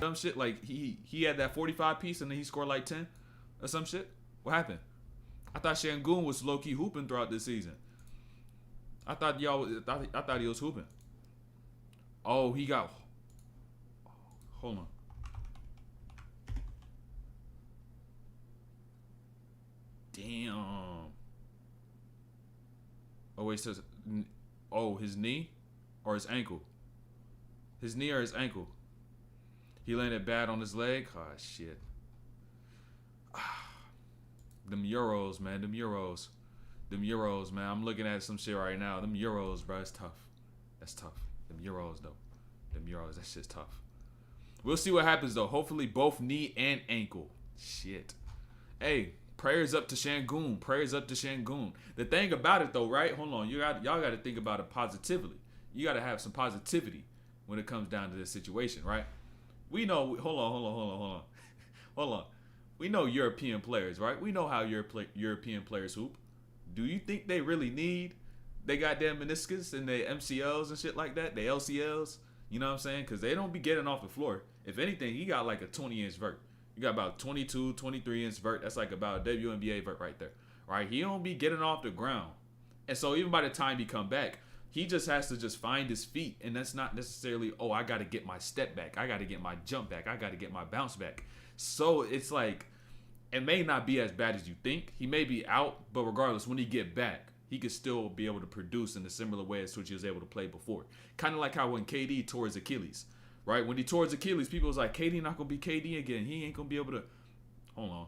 dumb shit? Like he had that 45 piece and then he scored like 10 or some shit. What happened? I thought Şengün was low key hooping throughout this season. I thought I thought he was hooping. Oh, he got. Hold on. Damn. Oh wait, says. Oh, his knee, or his ankle. His knee or his ankle. He landed bad on his leg. Oh shit. Them Euros, man. Them Euros. Them Euros, man. I'm looking at some shit right now. Them Euros, bro. It's tough. That's tough. Them Euros, though. Them Euros. That shit's tough. We'll see what happens, though. Hopefully, both knee and ankle. Shit. Hey, prayers up to Şengün. Prayers up to Şengün. The thing about it, though, right? Hold on. Y'all got to think about it positively. You got to have some positivity when it comes down to this situation, right? We know. Hold on. We know European players, right? We know how European players hoop. Do you think they really need they goddamn meniscus and their MCLs and shit like that? They LCLs? You know what I'm saying? Because they don't be getting off the floor. If anything, he got like a 20-inch vert. You got about 22, 23-inch vert. That's like about a WNBA vert right there. Right? He don't be getting off the ground. And so even by the time he come back, he just has to just find his feet. And that's not necessarily, oh, I got to get my step back. I got to get my jump back. I got to get my bounce back. So it's like, it may not be as bad as you think. He may be out, but regardless, when he get back, he could still be able to produce in a similar way as which he was able to play before. Kind of like how when KD tore his Achilles, right? When he tore his Achilles, people was like, KD not going to be KD again. He ain't going to be able to. Hold on.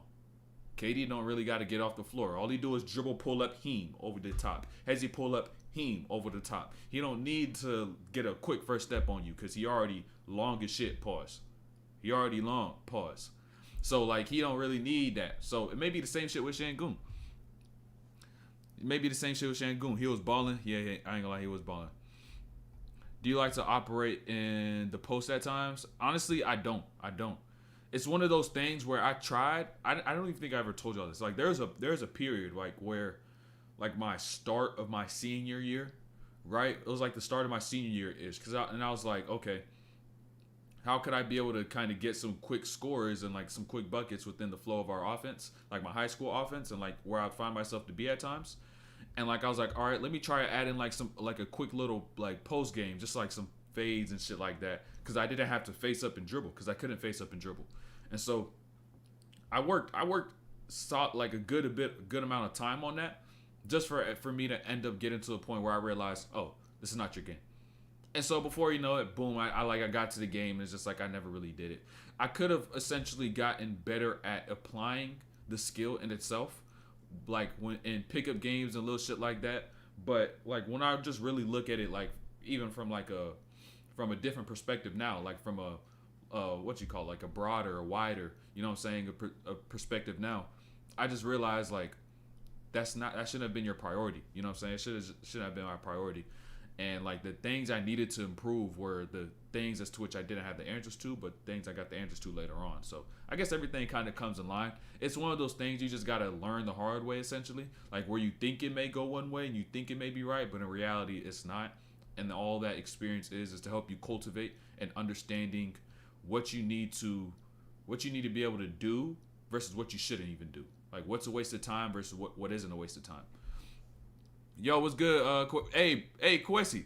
KD don't really got to get off the floor. All he do is dribble, pull up, heem over the top. As he pull up, heem over the top. He don't need to get a quick first step on you because he already long as shit, pause. He already long, pause. So, like, he don't really need that. So, it may be the same shit with Şengün. It may be the same shit with Şengün. He was balling. Yeah, I ain't gonna lie, he was balling. Do you like to operate in the post at times? Honestly, I don't. It's one of those things where I tried. I don't even think I ever told y'all this. Like, there's a period, like, where, like, my start of my senior year, right? It was like the start of my senior year-ish. And I was like, okay, how could I be able to kind of get some quick scores and like some quick buckets within the flow of our offense, like my high school offense, and like where I'd find myself to be at times. And like I was like, all right, let me try to add in like some like a quick little like post game, just like some fades and shit like that, because I didn't have to face up and dribble, because I couldn't face up and dribble. And so I worked sought like a good amount of time on that, just for me to end up getting to a point where I realized, oh, this is not your game. And so before you know it, boom, I got to the game, and it's just like I never really did it. I could have essentially gotten better at applying the skill in itself, like when in pickup games and little shit like that. But like when I just really look at it, like even from a different perspective now, like from a like a broader or wider, you know what I'm saying, a perspective now, I just realized like that shouldn't have been your priority. You know what I'm saying? It shouldn't have been my priority. And like the things I needed to improve were the things as to which I didn't have the answers to, but things I got the answers to later on. So I guess everything kind of comes in line. It's one of those things you just got to learn the hard way, essentially. Like where you think it may go one way and you think it may be right, but in reality it's not. And all that experience is to help you cultivate an understanding what you need to be able to do versus what you shouldn't even do. Like what's a waste of time versus what isn't a waste of time. Yo, what's good? Hey, Kwesi,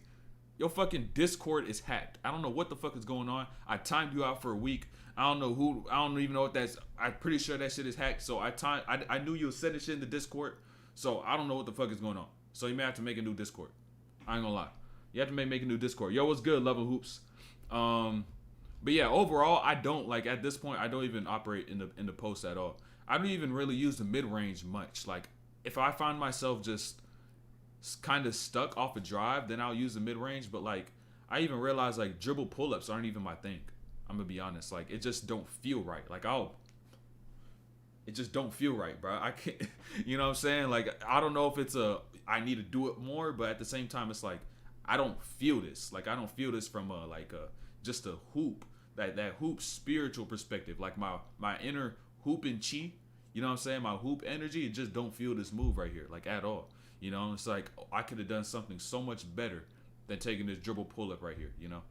your fucking Discord is hacked. I don't know what the fuck is going on. I timed you out for a week. I don't even know what that's. I'm pretty sure that shit is hacked. So I knew you were sending shit in the Discord. So I don't know what the fuck is going on. So you may have to make a new Discord. I ain't gonna lie. You have to make a new Discord. Yo, what's good, Love and Hoops? But yeah, overall, I don't like at this point. I don't even operate in the post at all. I don't even really use the mid range much. Like if I find myself just kind of stuck off a drive, then I'll use the mid-range. But like I even realized like dribble pull-ups aren't even my thing. I'm gonna be honest, like it just don't feel right. Like it just don't feel right, bro. I can't, you know what I'm saying? Like I don't know if it's I need to do it more, but at the same time it's like I don't feel this. Like I don't feel this from just a hoop, that hoop spiritual perspective. Like my inner hoop and chi, you know what I'm saying? My hoop energy, it just don't feel this move right here, like at all. You know, it's like I could have done something so much better than taking this dribble pull up right here, you know?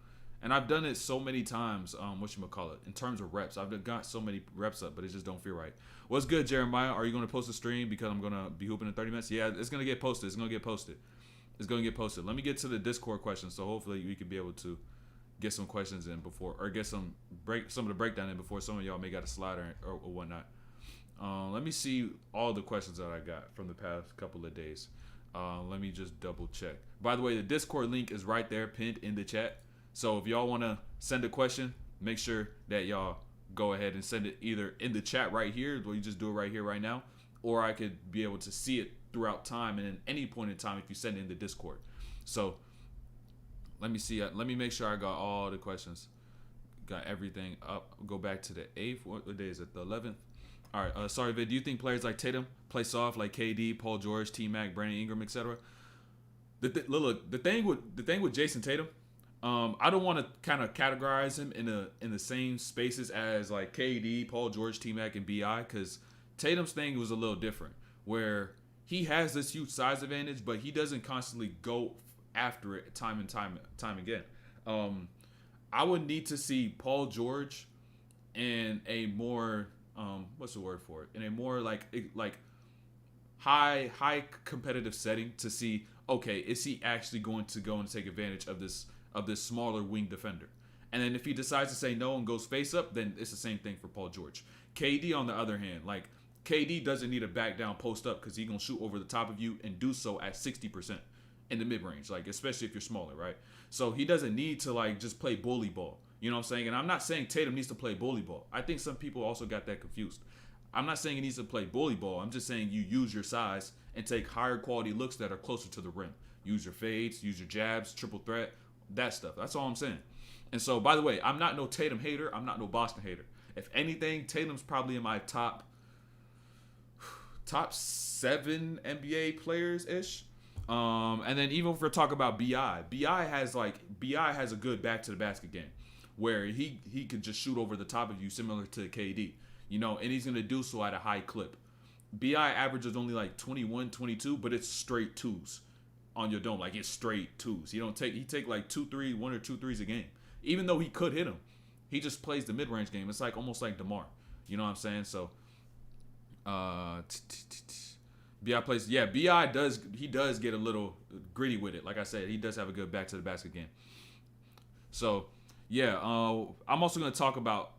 And I've done it so many times. Whatchamacallit, in terms of reps, I've got so many reps up, but it just don't feel right. What's good, Jeremiah? Are you going to post a stream because I'm going to be hooping in 30 minutes? Yeah, it's going to get posted. It's going to get posted. It's going to get posted. Let me get to the Discord questions, so hopefully we can be able to get some questions in before, or get some of the breakdown in before some of y'all may got a slider or whatnot. Let me see all the questions that I got from the past couple of days. Let me just double check. By the way, the Discord link is right there pinned in the chat. So if y'all want to send a question, make sure that y'all go ahead and send it either in the chat right here, where you just do it right here, right now, or I could be able to see it throughout time and at any point in time if you send it in the Discord. So let me see. Let me make sure I got all the questions. Got everything up. Go back to the 8th. What day is it? The 11th? All right. Sorry, Vid. Do you think players like Tatum play soft like KD, Paul George, T-Mac, Brandon Ingram, etc.? Look, the thing with Jayson Tatum, I don't want to kind of categorize him in the same spaces as like KD, Paul George, T-Mac, and BI, because Tatum's thing was a little different, where he has this huge size advantage, but he doesn't constantly go after it time and time again. I would need to see Paul George in a more what's the word for it? In a more like high competitive setting to see, okay, is he actually going to go and take advantage of this smaller wing defender? And then if he decides to say no and goes face up, then it's the same thing for Paul George. KD, on the other hand, like KD doesn't need to back down post up because he's gonna shoot over the top of you and do so at 60% in the mid range, like especially if you're smaller, right? So he doesn't need to like just play bully ball. You know what I'm saying? And I'm not saying Tatum needs to play bully ball. I think some people also got that confused. I'm not saying he needs to play bully ball. I'm just saying you use your size and take higher quality looks that are closer to the rim. Use your fades, use your jabs, triple threat, that stuff. That's all I'm saying. And so, by the way, I'm not no Tatum hater. I'm not no Boston hater. If anything, Tatum's probably in my top 7 NBA players ish. And then even if we're talking about BI has a good back to the basket game where he can just shoot over the top of you, similar to KD, you know, and he's gonna do so at a high clip. BI averages only like 21, 22, but it's straight twos on your dome. Like it's straight twos. He take like 1 or 2 threes a game. Even though he could hit them, he just plays the mid range game. It's like almost like DeMar. You know what I'm saying? So BI plays, yeah, BI does get a little gritty with it. Like I said, he does have a good back to the basket game. So yeah, I'm also gonna talk about,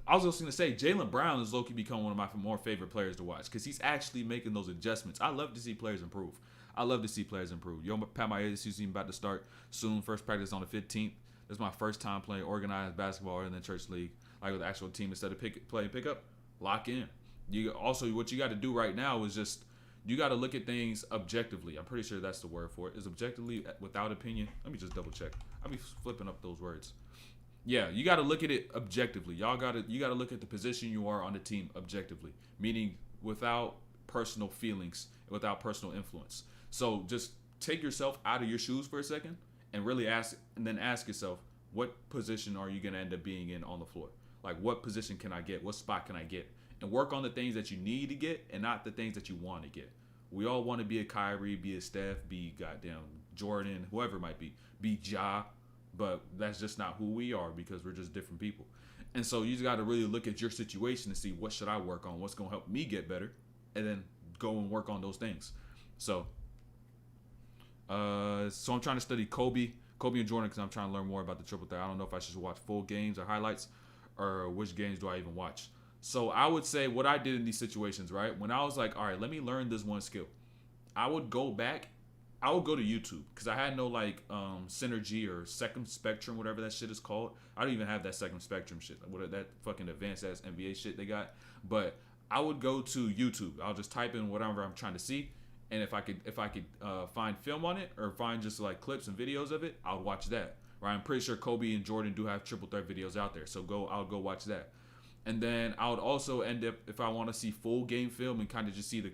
I was also gonna say Jaylen Brown is low-key become one of my more favorite players to watch because he's actually making those adjustments. I love to see players improve. Yo, Pat, my ASU season about to start soon. First practice on the 15th. This is my first time playing organized basketball other than church league, like with the actual team instead of play pick up. Lock in. You also, what you got to do right now is just, you got to look at things objectively. I'm pretty sure that's the word for it. Is objectively without opinion. Let me just double check. I'll be flipping up those words. Yeah, you got to look at it objectively. You got to look at the position you are on the team objectively, meaning without personal feelings, without personal influence. So just take yourself out of your shoes for a second and really ask yourself, what position are you going to end up being in on the floor? Like, what position can I get? What spot can I get? And work on the things that you need to get and not the things that you want to get. We all want to be a Kyrie, be a Steph, be goddamn Jordan, whoever it might be Ja, but that's just not who we are because we're just different people. And so you just got to really look at your situation and see, what should I work on? What's going to help me get better? And then go and work on those things. So I'm trying to study Kobe and Jordan because I'm trying to learn more about the triple threat. I don't know if I should watch full games or highlights, or which games do I even watch. So I would say what I did in these situations, right? When I was like, all right, let me learn this one skill, I would go back. I would go to YouTube because I had no like Synergy or Second Spectrum, whatever that shit is called. I don't even have that Second Spectrum shit, what that fucking advanced ass NBA shit they got. But I would go to YouTube. I'll just type in whatever I'm trying to see, and if I could find film on it or find just like clips and videos of it, I'll watch that. Right? I'm pretty sure Kobe and Jordan do have triple threat videos out there, so I'll go watch that. And then I would also end up, if I want to see full game film and kind of just see the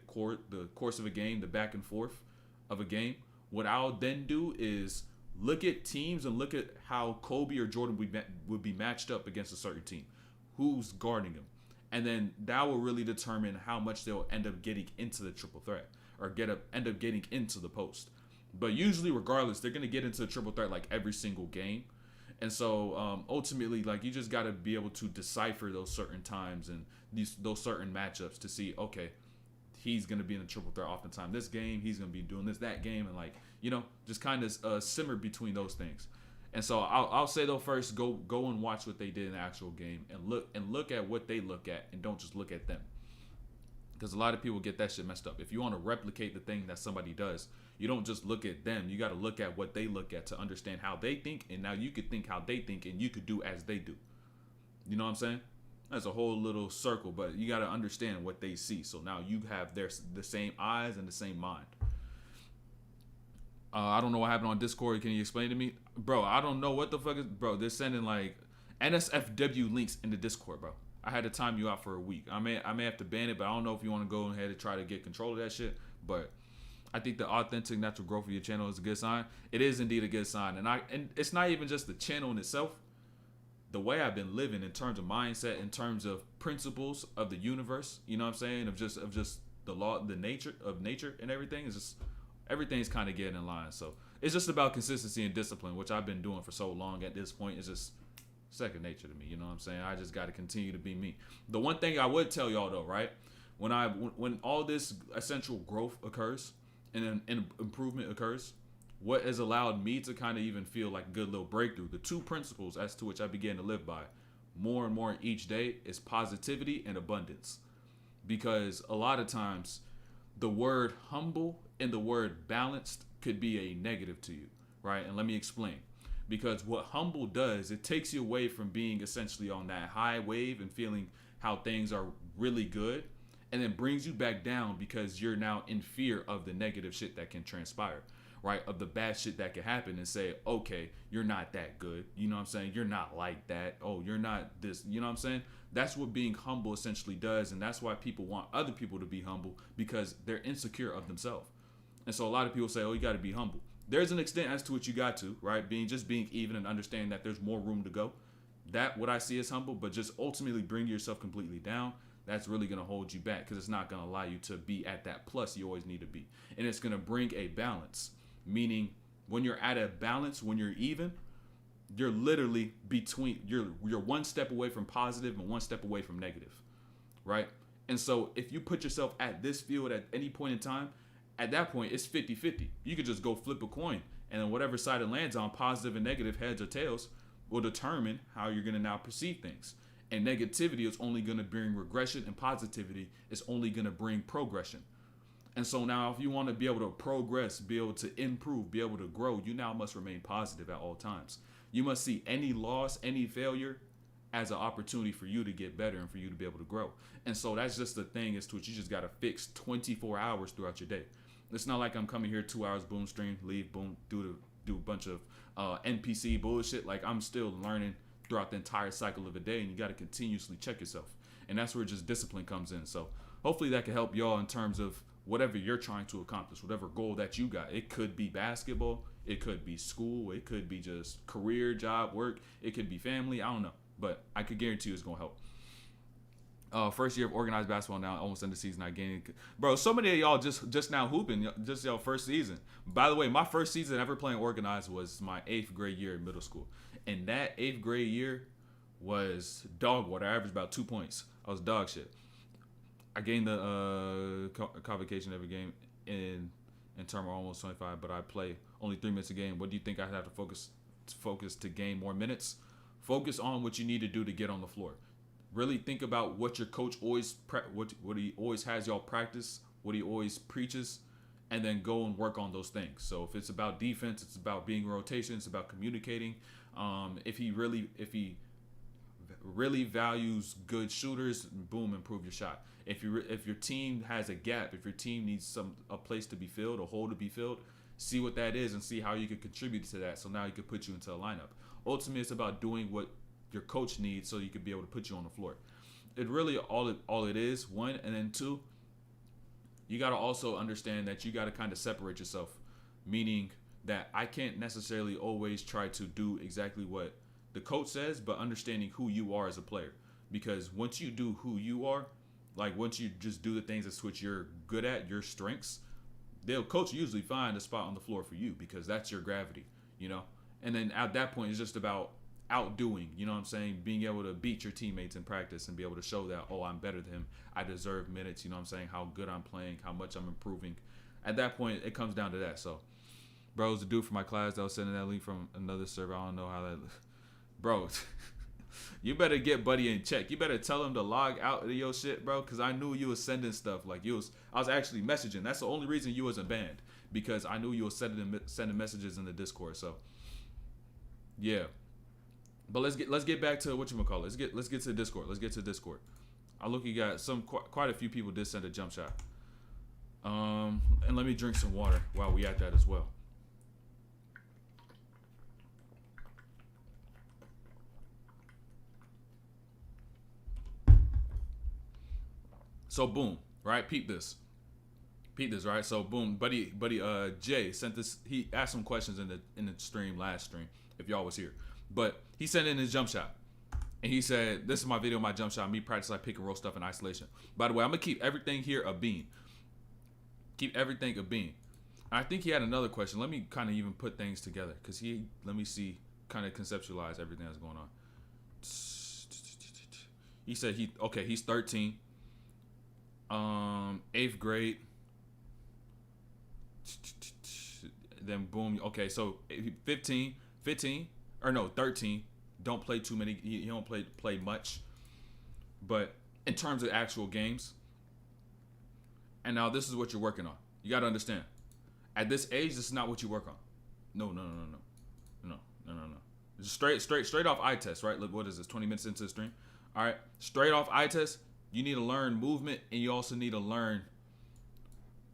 course of a game, the back and forth of a game, what I'll then do is look at teams and look at how Kobe or Jordan would be matched up against a certain team, who's guarding them, and then that will really determine how much they'll end up getting into the triple threat or end up getting into the post. But usually, regardless, they're gonna get into the triple threat like every single game. And so ultimately, like, you just got to be able to decipher those certain times and those certain matchups to see, okay, he's going to be in a triple threat oftentimes this game, he's going to be doing this that game, and like, just kind of simmer between those things. And so I'll say though, first go and watch what they did in the actual game and look at what they look at, and don't just look at them, because a lot of people get that shit messed up. If you want to replicate the thing that somebody does, you don't just look at them. You got to look at what they look at to understand how they think, and now you could think how they think, and you could do as they do. You know what I'm saying? That's a whole little circle, but you got to understand what they see. So now you have the same eyes and the same mind. I don't know what happened on Discord. Can you explain to me? Bro, I don't know what the fuck is... Bro, they're sending like NSFW links in the Discord, bro. I had to time you out for a week. I may have to ban it, but I don't know if you want to go ahead and try to get control of that shit. But I think the authentic natural growth of your channel is a good sign. It is indeed a good sign. And it's not even just the channel in itself. The way I've been living in terms of mindset, in terms of principles of the universe, you know what I'm saying? Of just the law, the nature and everything is just... Everything's kind of getting in line. So it's just about consistency and discipline, which I've been doing for so long at this point. It's just second nature to me. You know what I'm saying? I just got to continue to be me. The one thing I would tell y'all though, right? When all this essential growth occurs and then improvement occurs, what has allowed me to kind of even feel like a good little breakthrough, the two principles as to which I began to live by more and more each day is positivity and abundance. Because a lot of times the word humble and the word balanced could be a negative to you, right? And let me explain. Because what humble does, it takes you away from being essentially on that high wave and feeling how things are really good, and then brings you back down because you're now in fear of the negative shit that can transpire, right? Of the bad shit that can happen, and say, okay, you're not that good. You know what I'm saying? You're not like that. Oh, you're not this. You know what I'm saying? That's what being humble essentially does. And that's why people want other people to be humble, because they're insecure of themselves. And so a lot of people say, oh, you got to be humble. There's an extent as to what you got to, right? Being even and understanding that there's more room to go. That what I see as humble, but just ultimately bring yourself completely down. That's really going to hold you back, because it's not going to allow you to be at that plus you always need to be. And it's going to bring a balance, meaning when you're at a balance, when you're even, you're literally you're one step away from positive and one step away from negative, right? And so if you put yourself at this field at any point in time, at that point, it's 50-50. You could just go flip a coin, and then whatever side it lands on, positive and negative, heads or tails, will determine how you're going to now perceive things. And negativity is only going to bring regression, and positivity is only going to bring progression. And so now if you want to be able to progress, be able to improve, be able to grow, you now must remain positive at all times. You must see any loss, any failure as an opportunity for you to get better and for you to be able to grow. And so that's just the thing, is to what you just got to fix 24 hours throughout your day. It's not like I'm coming here 2 hours, boom, stream, leave, boom, do a bunch of NPC bullshit. Like, I'm still learning throughout the entire cycle of a day, and you got to continuously check yourself. And that's where just discipline comes in. So hopefully that can help y'all in terms of whatever you're trying to accomplish, whatever goal that you got. It could be basketball, it could be school, it could be just career, job, work, it could be family, I don't know. But I could guarantee you it's going to help. First year of organized basketball now, almost end the season. I gained, bro. So many of y'all just now hooping, just y'all first season. By the way, my first season ever playing organized was my 8th grade year in middle school, and that 8th grade year was dog water. I averaged about 2 points. I was dog shit. I gained the convocation every game in term of almost 25, but I play only 3 minutes a game. What do you think I have to focus to gain more minutes? Focus on what you need to do to get on the floor. Really think about what your coach always what he always has y'all practice, what he always preaches, and then go and work on those things. So if it's about defense, it's about being in rotation, it's about communicating. If he really values good shooters, boom, improve your shot. If your team has a gap, if your team needs a place to be filled, a hole to be filled, see what that is and see how you can contribute to that. So now he can put you into a lineup. Ultimately, it's about doing what your coach needs so you can be able to put you on the floor. It really all it is, one, and then two, you got to also understand that you got to kind of separate yourself, meaning that I can't necessarily always try to do exactly what the coach says, but understanding who you are as a player. Because once you do who you are, like once you just do the things that's what you're good at, your strengths, coach usually find a spot on the floor for you because that's your gravity, you know? And then at that point, it's just about outdoing, you know what I'm saying? Being able to beat your teammates in practice and be able to show that, oh, I'm better than him. I deserve minutes, you know what I'm saying? How good I'm playing, how much I'm improving. At that point, it comes down to that. So, bro, was the dude from my class that was sending that link from another server. I don't know how that. Bro, you better get Buddy in check. You better tell him to log out of your shit, bro, because I knew you was sending stuff. Like, I was actually messaging. That's the only reason you wasn't banned, because I knew you was sending messages in the Discord. So, yeah. But let's get back to whatchamacallit. Let's get to Discord. Let's get to Discord. I look, you got quite a few people did send a jump shot. And let me drink some water while we at that as well. So boom, right? Peep this, right? So boom, buddy, Jay sent this. He asked some questions in the stream, last stream, if y'all was here. But he sent in his jump shot, and he said, "This is my video, my jump shot. Me practice like pick and roll stuff in isolation." By the way, I'm gonna keep everything here a bean. Keep everything a bean. I think he had another question. Let me kind of even put things together, because let me see, kind of conceptualize everything that's going on. He said he's 13. 8th grade. Then boom. Okay, so 15, or no, 13. Don't play too many. He don't play much. But in terms of actual games, and now this is what you're working on. You got to understand. At this age, this is not what you work on. No. Just straight off eye test, right? Look, what is this? 20 minutes into the stream. All right, straight off eye test. You need to learn movement, and you also need to learn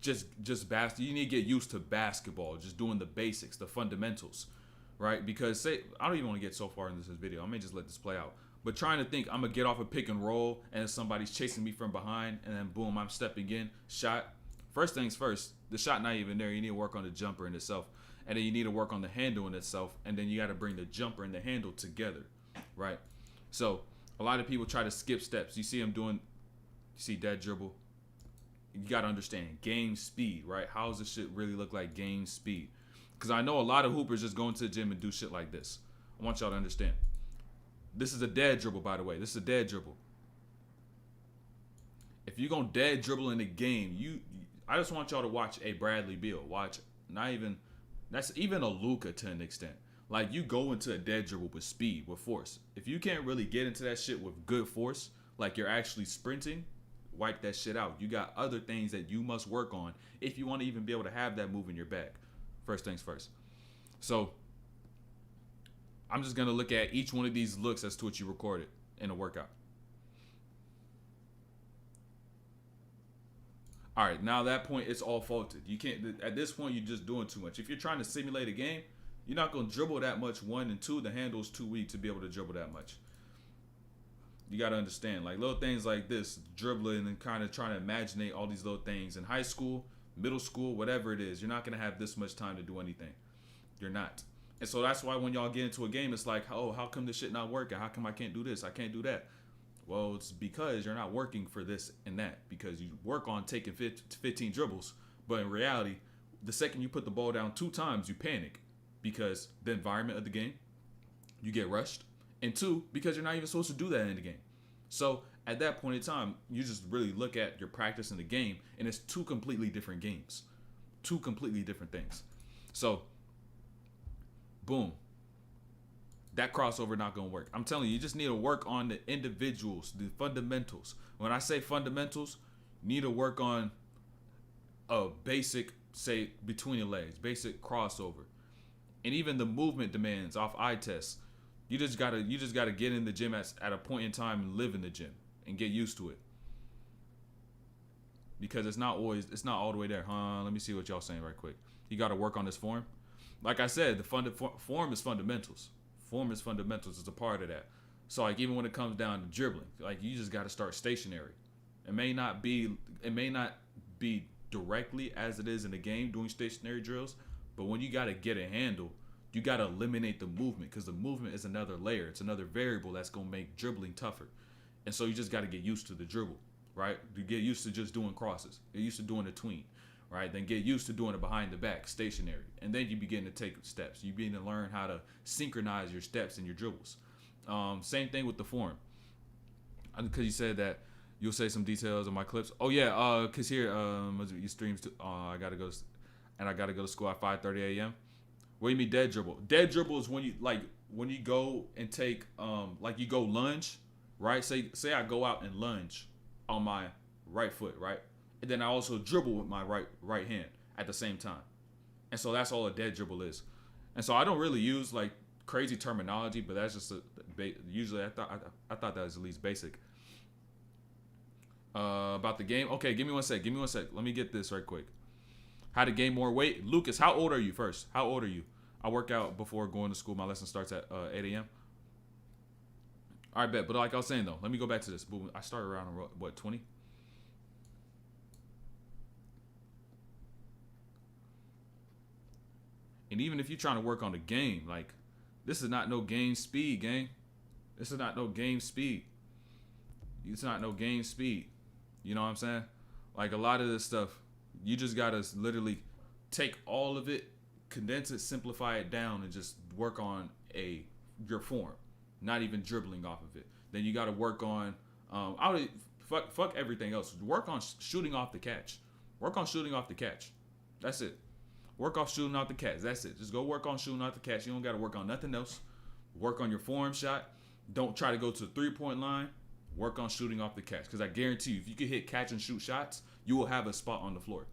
just you need to get used to basketball, just doing the basics, the fundamentals, right? Because I don't even want to get so far into this video. I may just let this play out. But trying to think, I'm gonna get off a pick and roll, and somebody's chasing me from behind, and then boom, I'm stepping in, shot. First things first, the shot not even there. You need to work on the jumper in itself, and then you need to work on the handle in itself, and then you got to bring the jumper and the handle together, right? So a lot of people try to skip steps. You see them doing, you see that dribble. You got to understand game speed, right? How does this shit really look like game speed? Because I know a lot of hoopers just go into the gym and do shit like this. I want y'all to understand. This is a dead dribble, by the way. This is a dead dribble. If you're going to dead dribble in the game, I just want y'all to watch a Bradley Beal. Watch, that's even a Luka to an extent. Like, you go into a dead dribble with speed, with force. If you can't really get into that shit with good force, like you're actually sprinting, wipe that shit out. You got other things that you must work on if you want to even be able to have that move in your bag. First things first. So I'm just going to look at each one of these looks as to what you recorded in a workout. All right, now that point, it's all faulted. You can't, at this point, you're just doing too much. If you're trying to simulate a game, you're not going to dribble that much, 1, and 2, the handle's too weak to be able to dribble that much. You got to understand, like little things like this, dribbling and kind of trying to imagine all these little things. In high school, middle school, whatever it is, you're not going to have this much time to do anything. You're not. And so that's why when y'all get into a game, it's like, oh, how come this shit not working? How come I can't do this? I can't do that. Well, it's because you're not working for this and that, because you work on taking 15 dribbles. But in reality, the second you put the ball down 2 times, you panic because the environment of the game, you get rushed. And 2, because you're not even supposed to do that in the game. So at that point in time, you just really look at your practice in the game, and it's 2 completely different games. 2 completely different things. So, boom. That crossover not going to work. I'm telling you, you just need to work on the individuals, the fundamentals. When I say fundamentals, you need to work on a basic, say, between your legs, basic crossover. And even the movement demands off eye tests. You just gotta get in the gym at a point in time and live in the gym and get used to it. Because it's not all the way there. Let me see what y'all saying right quick. You gotta work on this form. Like I said, the form is fundamentals. Form is fundamentals. It's a part of that. So like even when it comes down to dribbling, like you just gotta start stationary. It may not be directly as it is in the game doing stationary drills, but when you gotta get a handle, you got to eliminate the movement, because the movement is another layer. It's another variable that's going to make dribbling tougher. And so you just got to get used to the dribble, right? You get used to just doing crosses. Get used to doing a tween, right? Then get used to doing it behind the back, stationary. And then you begin to take steps. You begin to learn how to synchronize your steps and your dribbles. Same thing with the form. Because you said that you'll say some details on my clips. Oh yeah, cause here you streams. I gotta go, and I gotta go to school at 5:30 a.m. What do you mean dead dribble? Dead dribble is when you go and take like you go lunge, right? Say I go out and lunge on my right foot, right, and then I also dribble with my right hand at the same time, and so that's all a dead dribble is. And so I don't really use like crazy terminology, but that's just usually I thought that was at least basic. About the game. Okay, give me one sec. Let me get this right quick. How to gain more weight. Lucas, how old are you first? How old are you? I work out before going to school. My lesson starts at 8 a.m. All right, bet. But like I was saying, though, let me go back to this. Boom. I started around, what, 20? And even if you're trying to work on the game, like, this is not no game speed, gang. This is not no game speed. It's not no game speed. You know what I'm saying? Like, a lot of this stuff, you just got to literally take all of it, condense it, simplify it down, and just work on your form. Not even dribbling off of it. Then you got to work on, fuck everything else. Work on shooting off the catch. Work on shooting off the catch. That's it. Work off shooting off the catch. That's it. Just go work on shooting off the catch. You don't got to work on nothing else. Work on your form shot. Don't try to go to the 3-point line. Work on shooting off the catch. Because I guarantee you, if you can hit catch and shoot shots, you will have a spot on the floor.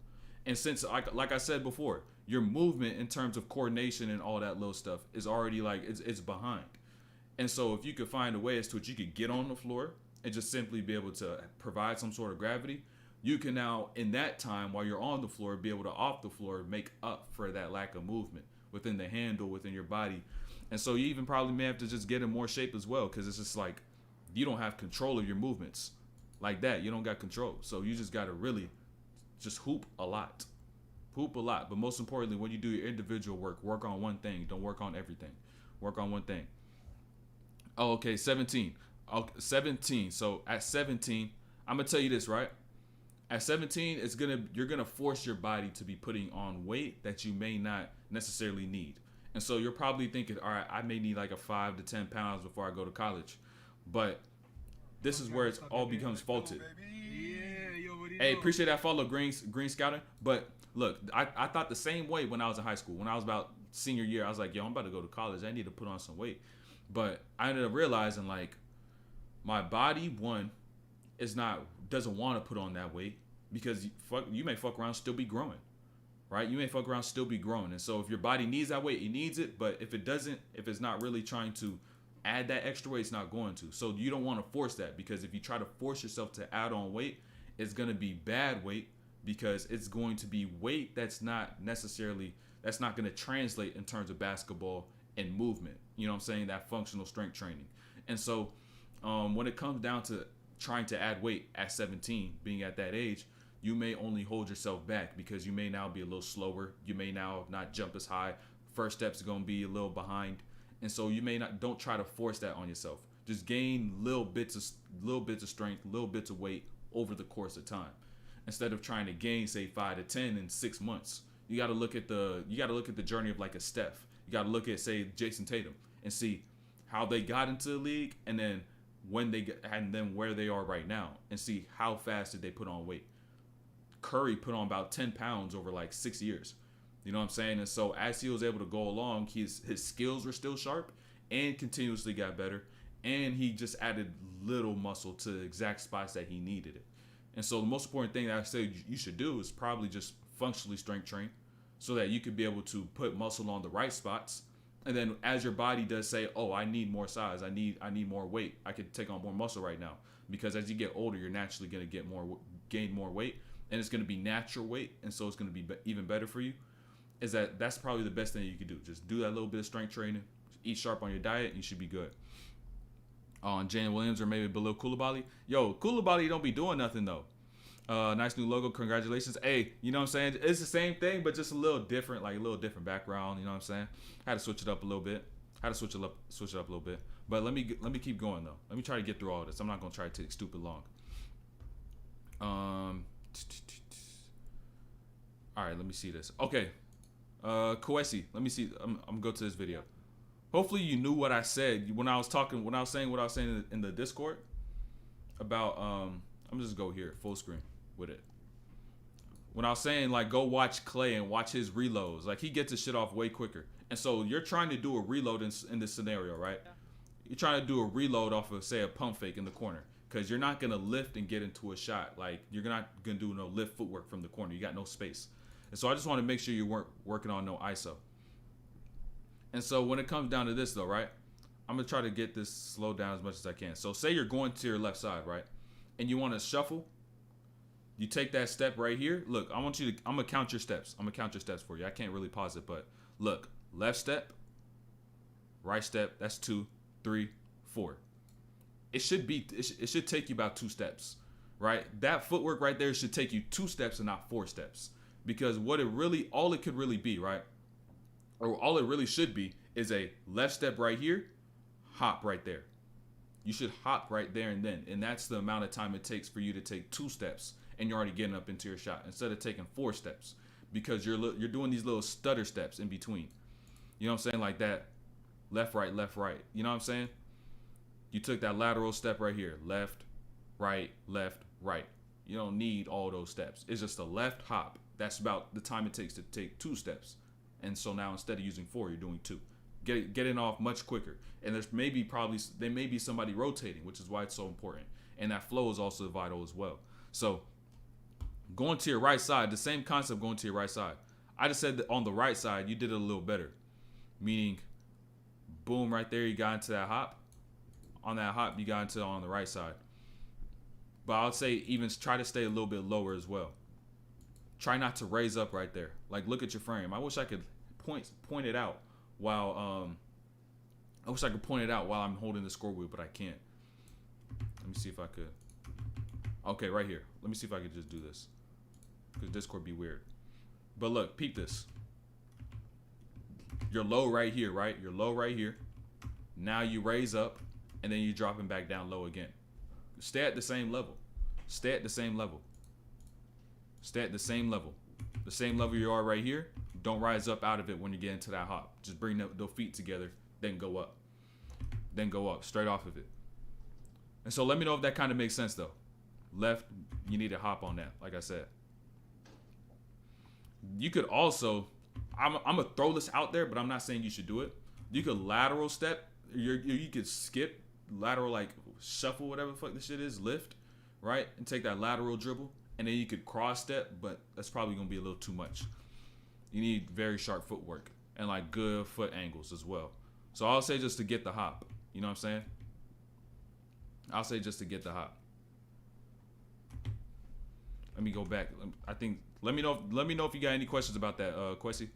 And since, like I said before, your movement in terms of coordination and all that little stuff is already like, it's behind. And so if you could find a way as to which you could get on the floor and just simply be able to provide some sort of gravity, you can now, in that time, while you're on the floor, be able to, off the floor, make up for that lack of movement within the handle, within your body. And so you even probably may have to just get in more shape as well, because it's just like you don't have control of your movements like that. You don't got control. So you just got to really just hoop a lot. Hoop a lot. But most importantly, when you do your individual work on one thing. Don't work on everything. Work on one thing. Oh, okay, 17. 17. So at 17, I'm going to tell you this, right? At 17, you're gonna force your body to be putting on weight that you may not necessarily need. And so you're probably thinking, all right, I may need like a 5 to 10 pounds before I go to college. But this is where it all becomes faulted. Hey, appreciate that follow, Green Scouting. But look, I thought the same way when I was in high school. When I was about senior year, I was like, yo, I'm about to go to college. I need to put on some weight. But I ended up realizing, like, my body, one, doesn't want to put on that weight, because you may fuck around still be growing, right? You may fuck around still be growing. And so if your body needs that weight, it needs it. But if it doesn't, if it's not really trying to add that extra weight, it's not going to. So you don't want to force that, because if you try to force yourself to add on weight, it's going to be bad weight, because it's going to be weight that's not going to translate in terms of basketball and movement. You know what I'm saying? That functional strength training. And so when it comes down to trying to add weight at 17, being at that age, you may only hold yourself back, because you may now be a little slower. You may now not jump as high. First steps are going to be a little behind. And so don't try to force that on yourself. Just gain little bits of strength, little bits of weight over the course of time, instead of trying to gain, say, 5 to 10 in 6 months. You got to look at the journey of like a Steph. You got to look at, say, Jayson Tatum, and see how they got into the league, and then where they are right now, and see how fast did they put on weight. Curry put on about 10 pounds over like 6 years. You know what I'm saying? And so as he was able to go along, his skills were still sharp and continuously got better. And he just added little muscle to the exact spots that he needed it. And so the most important thing that I say you should do is probably just functionally strength train, so that you could be able to put muscle on the right spots. And then as your body does say, oh, I need more size, I need more weight, I could take on more muscle right now. Because as you get older, you're naturally going to gain more weight. And it's going to be natural weight. And so it's going to be even better for you. That's probably the best thing you can do. Just do that little bit of strength training. Eat sharp on your diet, and you should be good. On Jalen Williams or maybe below Koulibaly. Yo, Koulibaly don't be doing nothing, though. Nice new logo. Congratulations. Hey, you know what I'm saying? It's the same thing, but just a little different, like a little different background. You know what I'm saying? Had to switch it up a little bit. Switch it up a little bit. But let me keep going, though. Let me try to get through all this. I'm not going to try to take stupid long. All right, let me see this. Okay. Kwesi, let me see. I'm going to go to this video. hopefully you knew what I said when I was saying what I was saying in the Discord about I'm just go here full screen with it. When I was saying like go watch Clay and watch his reloads, like he gets his shit off way quicker. And so you're trying to do a reload in this scenario, right? Yeah. You're trying to do a reload off of say a pump fake in the corner because you're not gonna lift and get into a shot. Like you're not gonna do no lift footwork from the corner. You got no space. And so I just want to make sure you weren't working on no ISO. And so when it comes down to this though, right? I'm gonna try to get this slowed down as much as I can. So say you're going to your left side, right? And you want to shuffle. You take that step right here. Look, I'm gonna count your steps. I'm gonna count your steps for you. I can't really pause it, but look, left step, right step. That's 2, 3, 4. It should take you about 2 steps, right? That footwork right there should take you 2 steps and not 4 steps, because all it could really be, right? Or all it really should be is a left step right here, hop right there. You should hop right there and then, and that's the amount of time it takes for you to take 2 steps. And you're already getting up into your shot instead of taking 4 steps, because you're doing these little stutter steps in between. You know what I'm saying? Like that left, right, left, right. You know what I'm saying? You took that lateral step right here. Left, right, left, right. You don't need all those steps. It's just a left hop. That's about the time it takes to take 2 steps. And so now instead of using 4, you're doing 2. Getting off much quicker. And there may be somebody rotating, which is why it's so important. And that flow is also vital as well. So going to your right side, the same concept going to your right side. I just said that on the right side, you did it a little better. Meaning, boom, right there, you got into that hop. On that hop, you got into on the right side. But I would say even try to stay a little bit lower as well. Try not to raise up right there. Like, look at your frame. I wish I could point it out while I'm holding the score wheel, but I can't. Let me see if I could. Okay, right here. Let me see if I could just do this, because Discord be weird. But look, peep this. You're low right here, right? You're low right here. Now you raise up, and then you're dropping back down low again. Stay at the same level. Stay at the same level. Stay at the same level. The same level you are right here. Don't rise up out of it when you get into that hop. Just bring the feet together, then go up. Then go up, straight off of it. And so let me know if that kind of makes sense, though. Left, you need to hop on that, like I said. You could also, I'm gonna throw this out there, but I'm not saying you should do it. You could lateral step. You could skip lateral, like shuffle, whatever the fuck this shit is, lift, right, and take that lateral dribble, and then you could cross step, but that's probably gonna be a little too much. You need very sharp footwork and like good foot angles as well. So I'll say just to get the hop. You know what I'm saying? I'll say just to get the hop. Let me go back. I think. Let me know if you got any questions about that, Quessy.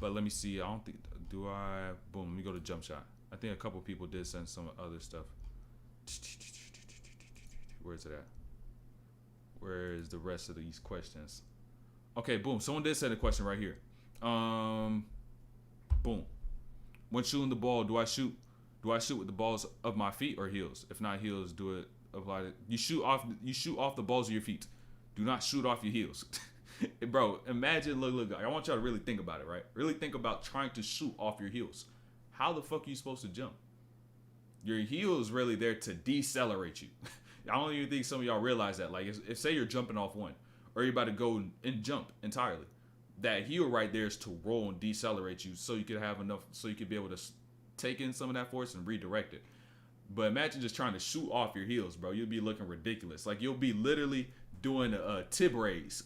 But let me see. I don't think. Do I? Boom. Let me go to jump shot. I think a couple people did send some other stuff. Where is it at? Where is the rest of these questions? Okay. Boom. Someone did send a question right here. Boom. When shooting the ball, do I shoot with the balls of my feet or heels? If not heels, do it. You shoot off the balls of your feet. Do not shoot off your heels. Bro, imagine, look, I want y'all to really think about it, right? Really think about trying to shoot off your heels. How the fuck are you supposed to jump? Your heel is really there to decelerate you. I don't even think some of y'all realize that. Like, if say you're jumping off one, or you're about to go and jump entirely, that heel right there is to roll and decelerate you, so you could have enough, so you could be able to take in some of that force and redirect it. But imagine just trying to shoot off your heels, bro. You'll be looking ridiculous. Like, you'll be literally doing a tib raise.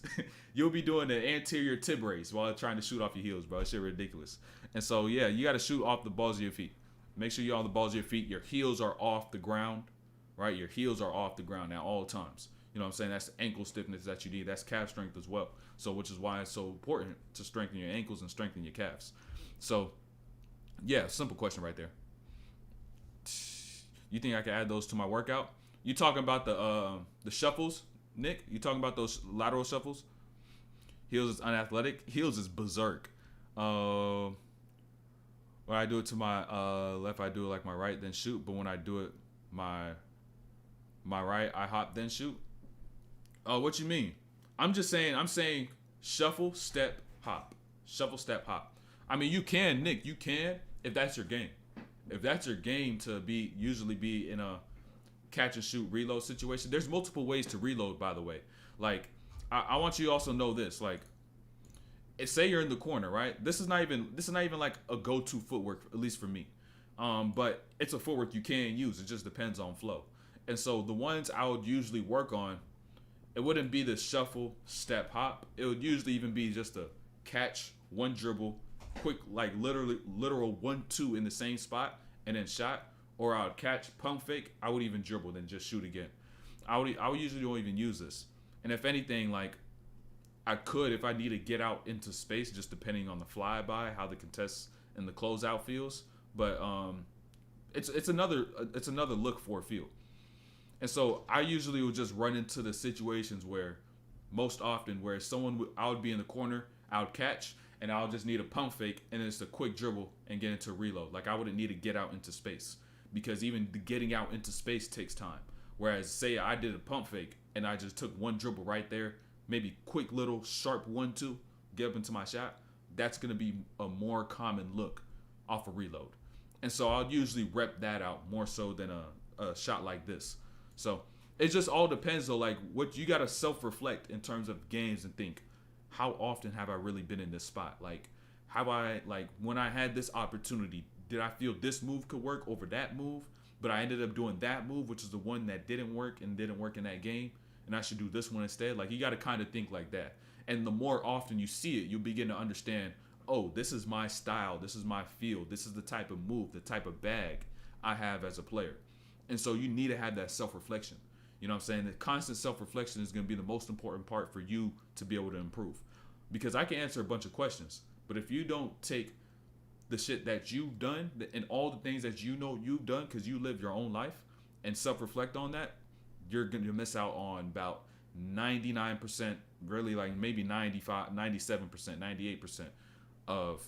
You'll be doing the anterior tib raise while trying to shoot off your heels, bro. It's shit ridiculous. And so, yeah, you got to shoot off the balls of your feet. Make sure you're on the balls of your feet. Your heels are off the ground, right? Your heels are off the ground at all times. You know what I'm saying? That's the ankle stiffness that you need. That's calf strength as well. So, which is why it's so important to strengthen your ankles and strengthen your calves. So, yeah, simple question right there. You think I can add those to my workout? You talking about the shuffles, Nick? You talking about those lateral shuffles? Heels is unathletic. Heels is berserk. When I do it to my left, I do it like my right, then shoot. But when I do it my right, I hop, then shoot. Oh, what you mean? I'm saying shuffle, step, hop. Shuffle, step, hop. I mean, you can, Nick. You can. if that's your game. If that's your game to usually be in a catch and shoot reload situation, there's multiple ways to reload, by the way. Like, I want you to also know this. Like, say you're in the corner, right? This is not even like a go-to footwork, at least for me. But it's a footwork you can use. It just depends on flow. And so the ones I would usually work on, it wouldn't be the shuffle, step, hop. It would usually even be just a catch, one dribble, quick, like literal 1-2 in the same spot, and then shot. Or I would catch, pump fake. I would even dribble, then just shoot again. I would usually don't even use this. And if anything, like, I could, if I need to get out into space, just depending on the flyby, how the contest and the closeout feels. But it's another look for a field. And so I usually would just run into the situations where, most often, where I would be in the corner, I would catch, and I'll just need a pump fake, and it's a quick dribble and get into a reload. Like, I wouldn't need to get out into space, because even getting out into space takes time. Whereas, say I did a pump fake and I just took one dribble right there, maybe quick little sharp 1-2, get up into my shot, that's going to be a more common look off a reload. And so I'll usually rep that out more so than a shot like this. So it just all depends, though. Like, what you got to self-reflect in terms of games and think, how often have I really been in this spot? Like, when I had this opportunity, did I feel this move could work over that move? But I ended up doing that move, which is the one that didn't work in that game, and I should do this one instead. Like, you got to kind of think like that. And the more often you see it, you'll begin to understand, oh, this is my style, this is my field, this is the type of move, the type of bag I have as a player. And so you need to have that self-reflection. You know what I'm saying? The constant self-reflection is going to be the most important part for you to be able to improve. Because I can answer a bunch of questions, but if you don't take the shit that you've done and all the things that you know you've done because you live your own life and self-reflect on that, you're going to miss out on about 99%, really, like maybe 95, 97%, 98% of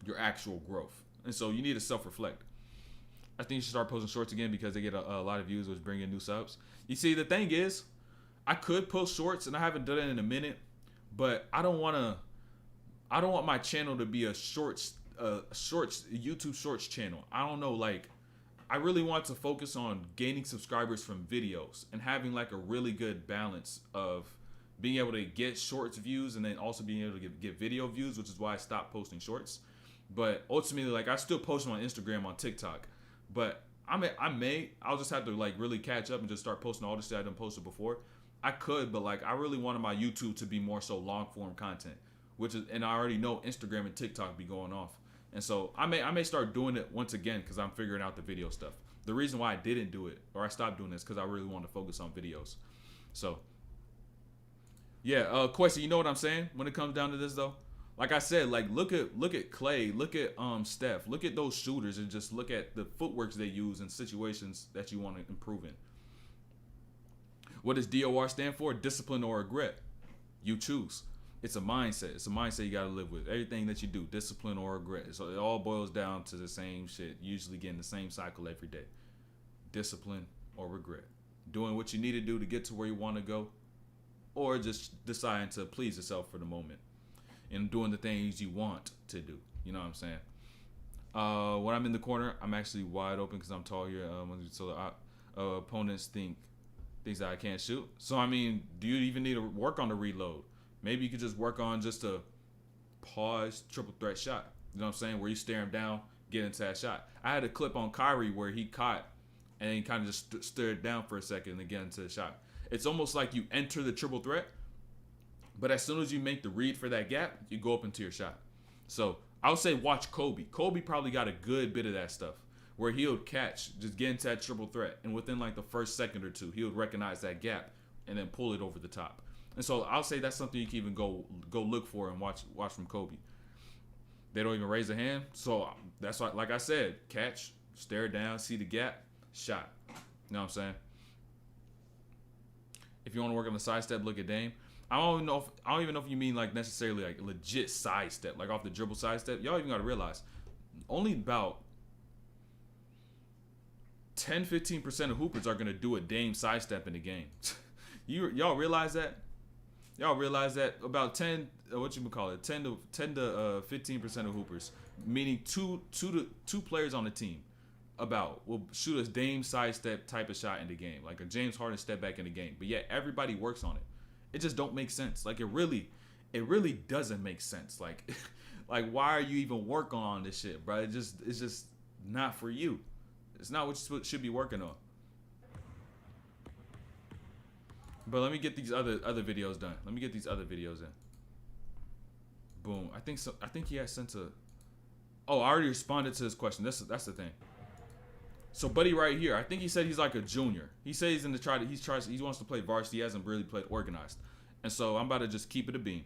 your actual growth. And so you need to self-reflect. I think you should start posting shorts again because they get a lot of views, which bring in new subs. You see, the thing is, I could post shorts, and I haven't done it in a minute, but I don't want my channel to be a YouTube Shorts channel. I don't know, like, I really want to focus on gaining subscribers from videos and having like a really good balance of being able to get shorts views and then also being able to get video views, which is why I stopped posting shorts. But ultimately, like, I still post them on Instagram, on TikTok. But I'll just have to like really catch up and just start posting all the shit I done posted before. I could, but like, I really wanted my YouTube to be more so long form content, and I already know Instagram and TikTok be going off. And so I may start doing it once again because I'm figuring out the video stuff. The reason why I didn't do it, or I stopped doing this, because I really want to focus on videos. So yeah, Questi, you know what I'm saying when it comes down to this though? Like I said, like look at Clay, look at Steph, look at those shooters, and just look at the footworks they use in situations that you want to improve in. What does DOR stand for? Discipline or regret. You choose. It's a mindset. It's a mindset you got to live with. Everything that you do, discipline or regret. So it all boils down to the same shit. Usually getting the same cycle every day. Discipline or regret. Doing what you need to do to get to where you want to go, or just deciding to please yourself for the moment and doing the things you want to do. You know what I'm saying? When I'm in the corner, I'm actually wide open because I'm tall here. So the opponents thinks that I can't shoot. So, I mean, do you even need to work on the reload? Maybe you could just work on just a pause triple threat shot. You know what I'm saying? Where you stare him down, get into that shot. I had a clip on Kyrie where he caught and he kind of just stared down for a second and then get into the shot. It's almost like you enter the triple threat, but as soon as you make the read for that gap, you go up into your shot. So I would say watch Kobe. Kobe probably got a good bit of that stuff where he would catch, just get into that triple threat, and within like the first second or two, he would recognize that gap and then pull it over the top. And so I'll say that's something you can even go look for and watch from Kobe. They don't even raise a hand, so that's why, like I said, catch, stare down, see the gap, shot. You know what I'm saying? If you want to work on the sidestep, look at Dame. I don't even know if you mean like necessarily like legit sidestep, like off the dribble sidestep. Y'all even got to realize only about 10-15% of hoopers are gonna do a Dame sidestep in the game. Y'all realize that? Y'all realize that about 10 to 15% of hoopers meaning two players on the team will shoot a Dame sidestep type of shot in the game, like a James Harden step back in the game. But yet everybody works on it. It just don't make sense. Like it really doesn't make sense. Like like why are you even working on this shit, bro? It's just not for you. It's not what you should be working on. But let me get these other videos done. Let me get these other videos in. Boom. I think so. I think he has sent a. Oh, I already responded to his question. That's the thing. So, buddy, right here, I think he said he's like a junior. He says he's in the he wants to play varsity. He hasn't really played organized, and so I'm about to just keep it a bean.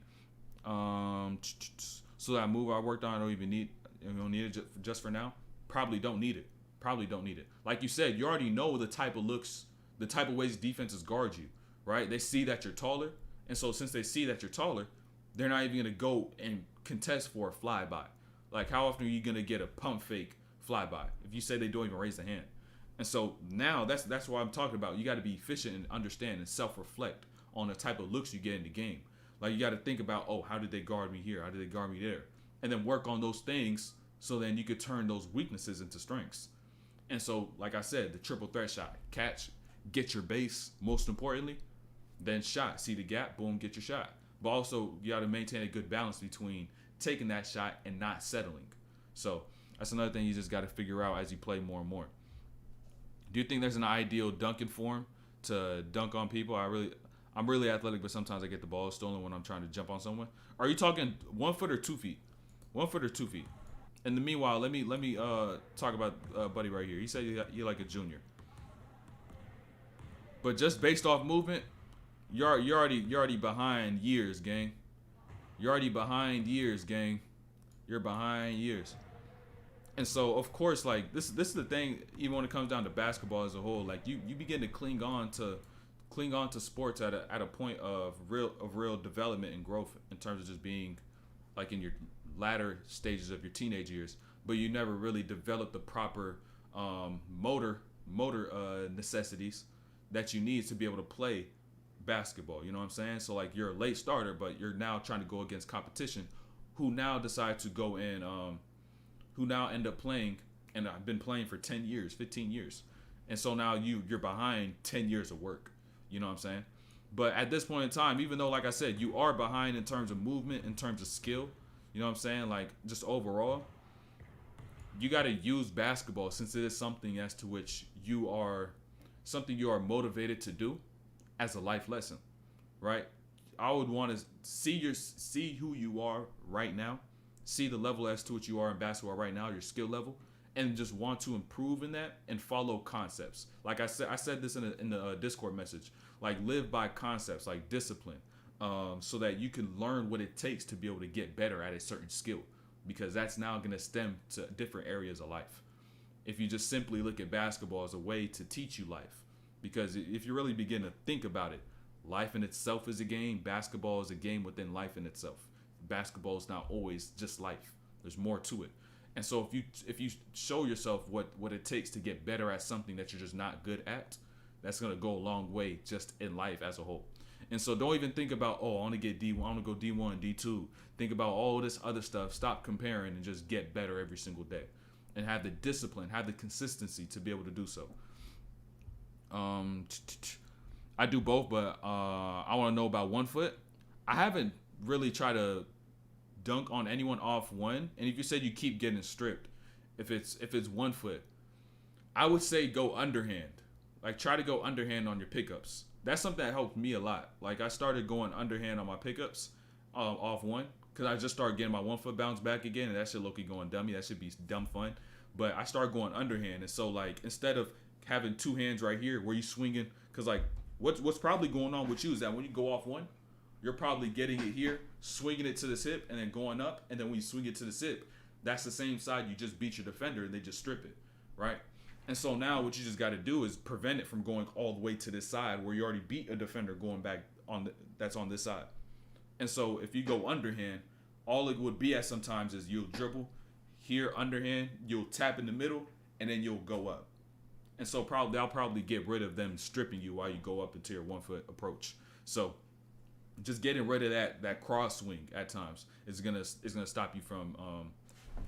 So that move I worked on, I don't even need. You don't need it just for now. Probably don't need it. Probably don't need it. Like you said, you already know the type of looks, the type of ways defenses guard you. Right? They see that you're taller, and so since they see that you're taller, they're not even gonna go and contest for a flyby. Like, how often are you gonna get a pump fake flyby if you say they don't even raise the hand? And so now that's what I'm talking about. You got to be efficient and understand and self-reflect on the type of looks you get in the game. Like, you got to think about, oh, how did they guard me here? How did they guard me there? And then work on those things so then you could turn those weaknesses into strengths. And so, like I said, the triple threat shot, catch, get your base, most importantly. Then shot, see the gap, boom, get your shot. But also, you got to maintain a good balance between taking that shot and not settling. So that's another thing you just got to figure out as you play more and more. Do you think there's an ideal dunking form to dunk on people? I'm really athletic, but sometimes I get the ball stolen when I'm trying to jump on someone. Are you talking 1 foot or 2 feet? 1 foot or 2 feet? In the meanwhile, let me talk about buddy right here. He said you're like a junior, but just based off movement. You're already behind years, gang. You're already behind years, gang. You're behind years. And so, of course, like this is the thing. Even when it comes down to basketball as a whole, like you begin to cling on to sports at a point of real development and growth in terms of just being like in your latter stages of your teenage years. But you never really develop the proper motor necessities that you need to be able to play basketball. You know what I'm saying? So like you're a late starter, but you're now trying to go against competition who now decide to go in who now end up playing and I've been playing for 10 years, 15 years. And so now you're behind 10 years of work. You know what I'm saying? But at this point in time, even though, like I said, you are behind in terms of movement, in terms of skill, you know what I'm saying? Like just overall, you got to use basketball since it is something as to which you are motivated to do as a life lesson, right? I would want to see who you are right now, see the level as to which you are in basketball right now, your skill level, and just want to improve in that and follow concepts. Like I said this in the Discord message, like live by concepts, like discipline, so that you can learn what it takes to be able to get better at a certain skill, because that's now going to stem to different areas of life. If you just simply look at basketball as a way to teach you life, because if you really begin to think about it, life in itself is a game. Basketball is a game within life in itself. Basketball is not always just life. There's more to it. And so if you show yourself what it takes to get better at something that you're just not good at, that's going to go a long way just in life as a whole. And so don't even think about, oh, I want to get D1, I want to go D1, D2. Think about all this other stuff. Stop comparing and just get better every single day. And have the discipline, have the consistency to be able to do so. I do both, but I want to know about 1 foot. I haven't really tried to dunk on anyone off one. And if you said you keep getting stripped, if it's 1 foot, I would say go underhand. Like try to go underhand on your pickups. That's something that helped me a lot. Like I started going underhand on my pickups off one, because I just started getting my 1 foot bounce back again, and that shit low-key going dummy. That should be dumb fun. But I started going underhand, and so like instead of having two hands right here where you swinging, because like what's probably going on with you is that when you go off one, you're probably getting it here, swinging it to this hip, and then going up, and then when you swing it to this hip, that's the same side you just beat your defender, and they just strip it, right? And so now what you just got to do is prevent it from going all the way to this side where you already beat a defender going back that's on this side. And so if you go underhand, all it would be at sometimes is you'll dribble here underhand, you'll tap in the middle, and then you'll go up. And so they'll probably get rid of them stripping you while you go up into your 1 foot approach. So just getting rid of that cross swing at times is gonna stop you from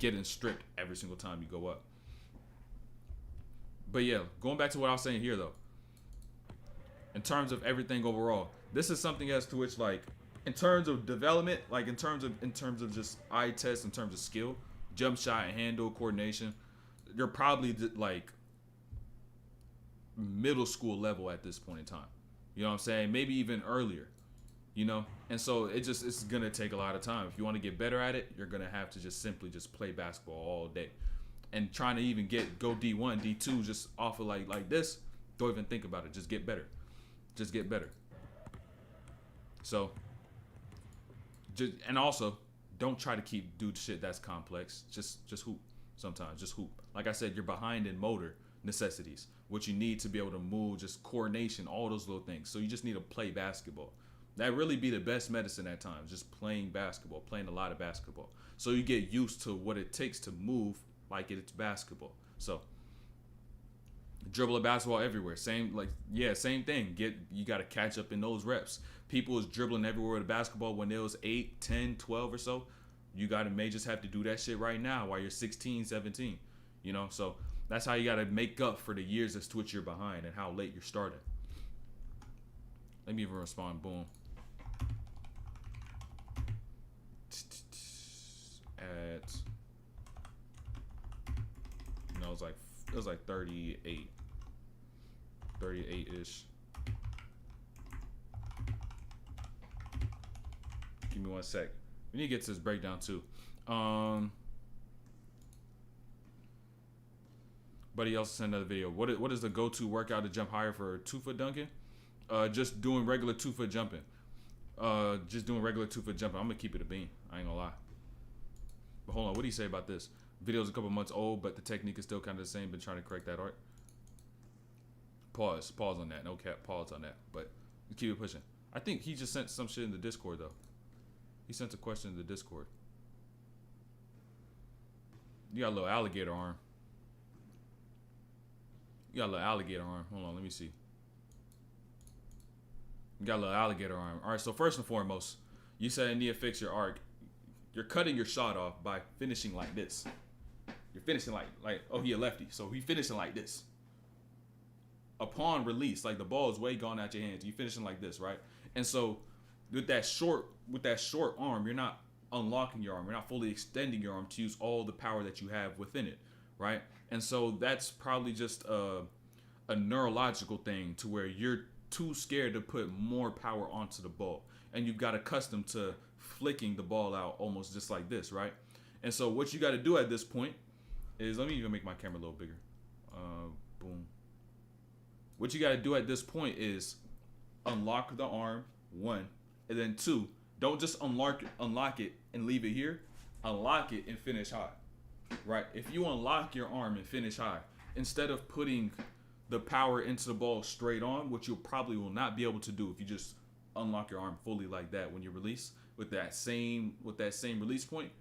getting stripped every single time you go up. But yeah, going back to what I was saying here though, in terms of everything overall, this is something as to which like in terms of development, like in terms of just eye test, in terms of skill, jump shot, handle, coordination, you're probably like middle school level at this point in time. You know what I'm saying? Maybe even earlier. You know, and so it's gonna take a lot of time. If you want to get better at it, you're gonna have to just simply just play basketball all day, and trying to even go D1, D2 just off of like this. Don't even think about it. Just get better. Just get better. So, and also don't try to do shit that's complex. Just hoop. Sometimes just hoop. Like I said, you're behind in motor necessities. What you need to be able to move, just coordination, all those little things. So you just need to play basketball. That really be the best medicine at times, just playing basketball, playing a lot of basketball. So you get used to what it takes to move like it's basketball. So dribble a basketball everywhere. Same thing. You got to catch up in those reps. People is dribbling everywhere with a basketball when they was 8, 10, 12 or so. You may just have to do that shit right now while you're 16, 17. You know, so that's how you got to make up for the years as to which you're behind and how late you're starting. Let me even respond. Boom. At it was like 38 ish. Give me 1 sec. We need to get to this breakdown too. Buddy else sent another video. What is the go-to workout to jump higher for 2-foot dunking? Just doing regular 2-foot jumping. Just doing regular 2-foot jumping. I'm gonna keep it a bean. I ain't gonna lie. But hold on, what do you say about this? Video's a couple months old, but the technique is still kind of the same. Been trying to correct that art. Pause on that. No cap. Pause on that. But keep it pushing. I think he just sent some shit in the Discord though. He sent a question in the Discord. You got a little alligator arm. Hold on, let me see. You got a little alligator arm. All right, so first and foremost, you said you need to fix your arc. You're cutting your shot off by finishing like this. You're finishing like oh, he a lefty, so he finishing like this. Upon release, like the ball is way gone out your hands. You finishing like this, right? And so with that short arm, you're not unlocking your arm. You're not fully extending your arm to use all the power that you have within it, right? And so that's probably just a neurological thing to where you're too scared to put more power onto the ball, and you've got accustomed to flicking the ball out almost just like this, right? And so what you got to do at this point is, let me even make my camera a little bigger. Boom. What you got to do at this point is unlock the arm, 1, and then 2, don't just unlock it and leave it here. Unlock it and finish high, right? If you unlock your arm and finish high, instead of putting the power into the ball straight on, which you probably will not be able to do if you just unlock your arm fully like that when you release with that same release point,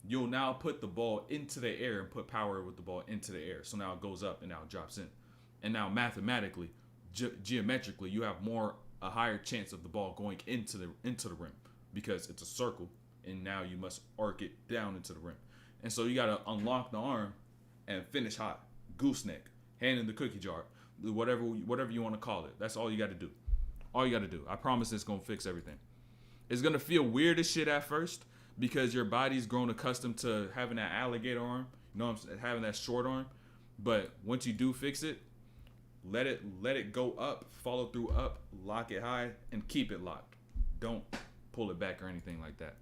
you'll now put the ball into the air and put power with the ball into the air. So now it goes up and now it drops in. And now mathematically, geometrically, you have a higher chance of the ball going into the rim because it's a circle, and now you must arc it down into the rim. And so you got to unlock the arm and finish high, gooseneck, hand in the cookie jar, whatever you want to call it. That's all you got to do. All you got to do. I promise it's going to fix everything. It's going to feel weird as shit at first because your body's grown accustomed to having that alligator arm, you know what I'm saying, having that short arm. But once you do fix it, let it go up, follow through up, lock it high, and keep it locked. Don't pull it back or anything like that.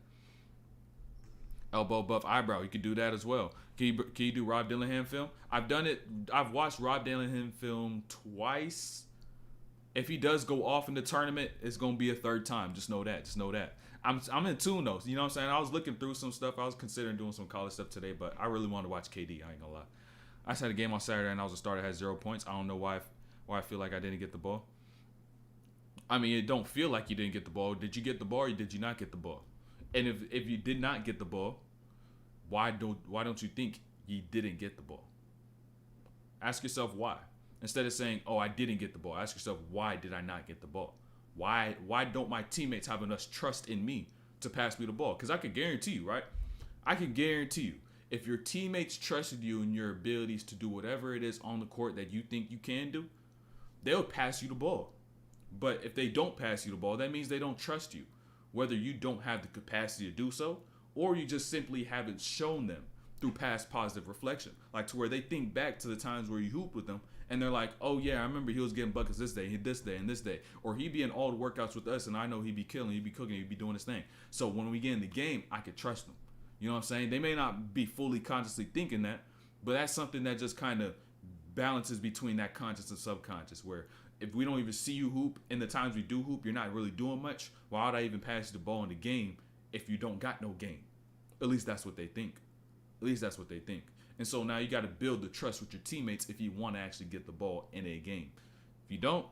Elbow buff eyebrow, you can do that as well. Can you do Rob Dillingham film? I've done it. I've watched Rob Dillingham film twice. If he does go off in the tournament, it's gonna be a third time. Just know that. I'm in tune though. You know what I'm saying? I was looking through some stuff. I was considering doing some college stuff today, but I really wanted to watch KD. I ain't gonna lie. I just had a game on Saturday and I was a starter, had 0 points. I don't know why I feel like I didn't get the ball. I mean, it don't feel like you didn't get the ball. Did you get the ball or did you not get the ball? And if you did not get the ball, why don't you think you didn't get the ball? Ask yourself why. Instead of saying, "Oh, I didn't get the ball," ask yourself, "Why did I not get the ball? Why don't my teammates have enough trust in me to pass me the ball?" Because I can guarantee you, right? I can guarantee you, If your teammates trusted you in your abilities to do whatever it is on the court that you think you can do, they'll pass you the ball. But if they don't pass you the ball, that means they don't trust you. Whether you don't have the capacity to do so, or you just simply haven't shown them through past positive reflection. Like to where they think back to the times where you hooped with them and they're like, oh yeah, I remember he was getting buckets this day, and this day. Or he'd be in all the workouts with us and I know he'd be killing, he'd be cooking, he'd be doing his thing. So when we get in the game, I could trust them. You know what I'm saying? They may not be fully consciously thinking that, but that's something that just kind of balances between that conscious and subconscious, where if we don't even see you hoop, and the times we do hoop, you're not really doing much. Why would I even pass you the ball in the game if you don't got no game? At least that's what they think. And so now you got to build the trust with your teammates if you want to actually get the ball in a game. If you don't,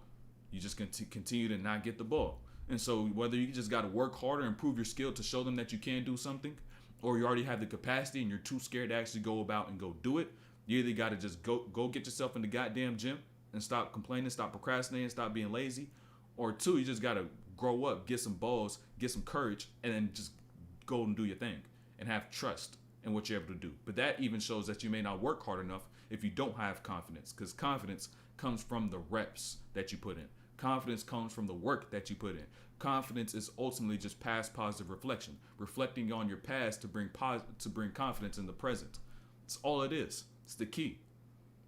you just continue to not get the ball. And so whether you just got to work harder, improve your skill to show them that you can do something, or you already have the capacity and you're too scared to actually go about and go do it, you either got to just go get yourself in the goddamn gym and stop complaining, stop procrastinating, stop being lazy. Or two, you just got to grow up, get some balls, get some courage, and then just go and do your thing and have trust in what you're able to do. But that even shows that you may not work hard enough if you don't have confidence, because confidence comes from the reps that you put in. Confidence comes from the work that you put in. Confidence is ultimately just past positive reflection, reflecting on your past to bring confidence in the present. It's all it is. It's the key.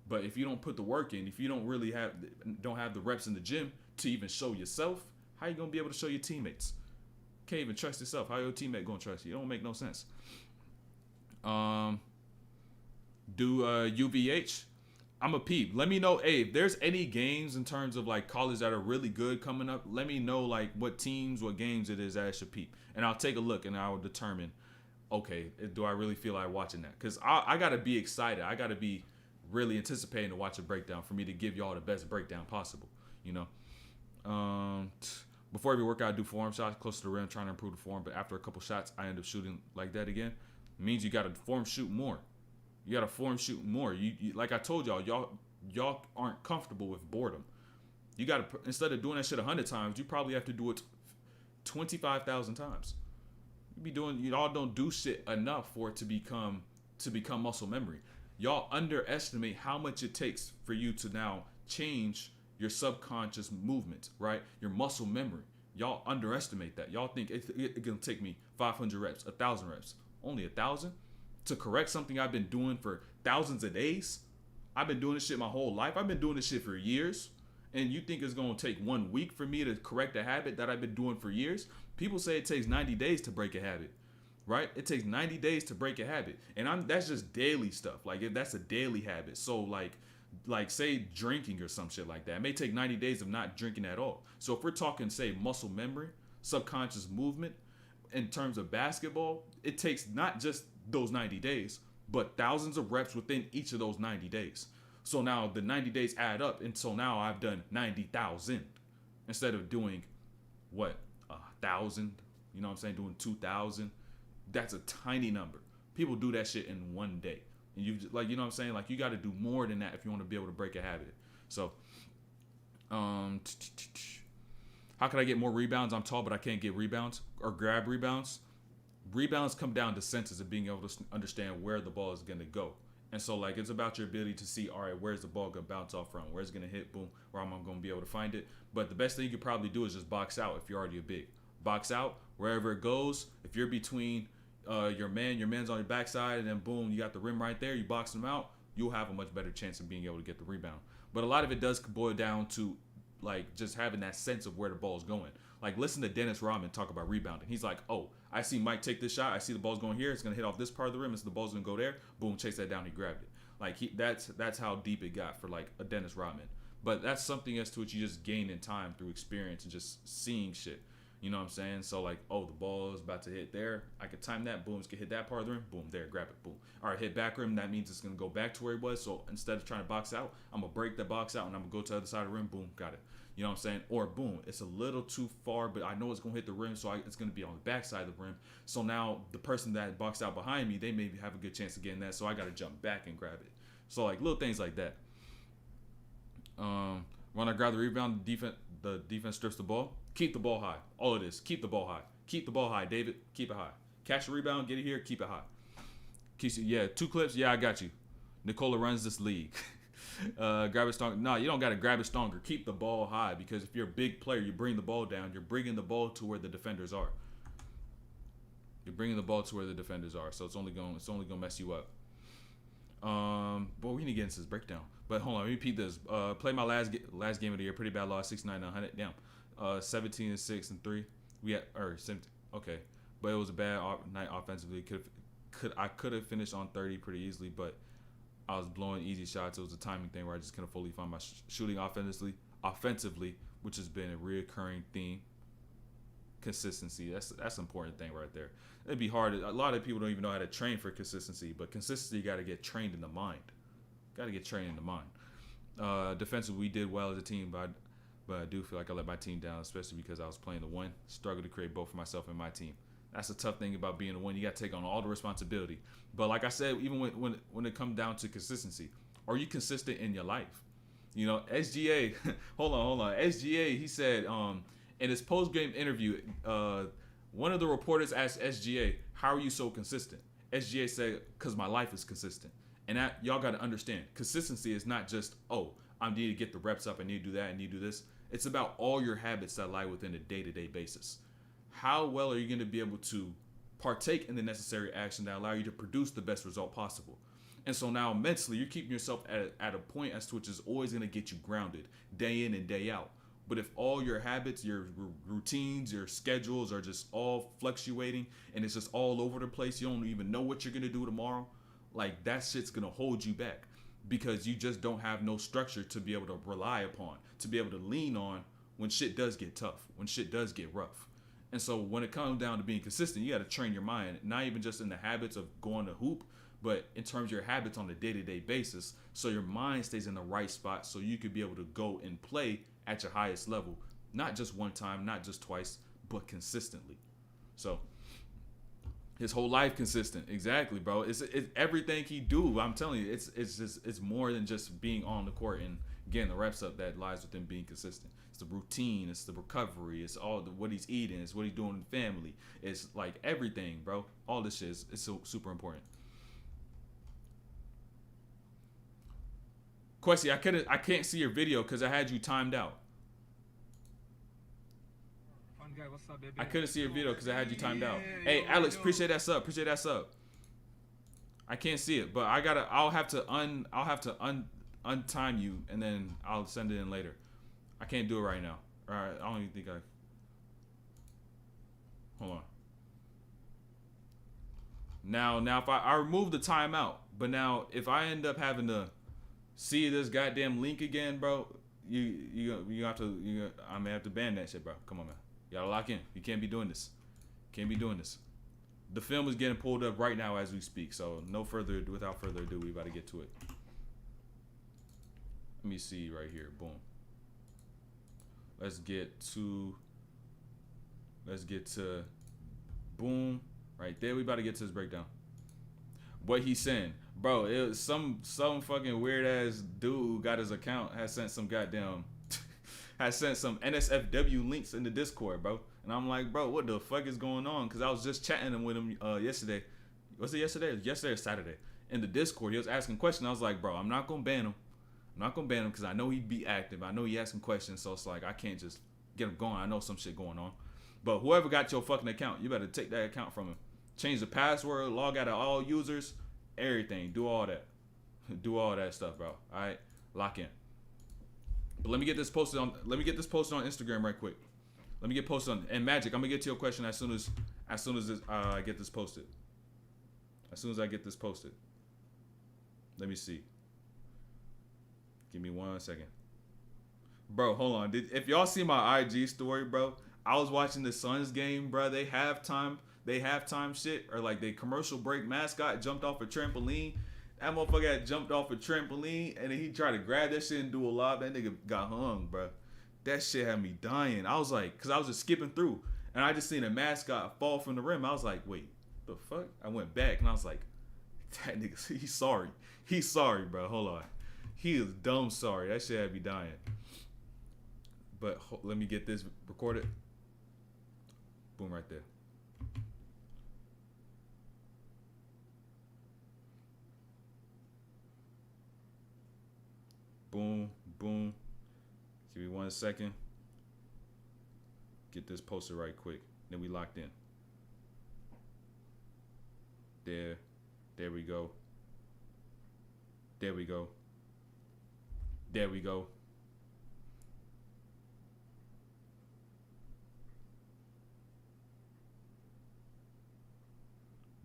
But if you don't put the work in, if you don't really don't have the reps in the gym to even show yourself, how you gonna be able to show your teammates? Can't even trust yourself. How your teammate gonna trust you? It don't make no sense. UVH. I'm a peep. Let me know, hey, if there's any games in terms of like college that are really good coming up, let me know like what teams, what games it is that I should peep. And I'll take a look and I will determine, okay, do I really feel like watching that? Because I got to be excited. I got to be really anticipating to watch a breakdown for me to give y'all the best breakdown possible, you know. Before every workout, I do form shots close to the rim, trying to improve the form. But after a couple shots, I end up shooting like that again. It means you got to form shoot more. You got to form shoot more. You like I told y'all aren't comfortable with boredom. You got to, instead of doing that shit 100 times, you probably have to do it 25,000 times. Y'all don't do shit enough for it to become muscle memory. Y'all underestimate how much it takes for you to now change your subconscious movement, right? Your muscle memory. Y'all underestimate that. Y'all think it's gonna take me 500 reps, 1,000 reps, only 1,000 to correct something I've been doing for thousands of days. I've been doing this shit my whole life. I've been doing this shit for years. And you think it's gonna take 1 week for me to correct a habit that I've been doing for years? People say it takes 90 days to break a habit, right? It takes 90 days to break a habit. And that's just daily stuff. Like that's a daily habit. So like say drinking or some shit like that. It may take 90 days of not drinking at all. So if we're talking, say, muscle memory, subconscious movement, in terms of basketball, it takes not just those 90 days, but thousands of reps within each of those 90 days. So now the 90 days add up, and so now I've done 90,000 instead of doing what, 1,000. You know what I'm saying? Doing 2,000. That's a tiny number. People do that shit in one day, and you like, you know what I'm saying? Like you got to do more than that if you want to be able to break a habit. So, how can I get more rebounds? I'm tall, but I can't get rebounds or grab rebounds. Rebounds come down to senses of being able to understand where the ball is going to go. And so, like, it's about your ability to see, all right, where's the ball going to bounce off from? Where's it going to hit? Boom. Where am I going to be able to find it? But the best thing you could probably do is just box out if you're already a big. Box out wherever it goes. If you're between your man's on your backside, and then boom, you got the rim right there, you box him out, you'll have a much better chance of being able to get the rebound. But a lot of it does boil down to, like, just having that sense of where the ball's going. Like, listen to Dennis Rodman talk about rebounding. He's like, oh, I see Mike take this shot. I see the ball's going here. It's going to hit off this part of the rim. And so the ball's going to go there. Boom, chase that down. He grabbed it. Like, that's how deep it got for, like, a Dennis Rodman. But that's something as to which you just gain in time through experience and just seeing shit. You know what I'm saying? So, like, oh, the ball is about to hit there. I could time that. Boom, it's going to hit that part of the rim. Boom, there, grab it. Boom. All right, hit back rim. That means it's going to go back to where it was. So, instead of trying to box out, I'm going to break the box out, and I'm going to go to the other side of the rim. Boom, got it. You know what I'm saying? Or boom, it's a little too far, but I know it's going to hit the rim, so it's going to be on the backside of the rim. So now the person that boxed out behind me, they maybe have a good chance of getting that, so I got to jump back and grab it. So, like, little things like that. When I grab the rebound, the defense strips the ball. Keep the ball high. All it is, keep the ball high. Keep the ball high, David. Keep it high. Catch the rebound, get it here, keep it high. Yeah, 2 clips. Yeah, I got you. Nikola runs this league. Grab it stronger. No, you don't got to grab it stronger. Keep the ball high because if you're a big player, you bring the ball down. You're bringing the ball to where the defenders are. You're bringing the ball to where the defenders are. So it's only going to mess you up. Boy, we need to get into this breakdown. But hold on, let me repeat this. Play my last game of the year. Pretty bad loss, 69-100. Damn. 17-6-3. We had 17. Okay, but it was a bad night offensively. I could have finished on 30 pretty easily, but I was blowing easy shots. It was a timing thing where I just couldn't fully find my shooting offensively, which has been a reoccurring theme. Consistency. That's an important thing right there. It'd be hard. A lot of people don't even know how to train for consistency, but consistency got to get trained in the mind. Got to get trained in the mind. Defensively, we did well as a team, but I do feel like I let my team down, especially because I was playing the one. Struggled to create both for myself and my team. That's a tough thing about being a one. You got to take on all the responsibility. But like I said, even when it comes down to consistency, are you consistent in your life? You know, SGA. hold on. SGA. He said in his post-game interview, one of the reporters asked SGA, "How are you so consistent?" SGA said, "Because my life is consistent." And that y'all got to understand, consistency is not just, I need to get the reps up, I need to do that, I need to do this. It's about all your habits that lie within a day-to-day basis. How well are you going to be able to partake in the necessary action that allow you to produce the best result possible? And so now mentally, you're keeping yourself at a point as to which is always going to get you grounded day in and day out. But if all your habits, your routines, your schedules are just all fluctuating and it's just all over the place, you don't even know what you're going to do tomorrow, like that shit's going to hold you back because you just don't have no structure to be able to rely upon, to be able to lean on when shit does get tough, when shit does get rough. And so when it comes down to being consistent, you got to train your mind, not even just in the habits of going to hoop, but in terms of your habits on a day-to-day basis, so your mind stays in the right spot so you could be able to go and play at your highest level, not just one time, not just twice, but consistently. So his whole life consistent. Exactly, bro. It's everything he do. I'm telling you, it's more than just being on the court and getting the reps up that lies within being consistent. It's the routine, it's the recovery, it's all what he's eating, it's what he's doing in family. It's like everything, bro. All this shit is so super important. Quessy, I can't see your video because I had you timed out. Guy, what's up, baby? I couldn't see your video because I had you timed out. Hey, Alex, appreciate that sub. Appreciate that sub. I can't see it, but I'll have to untime you and then I'll send it in later. I can't do it right now. All right, I don't even think Hold on. Now if I remove the timeout, but now if I end up having to see this goddamn link again, bro, you I may have to ban that shit, bro. Come on, man. You gotta lock in. You can't be doing this. The film is getting pulled up right now as we speak, so without further ado, we about to get to it. Let me see right here. Boom. Let's get to boom. Right there, we about to get to this breakdown. What he's saying. Bro, it was some fucking weird ass dude who got his account has sent some NSFW links in the Discord, bro. And I'm like, bro, what the fuck is going on? Because I was just chatting with him yesterday. Was it yesterday? Yesterday or Saturday? In the Discord, he was asking questions. I was like, bro, I'm not going to ban him. Because I know he'd be active. I know he asking questions, so it's like I can't just get him going. I know some shit going on. But whoever got your fucking account, you better take that account from him. Change the password, log out of all users, everything. Do all that. Do all that stuff, bro. All right? Lock in. But let me get this posted on Instagram right quick. Let me get posted on and Magic. I'm gonna get to your question as soon as I get this posted. As soon as I get this posted. Let me see. Give me 1 second. Bro, hold on. If y'all see my IG story, bro, I was watching the Suns game, bro. They halftime shit, or like they commercial break mascot jumped off a trampoline. That motherfucker had jumped off a trampoline and then he tried to grab that shit and do a lob. That nigga got hung, bro. That shit had me dying. I was like, cause I was just skipping through and I just seen a mascot fall from the rim. I was like, wait, the fuck? I went back and I was like, that nigga, he's sorry. He's sorry, bro. Hold on. He is dumb sorry. That shit had me dying. But let me get this recorded. Boom, right there. Boom, boom. Give me 1 second. Get this posted right quick. Then we locked in. There we go. There we go. There we go.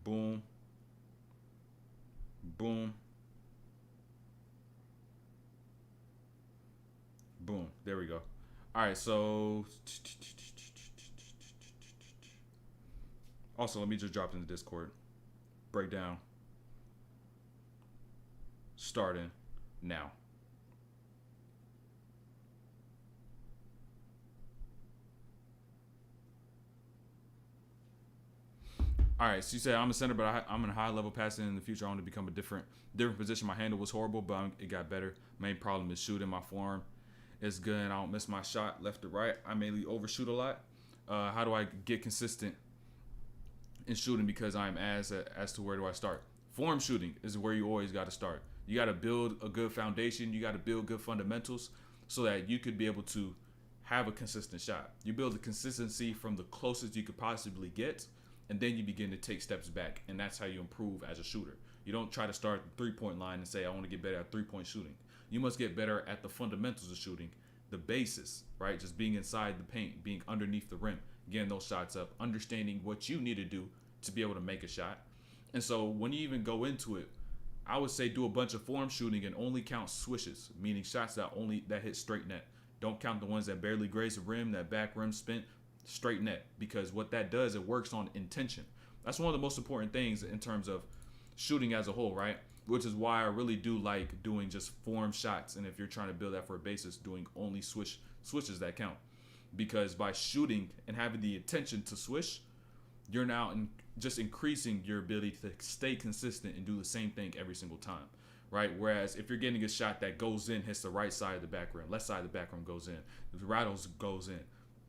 Boom. Boom. Boom. There we go. All right, so also let me just drop it in the Discord. Breakdown starting now. All right, so you say I'm a center, but I'm in a high level passing in the future. I want to become a different position. My handle was horrible, but it got better. Main problem is shooting. My form is good, and I don't miss my shot left to right. I mainly overshoot a lot. How do I get consistent in shooting? Because I'm as to where do I start? Form shooting is where you always got to start. You got to build a good foundation. You got to build good fundamentals so that you could be able to have a consistent shot. You build the consistency from the closest you could possibly get, and then you begin to take steps back, and that's how you improve as a shooter. You don't try to start the three-point line and say, I want to get better at three-point shooting. You must get better at the fundamentals of shooting, the basis, right? Just being inside the paint, being underneath the rim, getting those shots up, understanding what you need to do to be able to make a shot. And so when you even go into it, I would say do a bunch of form shooting and only count swishes, meaning shots that hit straight net. Don't count the ones that barely graze the rim, that back rim spin, straight net, because what that does, it works on intention. That's one of the most important things in terms of shooting as a whole, right? Which is why I really do like doing just form shots, and if you're trying to build that for a basis, doing only swishes that count. Because by shooting and having the intention to swish, you're now just increasing your ability to stay consistent and do the same thing every single time, right? Whereas if you're getting a shot that goes in, hits the right side of the back rim, left side of the back rim goes in, the rattles goes in,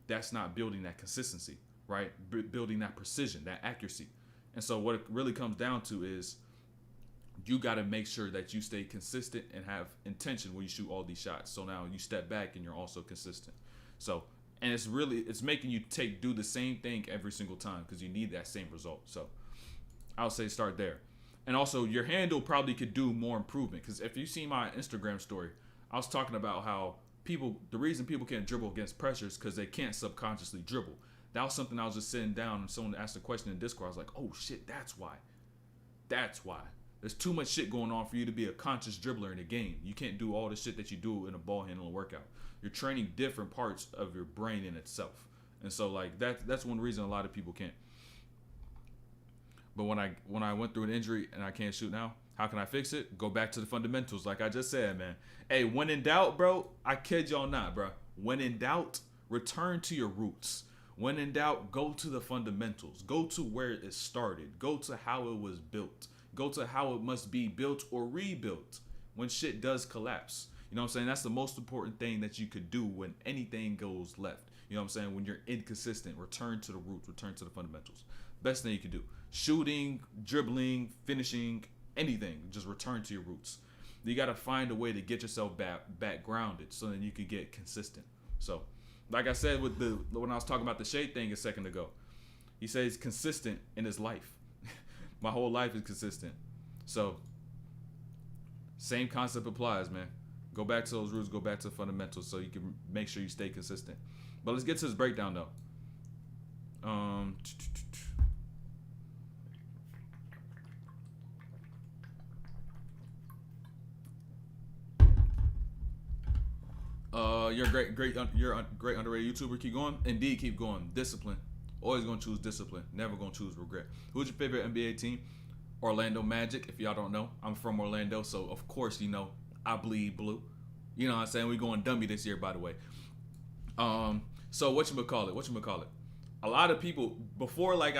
that's not building that consistency, right? Building that precision, that accuracy. And so what it really comes down to is you got to make sure that you stay consistent and have intention when you shoot all these shots. So now you step back and you're also consistent. So, and it's making you do the same thing every single time because you need that same result. So I'll say start there. And also your handle probably could do more improvement, because if you see my Instagram story, I was talking about how the reason people can't dribble against pressure is because they can't subconsciously dribble. That was something I was just sitting down and someone asked a question in Discord. I was like, oh shit, that's why. There's too much shit going on for you to be a conscious dribbler in a game. You can't do all the shit that you do in a ball handling workout. You're training different parts of your brain in itself. And so like that's one reason a lot of people can't. But when I went through an injury and I can't shoot now, how can I fix it? Go back to the fundamentals, like I just said, man. Hey, when in doubt, bro, I kid y'all not, bro. When in doubt, return to your roots. When in doubt, go to the fundamentals. Go to where it started. Go to how it was built. Go to how it must be built or rebuilt when shit does collapse. You know what I'm saying? That's the most important thing that you could do when anything goes left. You know what I'm saying? When you're inconsistent, return to the roots, return to the fundamentals. Best thing you can do. Shooting, dribbling, finishing, anything. Just return to your roots. You got to find a way to get yourself back grounded so then you can get consistent. So, like I said when I was talking about the shade thing a second ago, he says consistent in his life. My whole life is consistent. So, same concept applies, man. Go back to those roots, go back to the fundamentals so you can make sure you stay consistent. But let's get to this breakdown, though. You're a great underrated YouTuber. Keep going. Indeed, keep going. Discipline. Always gonna choose discipline. Never gonna choose regret. Who's your favorite NBA team? Orlando Magic. If y'all don't know, I'm from Orlando, so of course you know I bleed blue. You know what I'm saying? We going dummy this year, by the way. So whatchamacallit? A lot of people before I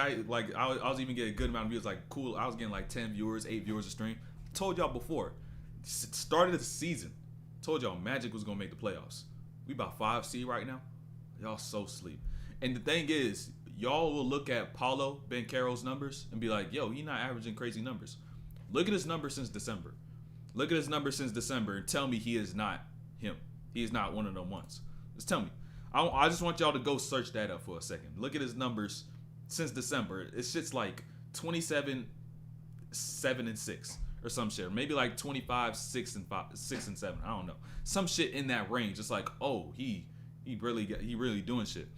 was even getting a good amount of views, like cool. I was getting like 10 viewers, 8 viewers a stream. Told y'all before, started the season. Told y'all Magic was gonna make the playoffs. We about 5 seed right now. Y'all so sleep. And the thing is, y'all will look at Paulo Banchero's numbers and be like, yo, he not averaging crazy numbers. Look at his numbers since December. And tell me he is not him. He's not one of them ones. Just tell me. I just want y'all to go search that up for a second. Look at his numbers since December. It's shit's like 27, 7 and 6 or some shit. Or maybe like 25, 6 and 5, 6 and 7. I don't know. Some shit in that range. It's like, oh, he really doing shit.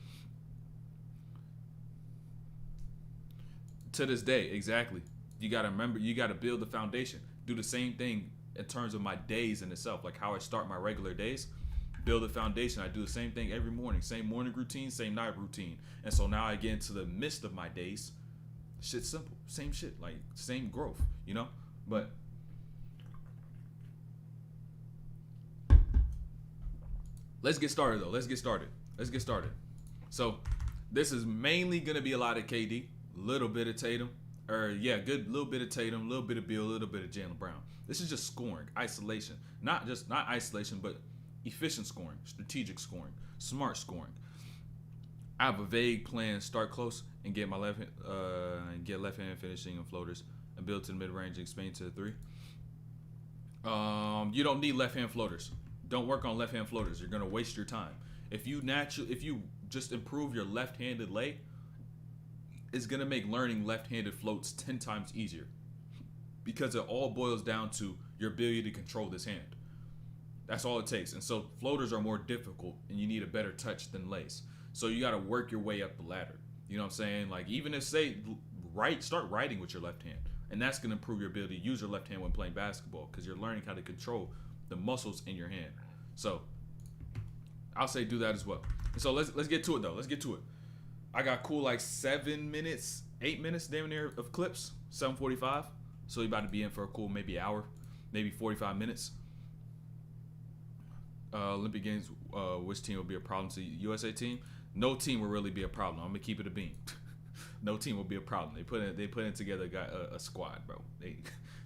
To this day, exactly. You gotta remember, you gotta build the foundation. Do the same thing in terms of my days in itself, like how I start my regular days. Build a foundation. I do the same thing every morning. Same morning routine, same night routine. And so now I get into the midst of my days. Shit's simple. Same shit. Like, same growth, you know? But let's get started, though. Let's get started. So this is mainly going to be a lot of KD, little bit of Tatum. Good little bit of Tatum, little bit of Beal, a little bit of Jaylen Brown. This is just scoring, isolation. Not isolation, but efficient scoring, strategic scoring, smart scoring. I have a vague plan: start close and get my get left hand finishing and floaters, and build to the mid range and expand to the three. You don't need left hand floaters. Don't work on left hand floaters. You're gonna waste your time. If you just improve your left handed lay, it's gonna make learning left handed floats 10 times easier, because it all boils down to your ability to control this hand. That's all it takes. And so floaters are more difficult, and you need a better touch than lays. So you got to work your way up the ladder. You know what I'm saying? Like, even if start writing with your left hand, and that's going to improve your ability to use your left hand when playing basketball, because you're learning how to control the muscles in your hand. So I'll say do that as well. And so let's get to it, though. Let's get to it. I got cool like 8 minutes damn near of clips, 7:45. So you're about to be in for a cool maybe hour, maybe 45 minutes. Olympic Games, which team will be a problem to the USA team? No team will really be a problem. I'm gonna keep it a beam. No team will be a problem. They put in together a squad, bro. The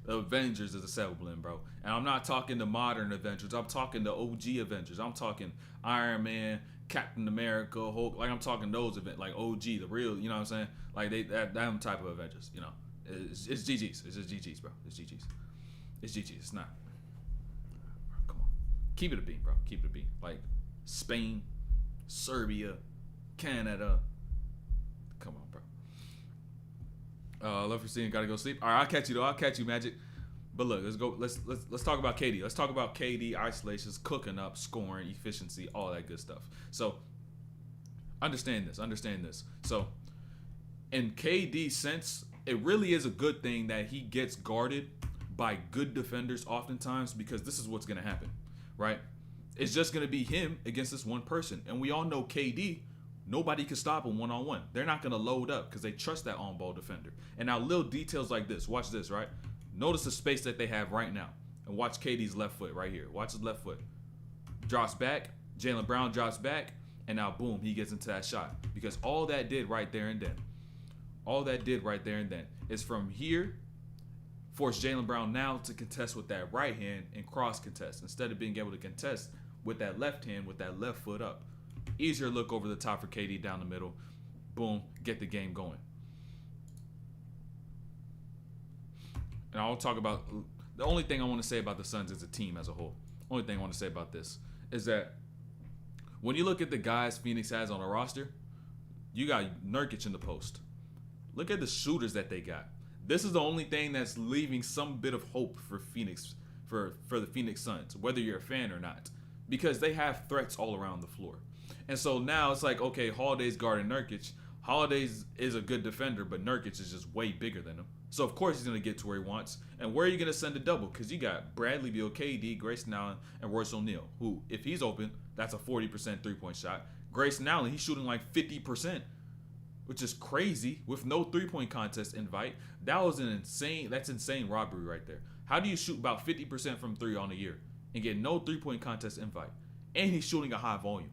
Avengers is a cell blend, bro. And I'm not talking the modern Avengers. I'm talking the OG Avengers. I'm talking Iron Man, Captain America, Hulk. Like, I'm talking those events, like OG, the real. You know what I'm saying? Like that type of Avengers. You know, it's GGs. It's just GGs, bro. It's GGs. It's GGs. It's not. Keep it a beat, bro. Keep it a beat. Like Spain, Serbia, Canada. Come on, bro. Love for seeing. Gotta go sleep. All right, I'll catch you though. I'll catch you, Magic. But look, let's go. Let's talk about KD. Let's talk about KD isolations, cooking up, scoring, efficiency, all that good stuff. So understand this. So in KD's sense, it really is a good thing that he gets guarded by good defenders oftentimes, because this is what's gonna happen. Right? It's just going to be him against this one person. And we all know KD, nobody can stop him one-on-one. They're not going to load up because they trust that on-ball defender. And now little details like this. Watch this, right? Notice the space that they have right now. And watch KD's left foot right here. Watch his left foot. Drops back. Jaylen Brown drops back. And now, boom, he gets into that shot. Because all that did right there and then is from here, force Jaylen Brown now to contest with that right hand and cross contest, instead of being able to contest with that left hand with that left foot up. Easier look over the top for KD down the middle. Boom, get the game going. And I'll talk about the only thing I want to say about the Suns as a team as a whole. Only thing I want to say about this is that when you look at the guys Phoenix has on a roster, you got Nurkic in the post. Look at the shooters that they got. This is the only thing that's leaving some bit of hope for Phoenix, for the Phoenix Suns, whether you're a fan or not, because they have threats all around the floor. And so now it's like, okay, Holiday's guarding Nurkic. Holiday's is a good defender, but Nurkic is just way bigger than him. So of course he's going to get to where he wants. And where are you going to send a double? Because you got Bradley Beal, KD, Grayson Allen, and Royce O'Neal, who, if he's open, that's a 40% three-point shot. Grayson Allen, he's shooting like 50%. Which is crazy, with no three-point contest invite. That's insane robbery right there. How do you shoot about 50% from three on a year and get no three-point contest invite? And he's shooting a high volume,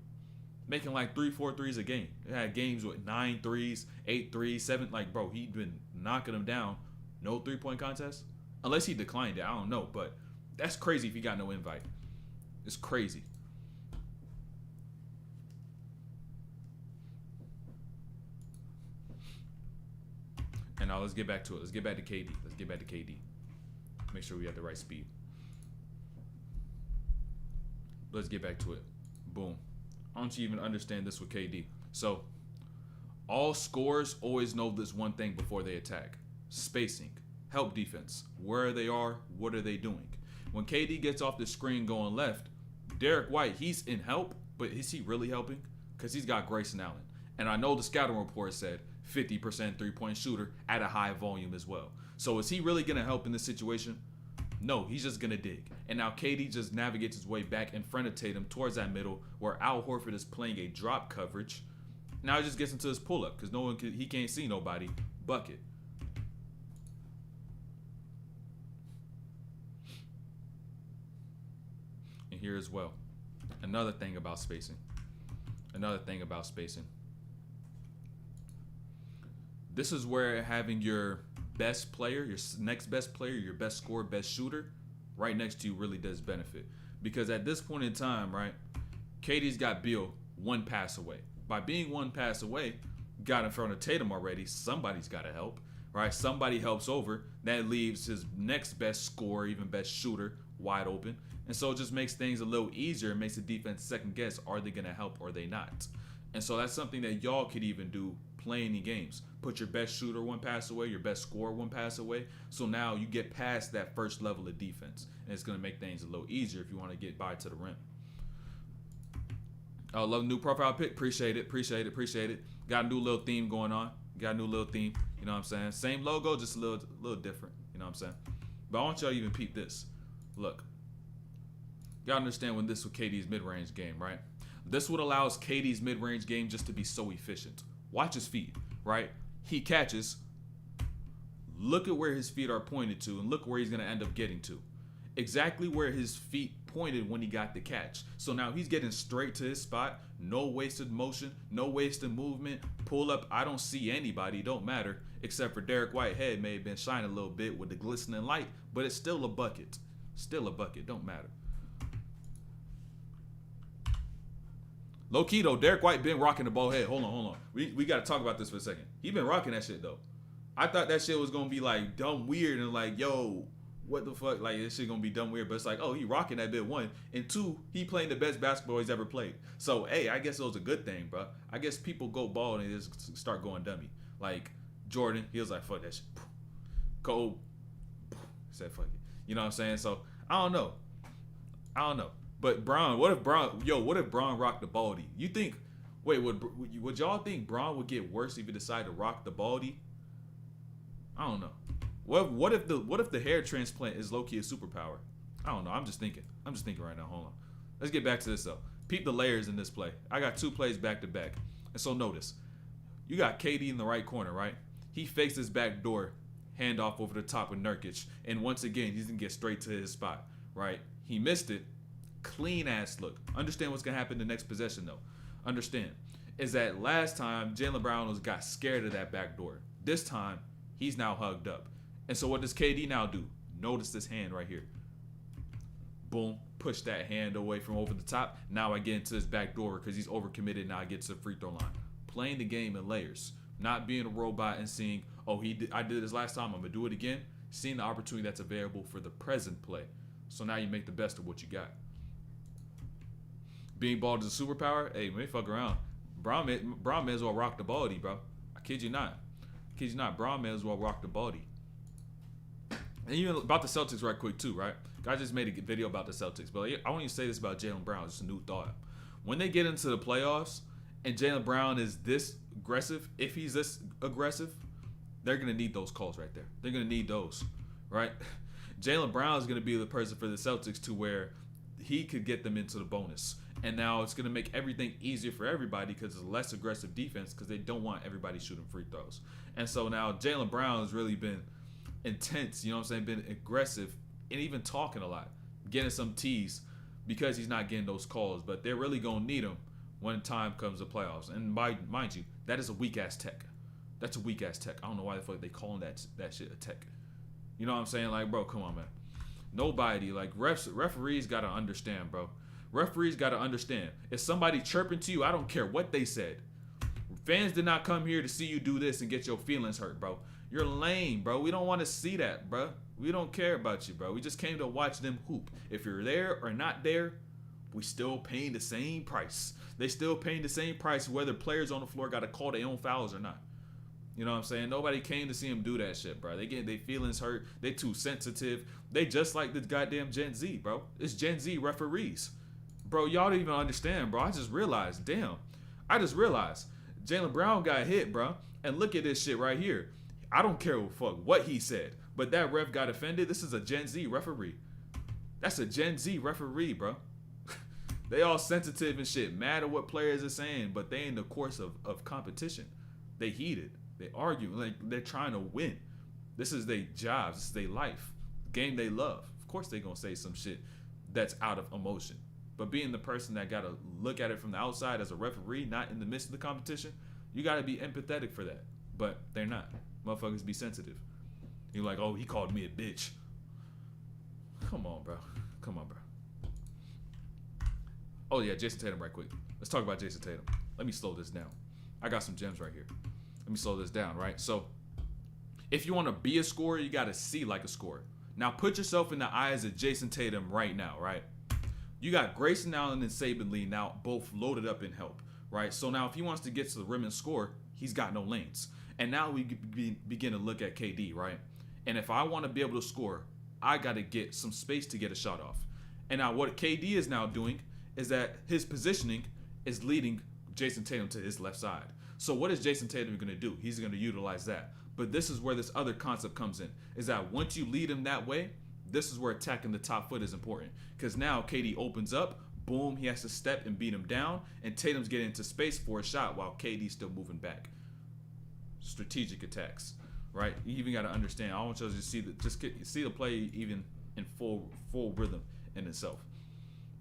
making like 3-4 threes a game. He had games with 9 threes, 8 threes, 7. Like, bro, he'd been knocking them down. No three-point contest? Unless he declined it, I don't know. But that's crazy if he got no invite. It's crazy. And now let's get back to it. Let's get back to KD. Make sure we have the right speed. let's get back to it. Boom. I don't you even understand this with KD. So, all scorers always know this one thing before they attack. Spacing. Help defense. Where they are, what are they doing? When KD gets off the screen going left, Derek White, he's in help, but is he really helping? Because he's got Grayson Allen. And I know the scouting report said 50% three-point shooter at a high volume as well. So is he really going to help in this situation? No, he's just going to dig. And now KD just navigates his way back in front of Tatum towards that middle where Al Horford is playing a drop coverage. Now he just gets into his pull-up because he can't see nobody. Bucket. And here as well, another thing about spacing. This is where having your best player, your next best player, your best scorer, best shooter, right next to you really does benefit. Because at this point in time, right, KD's got Beal one pass away. By being one pass away, got in front of Tatum already, somebody's got to help, right? Somebody helps over. That leaves his next best scorer, even best shooter, wide open. And so it just makes things a little easier. It makes the defense second guess, are they going to help or are they not? And so that's something that y'all could even do playing the games. Put your best shooter one pass away, your best scorer one pass away. So now you get past that first level of defense. And it's going to make things a little easier if you want to get by to the rim. Oh, love the new profile pic. Appreciate it. Got a new little theme going on. You know what I'm saying? Same logo, just a little different. You know what I'm saying? But I want y'all to even peep this. Look. Y'all understand when this was KD's mid-range game, right? This would allows KD's mid-range game just to be so efficient. Watch his feet, right? He catches. Look at where his feet are pointed to and look where he's going to end up getting to. Exactly where his feet pointed when he got the catch. So now he's getting straight to his spot. No wasted motion, no wasted movement. Pull up, I don't see anybody, don't matter. Except for Derek Whitehead may have been shining a little bit with the glistening light, but it's still a bucket. Don't matter. Low key though, Derek White been rocking the ball head. Hold on. We got to talk about this for a second. He been rocking that shit though. I thought that shit was gonna be like dumb weird and like, yo, what the fuck? Like this shit gonna be dumb weird, but it's like, oh, he rocking that bit, one. And two, he playing the best basketball he's ever played. So hey, I guess it was a good thing, bro. I guess people go ball and they just start going dummy. Like Jordan, he was like, fuck that shit. Cole said fuck it. You know what I'm saying? So I don't know. But Braun, what if Braun rocked the baldy? You think, would y'all think Braun would get worse if he decided to rock the baldy? I don't know. What if the hair transplant is low-key a superpower? I don't know. I'm just thinking right now. Hold on. Let's get back to this though. Peep the layers in this play. I got two plays back to back. And so notice, you got KD in the right corner, right? He fakes his back door, handoff over the top with Nurkic. And once again, he's going to get straight to his spot, right? He missed it. Clean ass look. Understand what's going to happen the next possession though. Understand. Is that last time Jaylen Brown got scared of that back door. This time, he's now hugged up. And so what does KD now do? Notice this hand right here. Boom. Push that hand away from over the top. Now I get into his back door because he's overcommitted. Now I get to the free throw line. Playing the game in layers. Not being a robot and seeing, oh, I did this last time, I'm going to do it again. Seeing the opportunity that's available for the present play. So now you make the best of what you got. Being balled is a superpower? Hey, man, fuck around. Braun may as well rock the baldy, bro. I kid you not. Braun may as well rock the baldy. And even about the Celtics right quick too, right? I just made a video about the Celtics, but I want you to say this about Jaylen Brown. It's a new thought. When they get into the playoffs and Jaylen Brown is this aggressive, if he's this aggressive, they're going to need those calls right there. They're going to need those, right? Jaylen Brown is going to be the person for the Celtics to where he could get them into the bonus. And now it's going to make everything easier for everybody because it's less aggressive defense because they don't want everybody shooting free throws. And so now Jaylen Brown has really been intense, you know what I'm saying, been aggressive and even talking a lot, getting some tees because he's not getting those calls. But they're really going to need him when time comes to playoffs. And mind you, that is a weak-ass tech. That's a weak-ass tech. I don't know why the fuck they calling that shit a tech. You know what I'm saying? Like, bro, come on, man. Nobody, like, referees got to understand, bro. Referees got to understand. If somebody chirping to you, I don't care what they said. Fans did not come here to see you do this and get your feelings hurt, bro. You're lame, bro. We don't want to see that, bro. We don't care about you, bro. We just came to watch them hoop. If you're there or not there, We still paying the same price. They still paying the same price whether players on the floor got to call their own fouls or not. You know what I'm saying? Nobody came to see him do that shit, bro. They get their feelings hurt. They too sensitive. They just like the goddamn Gen Z, bro. It's Gen Z referees. Bro, y'all don't even understand, bro. I just realized Jaylen Brown got hit, bro. And look at this shit right here. I don't care what he said, but that ref got offended. This is a Gen Z referee. That's a Gen Z referee, bro. They all sensitive and shit, mad at what players are saying, but they in the course of competition. They heated. They argue. Like they're trying to win. This is their jobs. This is their life. Game they love. Of course they gonna say some shit that's out of emotion. But being the person that gotta look at it from the outside as a referee, not in the midst of the competition, you gotta be empathetic for that. But they're not. Motherfuckers be sensitive. You're like, oh, he called me a bitch. Come on, bro. Oh yeah, Jayson Tatum right quick. Let's talk about Jayson Tatum. Let me slow this down. I got some gems right here. Let me slow this down, right? So, if you want to be a scorer, you got to see like a scorer. Now, put yourself in the eyes of Jayson Tatum right now, right? You got Grayson Allen and Saben Lee now both loaded up in help, right? So now if he wants to get to the rim and score, he's got no lanes. And now we begin to look at KD, right? And if I want to be able to score, I got to get some space to get a shot off. And now what KD is now doing is that his positioning is leading Jayson Tatum to his left side. So what is Jayson Tatum going to do? He's going to utilize that. But this is where this other concept comes in, is that once you lead him that way, this is where attacking the top foot is important. Because now KD opens up, boom, he has to step and beat him down, and Tatum's getting into space for a shot while KD's still moving back. Strategic attacks, right? You even got to understand. I want you to see the play even in full rhythm in itself.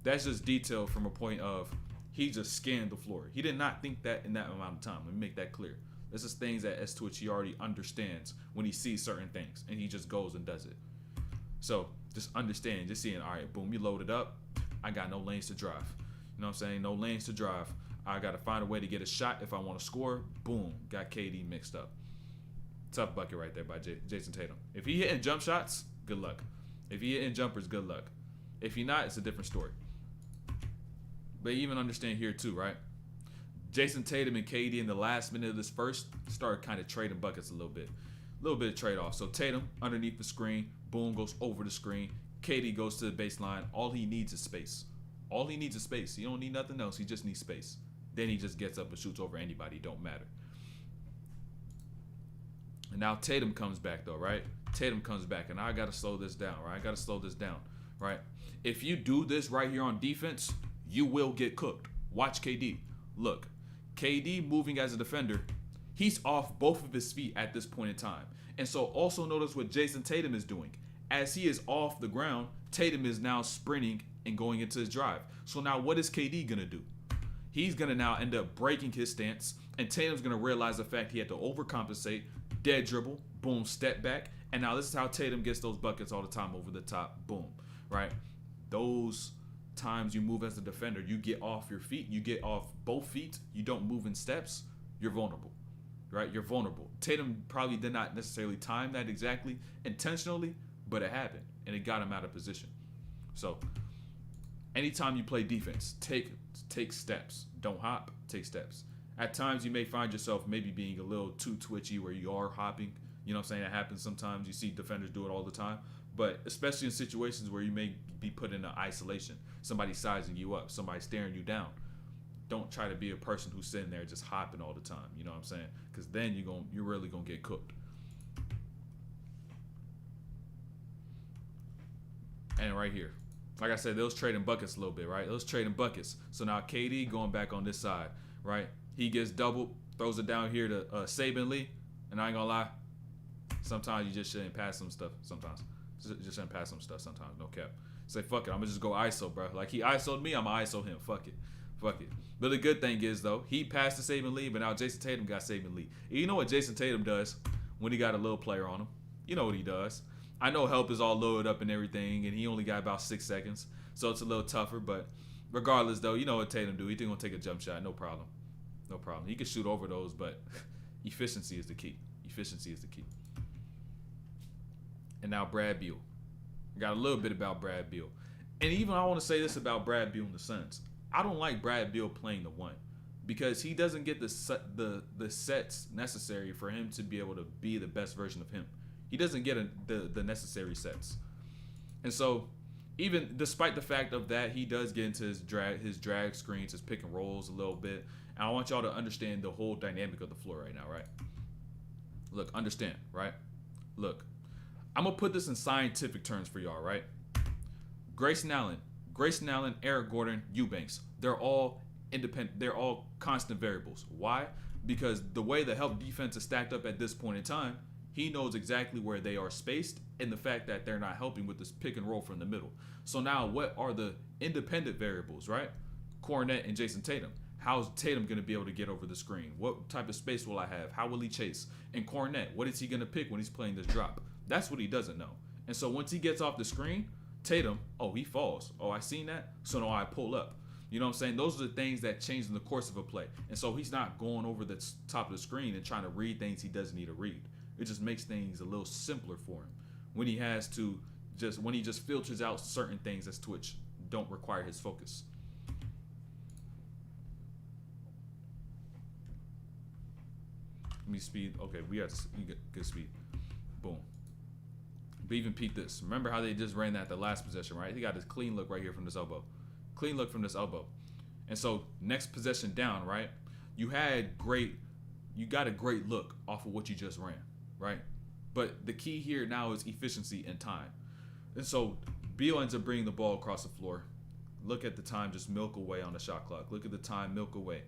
That's just detail from a point of he just scanned the floor. He did not think that in that amount of time. Let me make that clear. This is things that as to which he already understands when he sees certain things, and he just goes and does it. So just understand, just seeing, all right, boom, you loaded up. I got no lanes to drive. You know what I'm saying? No lanes to drive. I got to find a way to get a shot if I want to score. Boom, got KD mixed up. Tough bucket right there by Jayson Tatum. If he hitting jump shots, good luck. If he hitting jumpers, good luck. If he not, it's a different story. But even understand here too, right? Jayson Tatum and KD in the last minute of this first started kind of trading buckets a little bit. A little bit of trade-off. So Tatum underneath the screen, boom, goes over the screen. KD goes to the baseline. All he needs is space. All he needs is space. He don't need nothing else. He just needs space. Then he just gets up and shoots over anybody. Don't matter. And now Tatum comes back though, right? Tatum comes back, and I got to slow this down, right? I got to slow this down, right? If you do this right here on defense, you will get cooked. Watch KD. Look, KD moving as a defender, he's off both of his feet at this point in time. And so also notice what Jayson Tatum is doing. As he is off the ground, Tatum is now sprinting and going into his drive. So now what is KD going to do? He's going to now end up breaking his stance, and Tatum's going to realize the fact he had to overcompensate, dead dribble, boom, step back. And now this is how Tatum gets those buckets all the time over the top, boom, right? Those times you move as a defender, you get off your feet, you get off both feet, you don't move in steps, you're vulnerable, right? You're vulnerable. Tatum probably did not necessarily time that exactly intentionally, but it happened, and it got him out of position. So anytime you play defense, take steps. Don't hop, take steps. At times you may find yourself maybe being a little too twitchy where you are hopping. You know what I'm saying? That happens sometimes. You see defenders do it all the time. But especially in situations where you may be put in isolation, somebody sizing you up, somebody staring you down, don't try to be a person who's sitting there just hopping all the time. You know what I'm saying? Because then you're really gonna get cooked. And right here, like I said, those trading buckets a little bit, right? Those trading buckets. So now KD going back on this side, right? He gets doubled, throws it down here to Saben Lee, and I ain't gonna lie, sometimes you just shouldn't pass some stuff. Sometimes. Just shouldn't pass some stuff sometimes, no cap. Say, fuck it, I'm going to just go ISO, bro. Like, he ISO'd me, I'm going to ISO him. Fuck it. But the good thing is, though, he passed to Saben Lee, but now Jayson Tatum got Saben Lee. You know what Jayson Tatum does when he got a little player on him? You know what he does. I know help is all loaded up and everything, and he only got about 6 seconds, so it's a little tougher. But regardless, though, you know what Tatum do. He's going to take a jump shot, no problem. No problem. He can shoot over those, but efficiency is the key. Efficiency is the key. And now Brad Beal. Got a little bit about Brad Beal. And even I want to say this about Brad Beal in the Suns. I don't like Brad Beal playing the one because he doesn't get the sets necessary for him to be able to be the best version of him. He doesn't get the necessary sets, and so even despite the fact of that, he does get into his drag screens, his pick and rolls a little bit. And I want y'all to understand the whole dynamic of the floor right now, right? Look, understand, right? Look, I'm gonna put this in scientific terms for y'all, right? Grayson Allen, Eric Gordon, Eubanks. They're all independent. They're all constant variables. Why? Because the way the help defense is stacked up at this point in time, he knows exactly where they are spaced and the fact that they're not helping with this pick and roll from the middle. So now what are the independent variables, right? Cornet and Jayson Tatum. How's Tatum going to be able to get over the screen? What type of space will I have? How will he chase? And Cornet, what is he going to pick when he's playing this drop? That's what he doesn't know. And so once he gets off the screen, Tatum, oh, he falls. Oh, I seen that. So now I pull up. You know what I'm saying? Those are the things that change in the course of a play. And so he's not going over the top of the screen and trying to read things he doesn't need to read. It just makes things a little simpler for him when he has to when he just filters out certain things as to which don't require his focus. Let me speed. Okay, we got good speed. Boom. But even peep this. Remember how they just ran that the last possession, right? He got this clean look right here from this elbow. Clean look from this elbow. And so next possession down, right? You got a great look off of what you just ran, right? But the key here now is efficiency and time. And so Beal ends up bringing the ball across the floor. Look at the time, just milk away on the shot clock. Look at the time, milk away.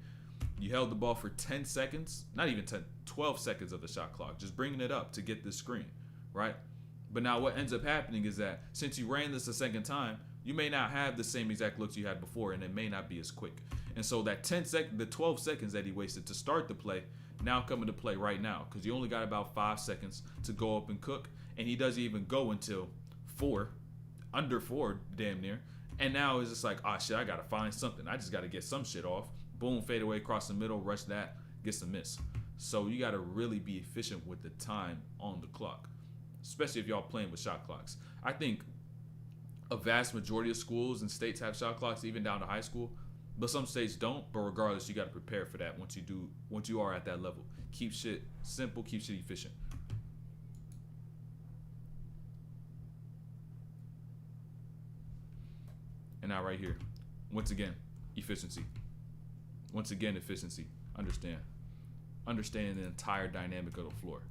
You held the ball for 10 seconds, not even 10, 12 seconds of the shot clock, just bringing it up to get this screen, right? But now what ends up happening is that since you ran this a second time, you may not have the same exact looks you had before, and it may not be as quick. And so that 12 seconds that he wasted to start the play now come into play right now because you only got about 5 seconds to go up and cook, and he doesn't even go until under 4 damn near. And now it's just like, oh shit, I gotta find something. I just gotta get some shit off. Boom, fade away across the middle, rush that, gets a miss. So you gotta really be efficient with the time on the clock, especially if y'all playing with shot clocks. I think a vast majority of schools and states have shot clocks, even down to high school, but some states don't. But regardless, you gotta prepare for that once you are at that level. Keep shit simple, keep shit efficient. And now right here, once again, efficiency. Once again, efficiency. Understand the entire dynamic of the floor.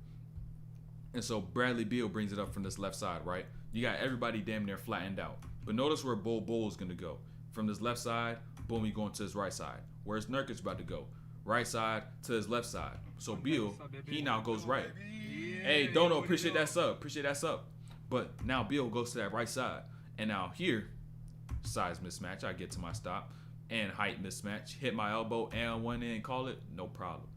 And so Bradley Beal brings it up from this left side, right? You got everybody damn near flattened out. But notice where Bull is going to go. From this left side, boom, he going to his right side. Where's Nurkic about to go? Right side to his left side. So Beal, he now goes right. Hey, Dono, appreciate that sub. But now Beal goes to that right side. And now here, size mismatch, I get to my stop. And height mismatch, hit my elbow and one end, call it, no problem.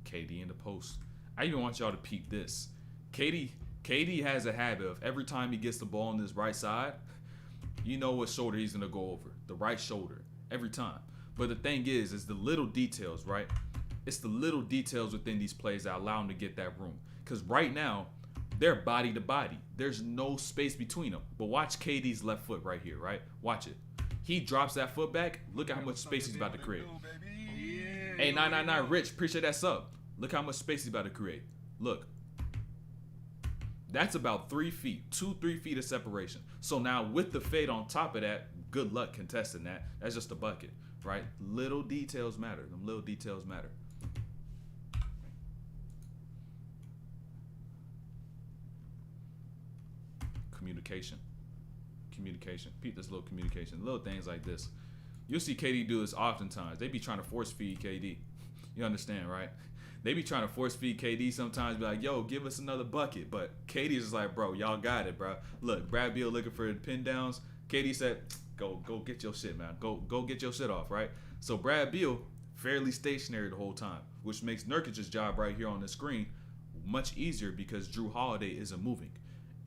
KD in the post. I even want y'all to peep this. KD has a habit of every time he gets the ball on this right side, you know what shoulder he's gonna go over. The right shoulder. Every time. But the thing is the little details, right? It's the little details within these plays that allow him to get that room. Because right now, they're body to body. There's no space between them. But watch KD's left foot right here, right? Watch it. He drops that foot back. Look at how much space he's about to create. Hey, 999 Rich, appreciate that sub. Look how much space he's about to create. Look. That's about 3 feet. 2-3 feet of separation. So now with the fade on top of that, good luck contesting that. That's just a bucket, right? Little details matter. Them little details matter. Communication. Peep this little communication. Little things like this. You'll see KD do this oftentimes. They be trying to force feed KD. You understand, right? They be trying to force feed KD sometimes. Be like, yo, give us another bucket. But KD is just like, bro, y'all got it, bro. Look, Brad Beal looking for pin downs. KD said, go get your shit, man. Go get your shit off, right? So Brad Beal fairly stationary the whole time, which makes Nurkic's job right here on the screen much easier because Drew Holiday isn't moving.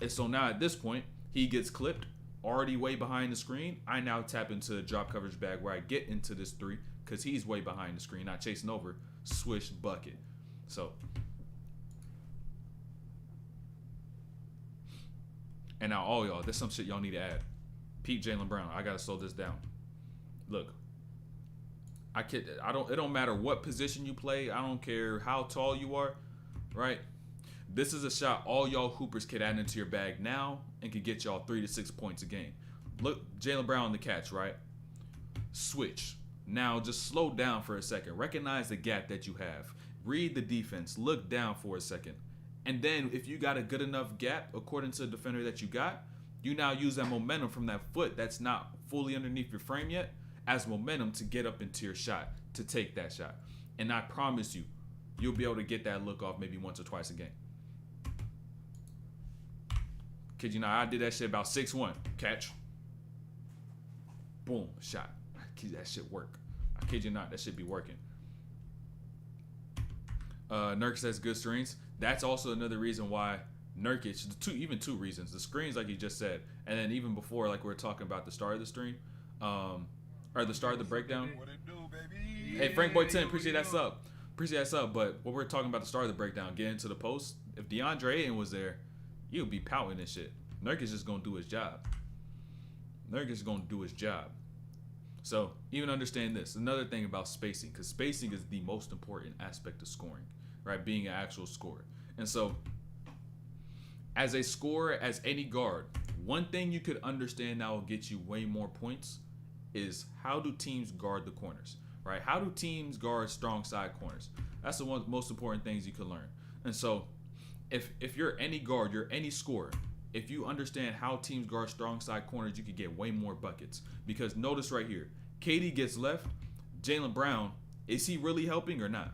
And so now at this point, he gets clipped, already way behind the screen. I now tap into the drop coverage bag where I get into this 3 because he's way behind the screen, not chasing over. Swish, bucket. So And now all y'all, there's some shit y'all need to add. Pete Jaylen Brown. I gotta slow this down. Look, it don't matter what position you play. I don't care how tall you are, right? This is a shot all y'all hoopers could add into your bag now and could get y'all 3 to 6 points a game. Look, Jaylen Brown on the catch, right? Switch. Now just slow down for a second. Recognize the gap that you have. Read the defense. Look down for a second. And then if you got a good enough gap, according to the defender that you got, you now use that momentum from that foot that's not fully underneath your frame yet as momentum to get up into your shot, to take that shot. And I promise you, you'll be able to get that look off maybe once or twice a game. Kid you not, I did that shit about 6-1. Catch. Boom, shot. That shit work. I kid you not, that shit be working. Nurkic has good screens. That's also another reason why Nurkic, two reasons. The screens, like you just said, and then even before, like we were talking about the start of the stream, or the start of the breakdown. What it do, baby? Hey, Frank Boy 10, appreciate that sub. Appreciate that sub. But what we're talking about the start of the breakdown, getting to the post, if DeAndre Ayton was there, you would be pouting this shit. Nurkic is just gonna do his job. Nurkic is gonna do his job. So even understand this. Another thing about spacing, because spacing is the most important aspect of scoring, right? Being an actual scorer. And so as a scorer, as any guard, one thing you could understand that will get you way more points is how do teams guard the corners, right? How do teams guard strong side corners? That's the one most important things you can learn. And so if you're any guard, you're any scorer, if you understand how teams guard strong side corners, you can get way more buckets. Because notice right here, KD gets left, Jaylen Brown, is he really helping or not?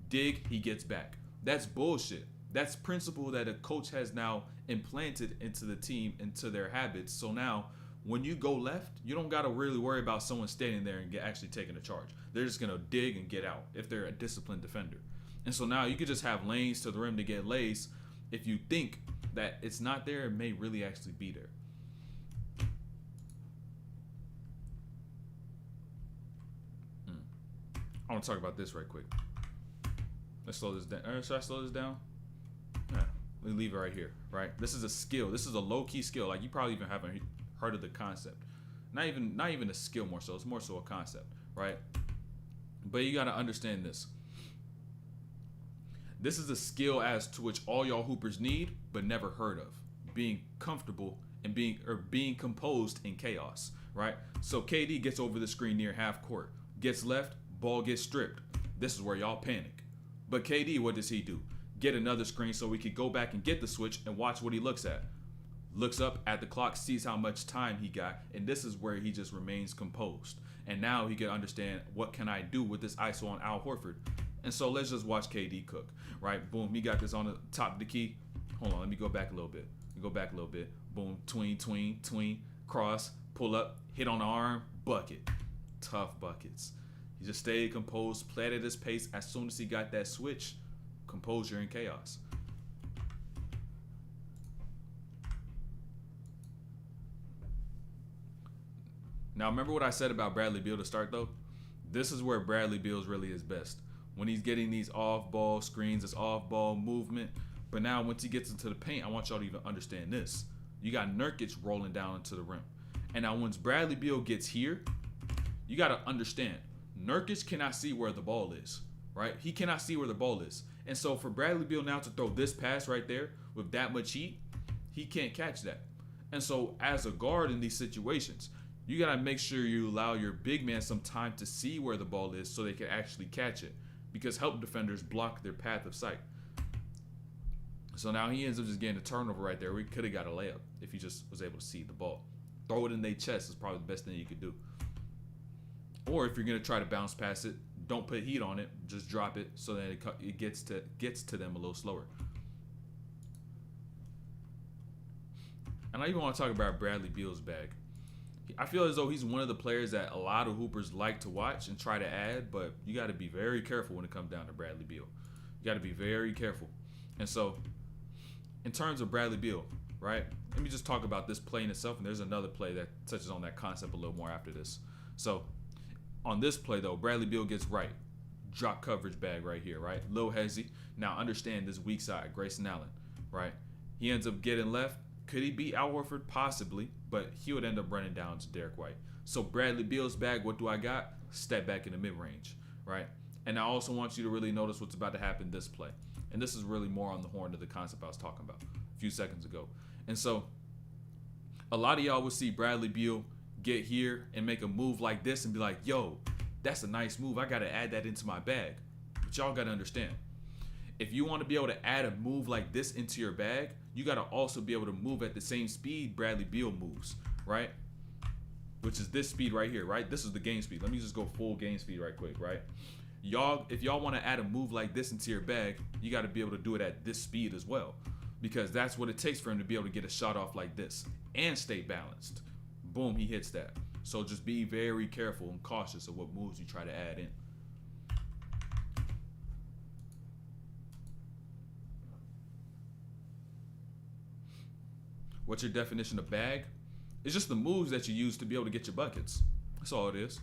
Dig, he gets back. That's bullshit. That's principle that a coach has now implanted into the team, into their habits. So now, when you go left, you don't got to really worry about someone standing there and actually taking a charge. They're just going to dig and get out if they're a disciplined defender. And so now you could just have lanes to the rim to get lays. If you think that it's not there, it may really actually be there. I want to talk about this right quick. Let's slow this down. Should I slow this down? Yeah, let me leave it right here, right? This is a skill. This is a low-key skill. Like, you probably even haven't heard of the concept. Not even a skill more so. It's more so a concept, right? But you got to understand this. This is a skill as to which all y'all hoopers need, but never heard of. Being comfortable and being composed in chaos, right? So KD gets over the screen near half court, gets left, ball gets stripped. This is where y'all panic. But KD, what does he do? Get another screen so we could go back and get the switch and watch what he looks at. Looks up at the clock, sees how much time he got, and this is where he just remains composed. And now he can understand, what can I do with this ISO on Al Horford? And so let's just watch KD cook, right? Boom, he got this on the top of the key. Hold on, let me go back a little bit. Boom, tween, cross, pull up, hit on the arm, bucket. Tough buckets. He just stayed composed, played at his pace. As soon as he got that switch, composure and chaos. Now, remember what I said about Bradley Beal to start, though? This is where Bradley Beal's really is best. When he's getting these off-ball screens, this off-ball movement. But now, once he gets into the paint, I want y'all to even understand this. You got Nurkic rolling down into the rim. And now, once Bradley Beal gets here, you got to understand, Nurkic cannot see where the ball is, right? He cannot see where the ball is. And so, for Bradley Beal now to throw this pass right there with that much heat, he can't catch that. And so, as a guard in these situations, you got to make sure you allow your big man some time to see where the ball is so they can actually catch it. Because help defenders block their path of sight. So now he ends up just getting a turnover right there. We could have got a layup if he just was able to see the ball. Throw it in their chest is probably the best thing you could do. Or if you're going to try to bounce past it, don't put heat on it. Just drop it so that it gets to them a little slower. And I even want to talk about Bradley Beal's bag. I feel as though he's one of the players that a lot of hoopers like to watch and try to add, but you got to be very careful when it comes down to Bradley Beal. You got to be very careful. And so, in terms of Bradley Beal, right, let me just talk about this play in itself, and there's another play that touches on that concept a little more after this. So, on this play, though, Bradley Beal gets right. Drop coverage bag right here, right? Lil Hezzy. Now, understand this weak side, Grayson Allen, right? He ends up getting left, Could he beat Al Horford? Possibly, but he would end up running down to Derek White. So Bradley Beal's bag, what do I got? Step back in the mid-range, right? And I also want you to really notice what's about to happen this play. And this is really more on the horn of the concept I was talking about a few seconds ago. And so a lot of y'all will see Bradley Beal get here and make a move like this and be like, yo, that's a nice move. I got to add that into my bag. But y'all got to understand, if you want to be able to add a move like this into your bag, you got to also be able to move at the same speed Bradley Beal moves, right? Which is this speed right here, right? This is the game speed. Let me just go full game speed right quick, right? Y'all, if y'all want to add a move like this into your bag, you got to be able to do it at this speed as well, because that's what it takes for him to be able to get a shot off like this and stay balanced. Boom, he hits that. So just be very careful and cautious of what moves you try to add in. What's your definition of bag? It's just the moves that you use to be able to get your buckets. That's all it is.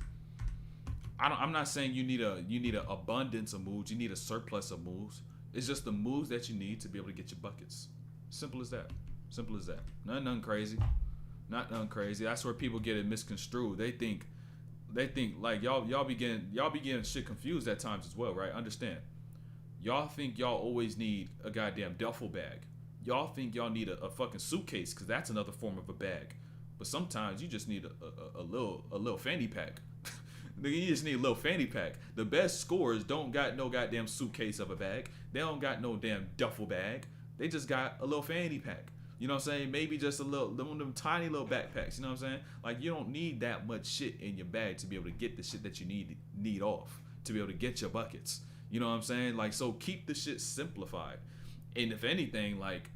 I'm not saying you need an abundance of moves. You need a surplus of moves. It's just the moves that you need to be able to get your buckets. Simple as that. Simple as that. Nothing crazy. Not nothing crazy. That's where people get it misconstrued. They think like y'all be getting shit confused at times as well, right? Understand. Y'all think y'all always need a goddamn duffel bag. Y'all think y'all need a fucking suitcase, because that's another form of a bag. But sometimes you just need a little fanny pack. You just need a little fanny pack. The best scorers don't got no goddamn suitcase of a bag. They don't got no damn duffel bag. They just got a little fanny pack. You know what I'm saying? Maybe just one of them tiny little backpacks. You know what I'm saying? Like, you don't need that much shit in your bag to be able to get the shit that you need off, to be able to get your buckets. You know what I'm saying? Like, so keep the shit simplified. And if anything, like,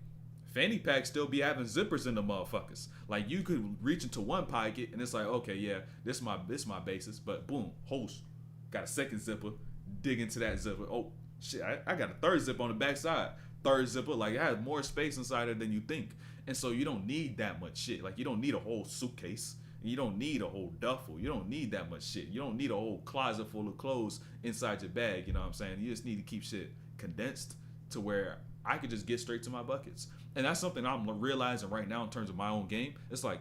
fanny packs still be having zippers in the motherfuckers. Like, you could reach into one pocket and it's like, okay, yeah, this my basis, but boom, host, got a second zipper, dig into that zipper. Oh shit, I got a third zipper on the back side. Third zipper, like, it has more space inside it than you think. And so you don't need that much shit. Like, you don't need a whole suitcase. You don't need a whole duffel. You don't need that much shit. You don't need a whole closet full of clothes inside your bag. You know what I'm saying? You just need to keep shit condensed to where I could just get straight to my buckets. And that's something I'm realizing right now in terms of my own game. It's like,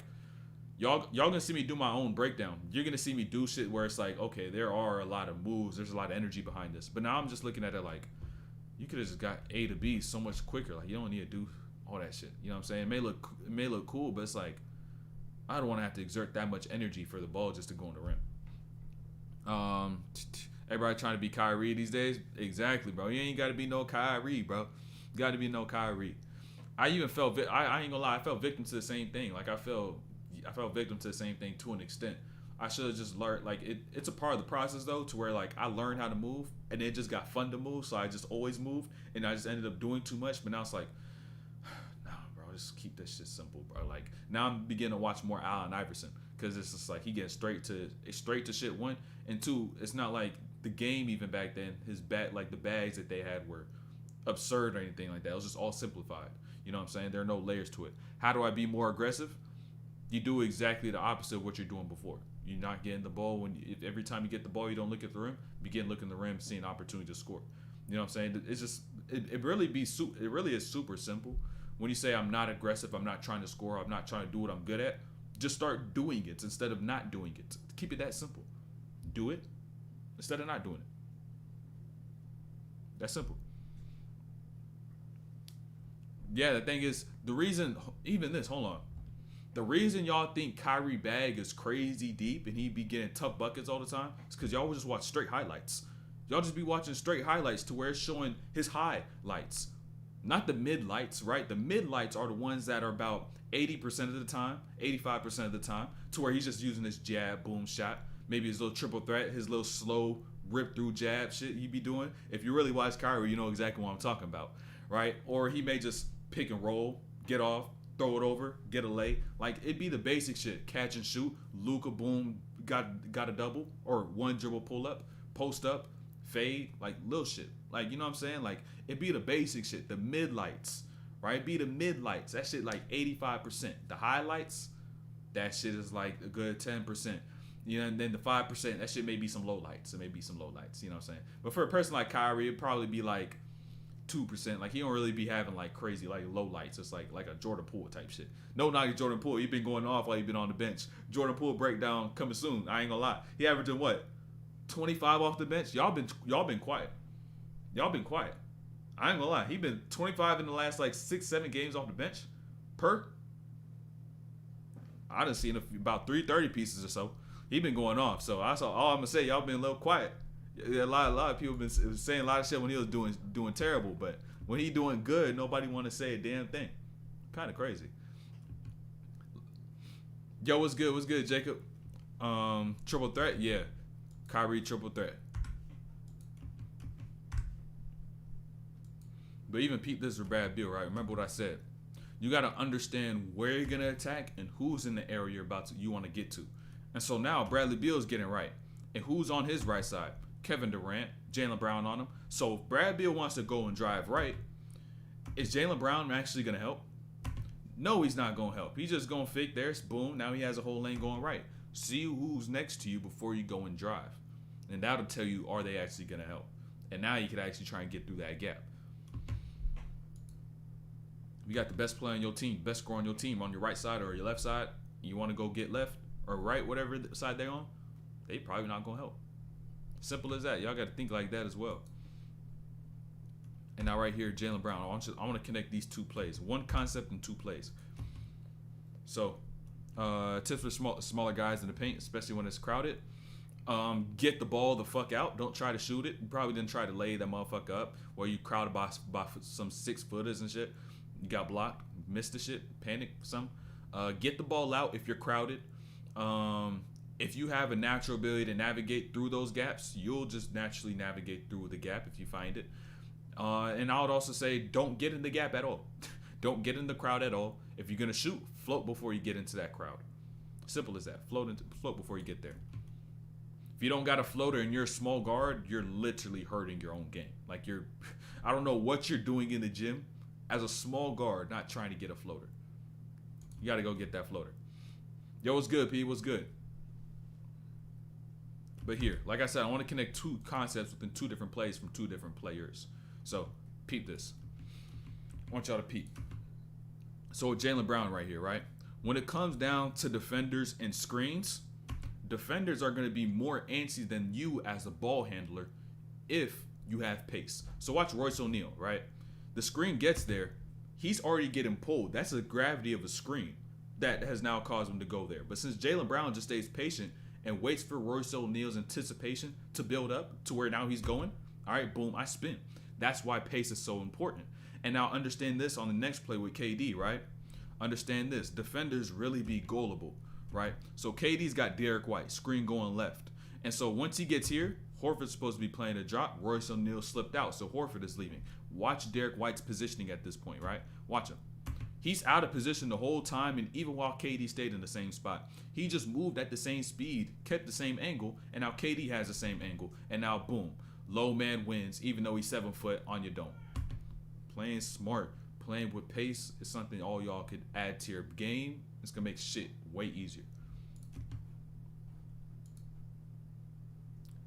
y'all gonna see me do my own breakdown. You're gonna see me do shit where it's like, okay, there are a lot of moves. There's a lot of energy behind this. But now I'm just looking at it like, you could have just got A to B so much quicker. Like, you don't need to do all that shit. You know what I'm saying? It may look cool, but it's like, I don't want to have to exert that much energy for the ball just to go in the rim. Everybody trying to be Kyrie these days. Exactly, bro. You ain't got to be no Kyrie, bro. You got to be no Kyrie. I even felt, I ain't gonna lie, I felt victim to the same thing. Like, I felt victim to the same thing to an extent. I should have just learned, like, it's a part of the process, though, to where, like, I learned how to move, and it just got fun to move, so I just always moved, and I just ended up doing too much, but now it's like, nah, bro, just keep this shit simple, bro. Like, now I'm beginning to watch more Allen Iverson, because it's just like, he gets straight to shit, one, and two, it's not like the game even back then, like, the bags that they had were absurd or anything like that. It was just all simplified. You know what I'm saying? There are no layers to it. How do I be more aggressive? You do exactly the opposite of what you're doing before. You're not getting the ball if every time you get the ball, you don't look at the rim. Begin looking at the rim, seeing opportunity to score. You know what I'm saying? It's just it really is super simple. When you say I'm not aggressive, I'm not trying to score, I'm not trying to do what I'm good at. Just start doing it instead of not doing it. Keep it that simple. Do it instead of not doing it. That's simple. Yeah, the thing is, the reason, even this, hold on. The reason y'all think Kyrie bag is crazy deep and he be getting tough buckets all the time is because y'all will just watch straight highlights. Y'all just be watching straight highlights to where it's showing his highlights. Not the mid lights, right? The mid lights are the ones that are about 80% of the time, 85% of the time, to where he's just using his jab, boom, shot. Maybe his little triple threat, his little slow rip through jab shit he be doing. If you really watch Kyrie, you know exactly what I'm talking about, right? Or he may just pick and roll, get off, throw it over, get a lay. Like, it'd be the basic shit. Catch and shoot. Luka, boom, got a double. Or one dribble pull up, post up, fade. Like, little shit. Like, you know what I'm saying? Like, it'd be the basic shit. The mid lights, right? It'd be the mid lights. That shit like 85%. The highlights, that shit is like a good 10%. You know, and then the 5%, that shit may be some low lights. It may be some low lights. You know what I'm saying? But for a person like Kyrie, it'd probably be like 2%. Like he don't really be having like crazy like low lights. It's like a Jordan Poole type shit. No, not Jordan Poole. He been going off while he been on the bench. Jordan Poole breakdown coming soon. I ain't gonna lie. He averaging what? 25 off the bench. Y'all been quiet. Y'all been quiet. I ain't gonna lie. He been 25 in the last like 6-7 games off the bench per. I done seen about 330 pieces or so. He been going off. So I saw all I'm gonna say. Y'all been a little quiet. Yeah, a lot of people been saying a lot of shit when he was doing terrible, but when he doing good, nobody want to say a damn thing. Kind of crazy. Yo, what's good? What's good, Jacob? Triple threat, yeah. Kyrie triple threat. But even peep this for Brad Beal, right? Remember what I said. You got to understand where you're gonna attack and who's in the area you want to get to. And so now Bradley Beal's getting right, and who's on his right side? Kevin Durant, Jaylen Brown on him. So if Brad Beal wants to go and drive right, is Jaylen Brown actually going to help? No, he's not going to help. He's just going to fake theirs. Boom. Now he has a whole lane going right. See who's next to you before you go and drive. And that'll tell you, are they actually going to help? And now you can actually try and get through that gap. You got the best player on your team, best scorer on your team on your right side or your left side. You want to go get left or right, whatever side they're on, they probably not going to help. Simple as that. Y'all got to think like that as well. And now right here, Jaylen Brown. I want to connect these two plays. One concept and two plays. So, tips for smaller guys in the paint, especially when it's crowded. Get the ball the fuck out. Don't try to shoot it. You probably didn't try to lay that motherfucker up while you crowded by some 6-footers and shit. You got blocked, missed the shit, panic, some. Get the ball out if you're crowded. If you have a natural ability to navigate through those gaps, you'll just naturally navigate through the gap if you find it. And I would also say don't get in the gap at all. Don't get in the crowd at all. If you're going to shoot, float before you get into that crowd. Simple as that. Float before you get there. If you don't got a floater and you're a small guard, you're literally hurting your own game. Like I don't know what you're doing in the gym as a small guard not trying to get a floater. You got to go get that floater. Yo, what's good, P? What's good? But here, like I said, I want to connect two concepts within two different plays from two different players. So, peep this. I want y'all to peep. So, Jaylen Brown right here, right? When it comes down to defenders and screens, defenders are going to be more antsy than you as a ball handler if you have pace. So, watch Royce O'Neal, right? The screen gets there. He's already getting pulled. That's the gravity of a screen that has now caused him to go there. But since Jaylen Brown just stays patient and waits for Royce O'Neal's anticipation to build up to where now he's going, all right, boom, I spin. That's why pace is so important. And now understand this on the next play with KD, right? Understand this. Defenders really be gullible, right? So KD's got Derek White, screen going left. And so once he gets here, Horford's supposed to be playing a drop. Royce O'Neal slipped out, so Horford is leaving. Watch Derek White's positioning at this point, right? Watch him. He's out of position the whole time, and even while KD stayed in the same spot, he just moved at the same speed, kept the same angle, and now KD has the same angle, and now boom, low man wins, even though he's 7 foot on your dome. Playing smart, playing with pace is something all y'all could add to your game. It's gonna make shit way easier.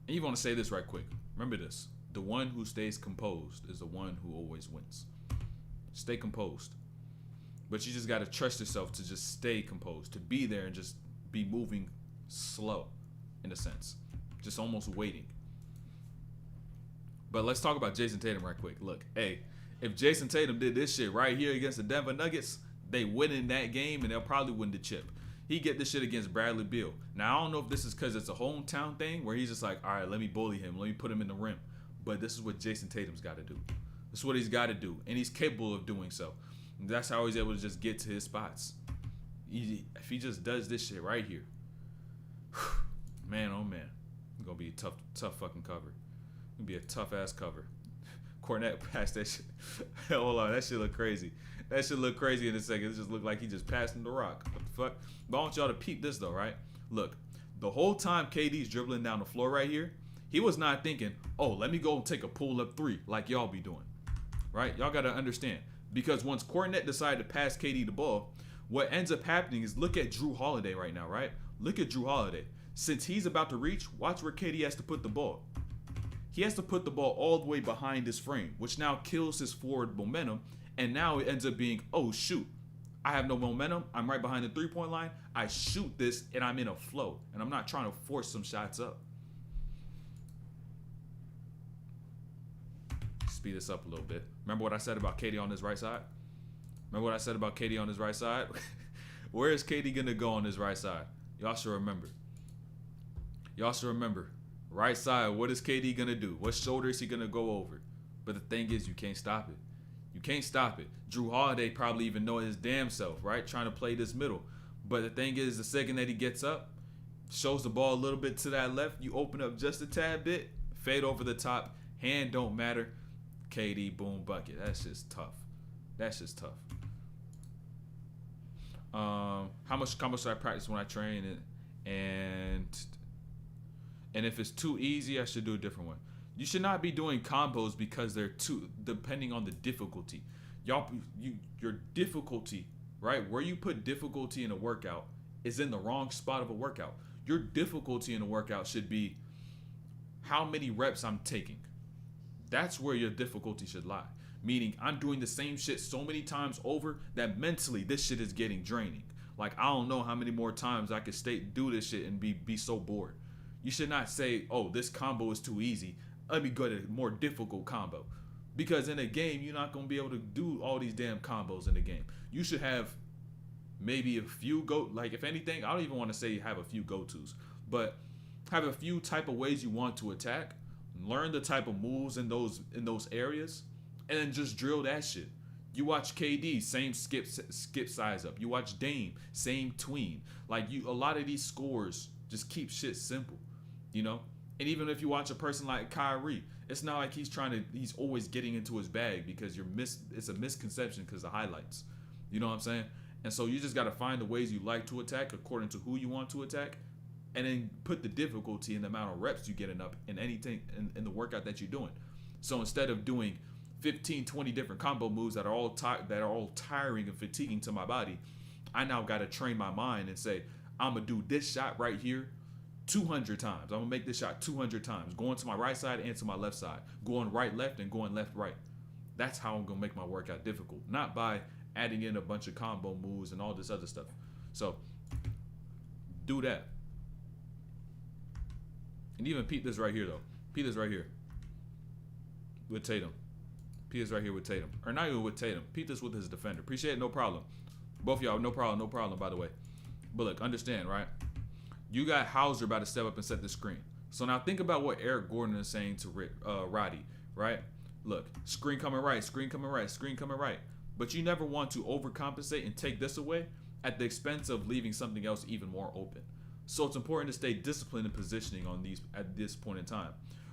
And you want to say this right quick. Remember this: the one who stays composed is the one who always wins. Stay composed. But you just got to trust yourself to just stay composed, to be there and just be moving slow, in a sense. Just almost waiting. But let's talk about Jayson Tatum right quick. Look, hey, if Jayson Tatum did this shit right here against the Denver Nuggets, they win in that game and they'll probably win the chip. He get this shit against Bradley Beal. Now, I don't know if this is because it's a hometown thing where he's just like, all right, let me bully him. Let me put him in the rim. But this is what Jayson Tatum's got to do. This is what he's got to do. And he's capable of doing so. That's how he's able to just get to his spots. If he just does this shit right here, man, oh man, it's gonna be a tough fucking cover. It's gonna be a tough ass cover. Cornette passed that shit. Hold on, that shit look crazy. That shit look crazy in a second. It just looked like he just passed him the rock. What the fuck? But I want y'all to peep this though, right? Look, the whole time KD's dribbling down the floor right here, he was not thinking, oh, let me go and take a pull-up three like y'all be doing, right? Y'all gotta understand. Because once Cornette decided to pass KD the ball, what ends up happening is look at Drew Holiday right now, right? Look at Drew Holiday. Since he's about to reach, watch where KD has to put the ball. he has to put the ball all the way behind his frame, which now kills his forward momentum. And now it ends up being, oh, shoot, I have no momentum. I'm right behind the three-point line. I shoot this, and I'm in a flow. And I'm not trying to force some shots up. Speed this up a little bit. Remember what I said about KD on his right side? Where is KD going to go on his right side? Y'all should remember. Right side, what is KD going to do? What shoulder is he going to go over? But the thing is, you can't stop it. Drew Holiday probably even know his damn self, right? Trying to play this middle. But the thing is, the second that he gets up, shows the ball a little bit to that left, you open up just a tad bit, fade over the top, hand don't matter, KD, boom, bucket. That's just tough. How much do I practice when I train? And if it's too easy, I should do a different one. You should not be doing combos because they're too, depending on the difficulty. Your difficulty, right? Where you put difficulty in a workout is in the wrong spot of a workout. Your difficulty in a workout should be how many reps I'm taking. That's where your difficulty should lie. Meaning I'm doing the same shit so many times over that mentally this shit is getting draining. Like, I don't know how many more times I could do this shit and be so bored. You should not say, oh, this combo is too easy. Let me go to a more difficult combo. Because in a game, you're not going to be able to do all these damn combos in the game. You should have maybe a few if anything, I don't even want to say have a few go-tos, but have a few type of ways you want to attack. Learn the type of moves in those areas, and then just drill that shit. You watch KD, same skip size up. You watch Dame, same tween. A lot of these scores just keep shit simple, you know? And even if you watch a person like Kyrie, it's not like he's always getting into his bag because it's a misconception because of highlights. You know what I'm saying? And so you just got to find the ways you like to attack according to who you want to attack, and then put the difficulty in the amount of reps you getting up in anything in the workout that you're doing. So instead of doing 15, 20 different combo moves that are all tiring and fatiguing to my body, I now got to train my mind and say, I'm going to do this shot right here 200 times. I'm going to make this shot 200 times, going to my right side and to my left side, going right, left, and going left, right. That's how I'm going to make my workout difficult, not by adding in a bunch of combo moves and all this other stuff. So do that. And even peep this right here, though. Peep this right here with Tatum. Peep this right here with Tatum. Or not even with Tatum. Peep this with his defender. Appreciate it, no problem. Both of y'all, no problem, by the way. But look, understand, right? You got Hauser about to step up and set the screen. So now think about what Eric Gordon is saying to Roddy, right? Look, screen coming right, screen coming right, screen coming right. But you never want to overcompensate and take this away at the expense of leaving something else even more open. So it's important to stay disciplined in positioning on these at this point in time,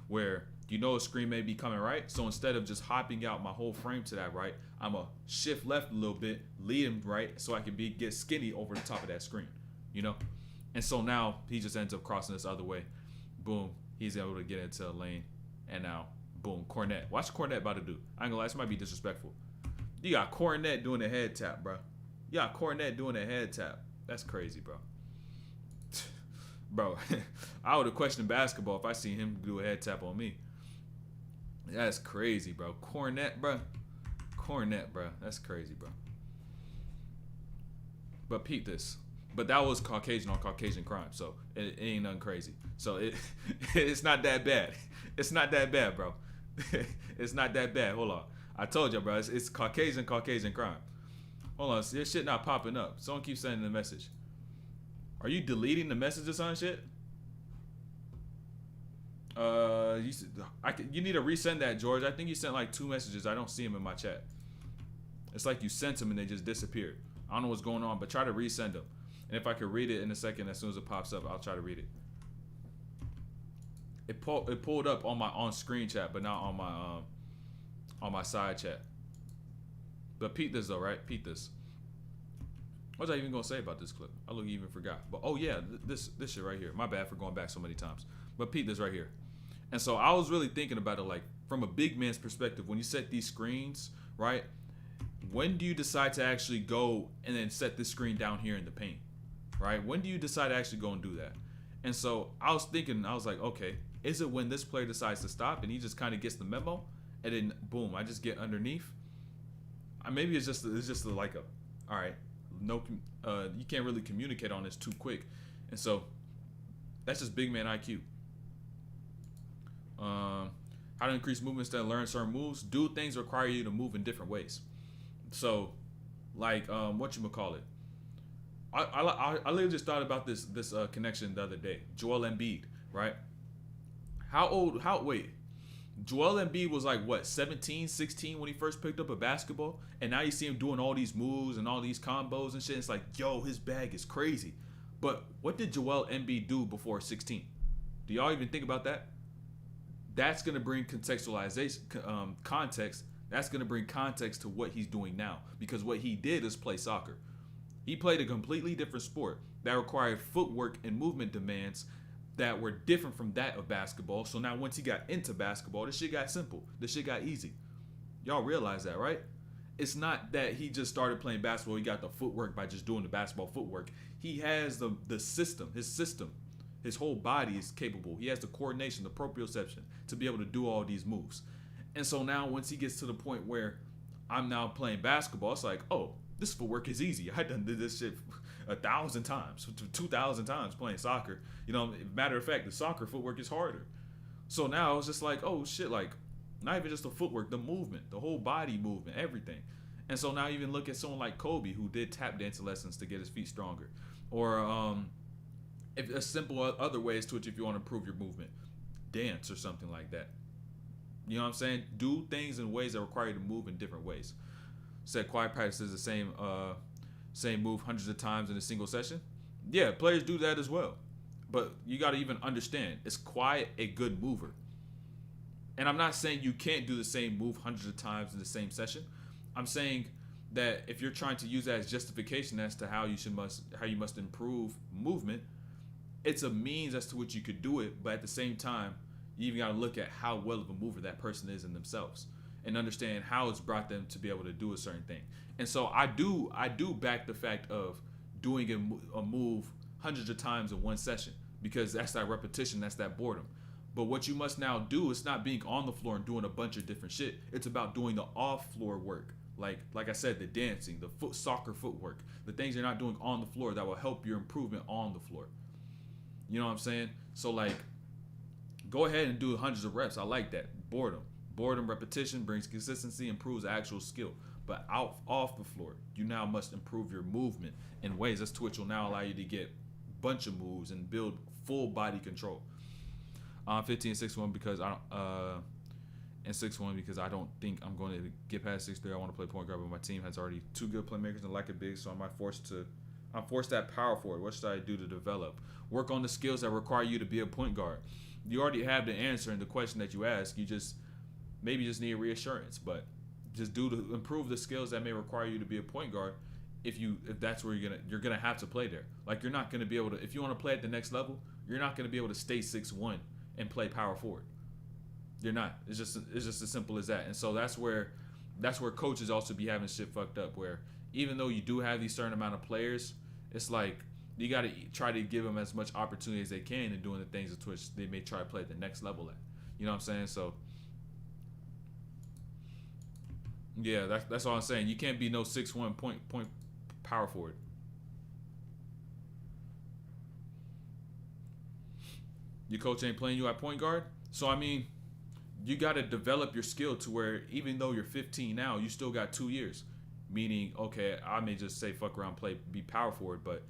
where you know a screen may be coming right. So instead of just hopping out my whole frame to that right, I'm going to shift left a little bit, lead him right, so I can get skinny over the top of that screen, you know? And so now he just ends up crossing this other way. Boom. He's able to get into a lane. And now, boom, Cornet. Watch Cornet about to do. I ain't gonna lie, this might be disrespectful. You got Cornet doing a head tap, bro. That's crazy, bro. Bro, I would have questioned basketball if I seen him do a head tap on me. That's crazy, bro. Cornet, bro. That's crazy, bro. But peep this. But that was Caucasian on Caucasian crime, so it ain't nothing crazy. So it's not that bad. It's not that bad, bro. It's not that bad. Hold on. I told you, bro. It's Caucasian crime. Hold on. This shit not popping up. Someone keeps sending the message. Are you deleting the messages on shit? You need to resend that, George. I think you sent like 2 messages. I don't see them in my chat. It's like you sent them and they just disappeared. I don't know what's going on, but try to resend them. And if I could read it in a second, as soon as it pops up, I'll try to read it. It pulled up on my on-screen chat, but not on my side chat. But peep this though, right? Peep this. What was I even gonna say about this clip? I even forgot. But oh yeah, this shit right here. My bad for going back so many times. But peep this right here. And so I was really thinking about it like from a big man's perspective. When you set these screens, right? When do you decide to actually go and then set this screen down here in the paint? Right? When do you decide to actually go and do that? And so I was thinking, I was like, okay, is it when this player decides to stop and he just kind of gets the memo, and then boom, I just get underneath? Maybe it's just like a, all right, no, you can't really communicate on this too quick, and so that's just big man IQ. How to increase movement instead of learn certain moves? Do things require you to move in different ways. So, like, what you call it? I literally just thought about this connection the other day. Joel Embiid, right? Wait. Joel Embiid was like, what, 17, 16 when he first picked up a basketball? And now you see him doing all these moves and all these combos and shit. It's like, yo, his bag is crazy. But what did Joel Embiid do before 16? Do y'all even think about that? That's going to bring contextualization, context. That's going to bring context to what he's doing now. Because what he did is play soccer. He played a completely different sport that required footwork and movement demands that were different from that of basketball. So now once he got into basketball, this shit got simple. This shit got easy. Y'all realize that, right? It's not that he just started playing basketball. He got the footwork by just doing the basketball footwork. He has the system. His whole body is capable. He has the coordination, the proprioception to be able to do all these moves. And so now once he gets to the point where I'm now playing basketball, it's like, oh, this footwork is easy. I done did this shit 1,000 times, 2,000 times playing soccer. You know, matter of fact, the soccer footwork is harder. So now it's just like, oh shit, like not even just the footwork, the movement, the whole body movement, everything. And so now even look at someone like Kobe who did tap dancing lessons to get his feet stronger, or if a simple other ways to which if you want to improve your movement, dance or something like that. You know what I'm saying? Do things in ways that require you to move in different ways. Said quiet practice is the same move hundreds of times in a single session. Yeah, players do that as well. But you got to even understand, is quiet a good mover? And I'm not saying you can't do the same move hundreds of times in the same session. I'm saying that if you're trying to use that as justification as to how you must improve movement, it's a means as to which you could do it. But at the same time, you even got to look at how well of a mover that person is in themselves and understand how it's brought them to be able to do a certain thing. And so I do back the fact of doing a move hundreds of times in one session, because that's that repetition, that's that boredom. But what you must now do is not being on the floor and doing a bunch of different shit. It's about doing the off-floor work. Like I said, the dancing, the soccer footwork, the things you're not doing on the floor that will help your improvement on the floor. You know what I'm saying? So like, go ahead and do hundreds of reps. I like that. Boredom, repetition brings consistency, improves actual skill. But off the floor, you now must improve your movement in ways as to which will now allow you to get a bunch of moves and build full body control. 15 and 6-1 because I don't and 6-1 because I don't think I'm going to get past 6-3. I want to play point guard, but my team has already two good playmakers and like a big, so I'm forced that power forward. What should I do to develop? Work on the skills that require you to be a point guard. You already have the answer in the question that you ask. You just maybe just need reassurance, but just do to improve the skills that may require you to be a point guard. If that's where you're gonna have to play there. Like you're not gonna be able to, if you want to play at the next level, you're not gonna be able to stay 6'1" and play power forward. You're not. It's just as simple as that. And so that's where coaches also be having shit fucked up. Where even though you do have these certain amount of players, it's like you got to try to give them as much opportunity as they can in doing the things at which they may try to play at the next level at. You know what I'm saying? So yeah, that's all I'm saying. You can't be no 6'1" point power forward. Your coach ain't playing you at point guard. So I mean, you got to develop your skill to where even though you're 15 now, you still got 2 years. Meaning, okay, I may just say fuck around, be power forward, but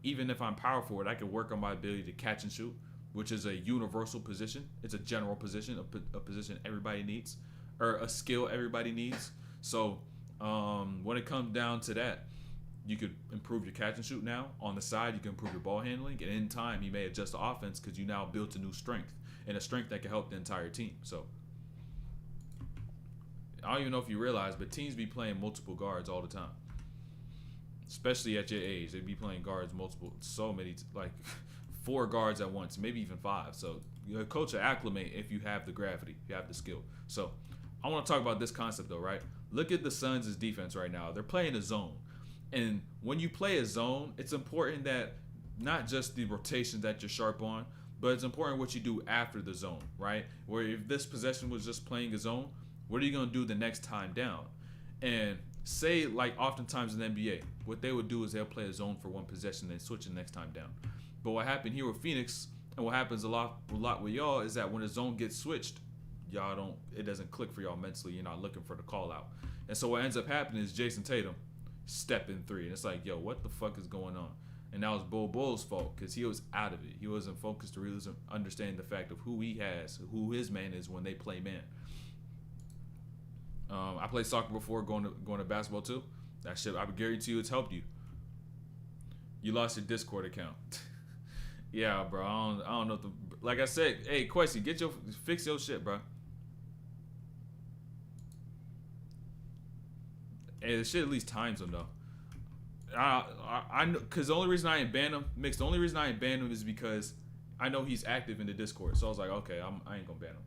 even if I'm power forward, I can work on my ability to catch and shoot, which is a universal position. It's a general position, a position everybody needs, or a skill everybody needs. So when it comes down to that, you could improve your catch and shoot now. On the side, you can improve your ball handling. And in time, you may adjust the offense because you now built a new strength, and a strength that can help the entire team. So I don't even know if you realize, but teams be playing multiple guards all the time. Especially at your age. They be playing guards so many, like 4 guards at once, maybe even 5. So your coach will acclimate if you have the gravity, if you have the skill. So I want to talk about this concept though, right? Look at the Suns' defense right now. They're playing a zone. And when you play a zone, it's important that not just the rotations that you're sharp on, but it's important what you do after the zone, right? Where if this possession was just playing a zone, what are you gonna do the next time down? And say like oftentimes in the NBA, what they would do is they'll play a zone for one possession, then switch the next time down. But what happened here with Phoenix, and what happens a lot with y'all is that when the zone gets switched, it doesn't click for y'all mentally. You're not looking for the call out. And so what ends up happening is Jayson Tatum step in three. And it's like, yo, what the fuck is going on? And that was Bull's fault because he was out of it. He wasn't focused to really understand the fact of who he has, who his man is when they play man. I played soccer before going to basketball too. That shit, I would guarantee you it's helped you. You lost your Discord account. Yeah, bro. I don't know. Like I said, hey, Quessy, fix your shit, bro. Hey, the shit at least times him though. I know, cause the only reason I ain't ban him, the only reason I ain't ban him is because I know he's active in the Discord. So I was like, okay, I ain't gonna ban him.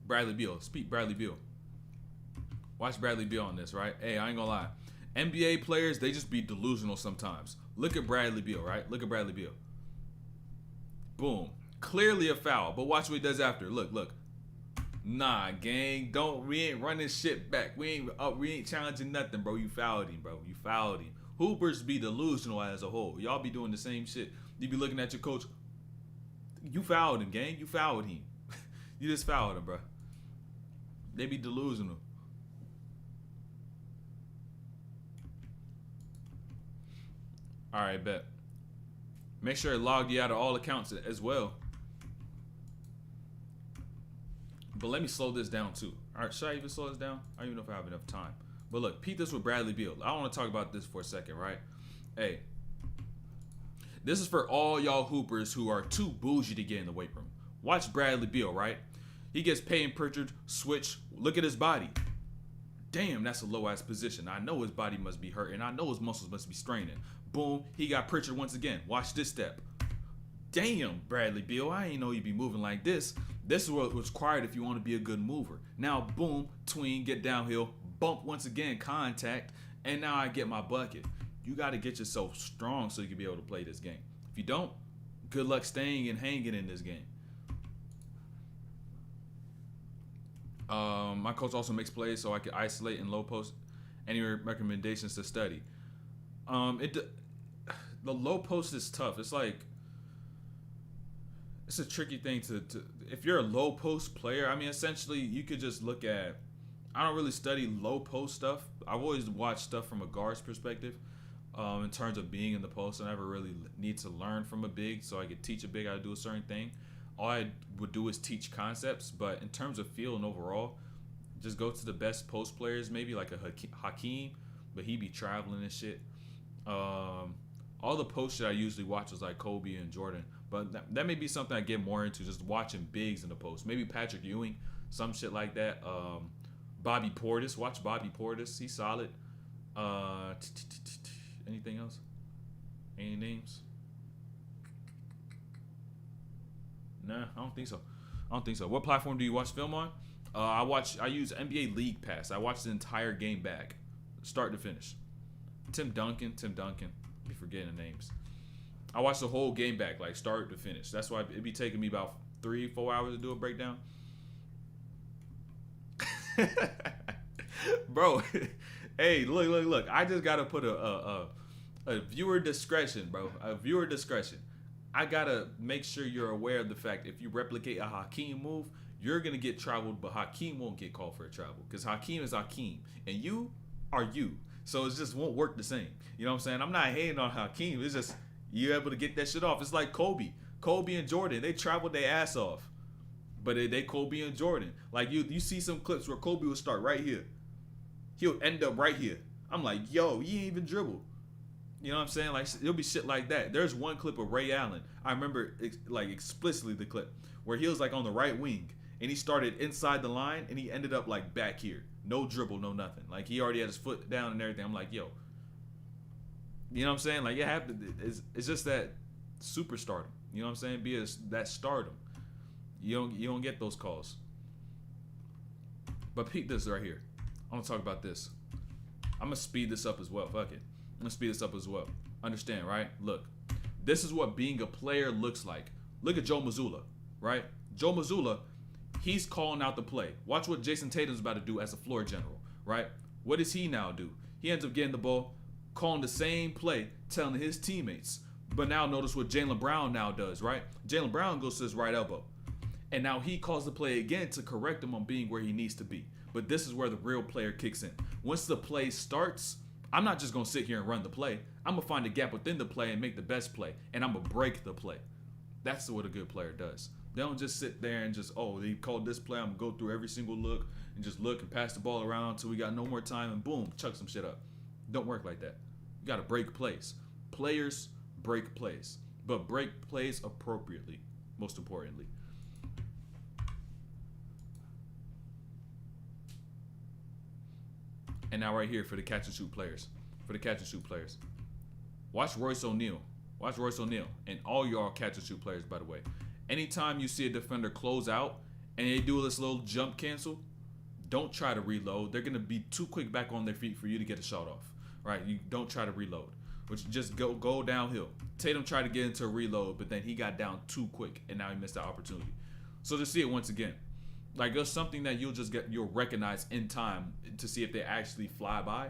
Bradley Beal. Speak Bradley Beal. Watch Bradley Beal on this, right? Hey, I ain't gonna lie. NBA players, they just be delusional sometimes. Look at Bradley Beal, right? Look at Bradley Beal. Boom. Clearly a foul, but watch what he does after. Look. Nah, gang, we ain't running shit back. We ain't challenging nothing, bro. You fouled him, bro. You fouled him. Hoopers be delusional as a whole. Y'all be doing the same shit. You be looking at your coach. You fouled him, gang. You fouled him. You just fouled him, bro. They be delusional. All right, bet. Make sure it logged you out of all accounts as well. But let me slow this down too. All right, should I even slow this down? I don't even know if I have enough time. But look, peep this with Bradley Beal. I want to talk about this for a second, right? Hey, this is for all y'all hoopers who are too bougie to get in the weight room. Watch Bradley Beal, right? He gets Payton Pritchard, switch. Look at his body. Damn, that's a low-ass position. I know his body must be hurting. I know his muscles must be straining. Boom, he got Pritchard once again. Watch this step. Damn, Bradley Beal, I ain't know you'd be moving like this. This is what was required if you want to be a good mover. Now, boom, tween, get downhill, bump once again, contact, and now I get my bucket. You got to get yourself strong so you can be able to play this game. If you don't, good luck staying and hanging in this game. My coach also makes plays so I can isolate and low post. Any recommendations to study? The low post is tough. It's like it's a tricky thing to if you're a low post player. I mean, essentially, you could just look at. I don't really study low post stuff. I've always watched stuff from a guard's perspective. In terms of being in the post, I never really need to learn from a big, so I could teach a big how to do a certain thing. All I would do is teach concepts, but in terms of feel and overall, just go to the best post players, maybe like a Hakeem, but he be traveling and shit. All the posts that I usually watch was like Kobe and Jordan, but that may be something I get more into, just watching bigs in the post. Maybe Patrick Ewing, some shit like that. Bobby Portis, watch Bobby Portis, he's solid. Anything else? Any names? Nah, I don't think so. What platform do you watch film on? I use NBA League Pass. I watch the entire game back, start to finish. Tim Duncan. Be forgetting the names. I watch the whole game back, like start to finish. That's why it'd be taking me about 3-4 hours to do a breakdown. Bro, hey, look. I just gotta put a viewer discretion, bro. A viewer discretion. I gotta make sure you're aware of the fact if you replicate a Hakeem move, you're gonna get traveled, but Hakeem won't get called for a travel because Hakeem is Hakeem, and you are you. So it just won't work the same. You know what I'm saying? I'm not hating on Hakeem. It's just you're able to get that shit off. It's like Kobe and Jordan. They traveled their ass off, but they Kobe and Jordan. Like you see some clips where Kobe will start right here. He'll end up right here. I'm like, yo, he ain't even dribble. You know what I'm saying? Like, it'll be shit like that. There's one clip of Ray Allen. I remember, like, explicitly the clip where he was, like, on the right wing, and he started inside the line, and he ended up, like, back here. No dribble, no nothing. Like, he already had his foot down and everything. I'm like, yo. You know what I'm saying? Like, it's just that superstardom. You know what I'm saying? That stardom. You don't get those calls. But peep this right here. I want to talk about this. I'm going to speed this up as well. Fuck it. I'm going to speed this up as well. Understand, right? Look. This is what being a player looks like. Look at Joe Mazzulla, right? Joe Mazzulla, he's calling out the play. Watch what Jayson Tatum's about to do as a floor general, right? What does he now do? He ends up getting the ball, calling the same play, telling his teammates. But now notice what Jaylen Brown now does, right? Jaylen Brown goes to his right elbow. And now he calls the play again to correct him on being where he needs to be. But this is where the real player kicks in. Once the play starts, I'm not just going to sit here and run the play. I'm going to find a gap within the play and make the best play. And I'm going to break the play. That's what a good player does. They don't just sit there and just, oh, they called this play. I'm going to go through every single look and just look and pass the ball around until we got no more time and boom, chuck some shit up. Don't work like that. You got to break plays. Players break plays. But break plays appropriately, most importantly. And now right here for the catch and shoot players. Watch Royce O'Neal. And all y'all catch and shoot players, by the way. Anytime you see a defender close out and they do this little jump cancel, don't try to reload. They're going to be too quick back on their feet for you to get a shot off. Right? You don't try to reload. Which just go downhill. Tatum tried to get into a reload, but then he got down too quick and now he missed that opportunity. So just see it once again. Like there's something that you'll recognize in time to see if they actually fly by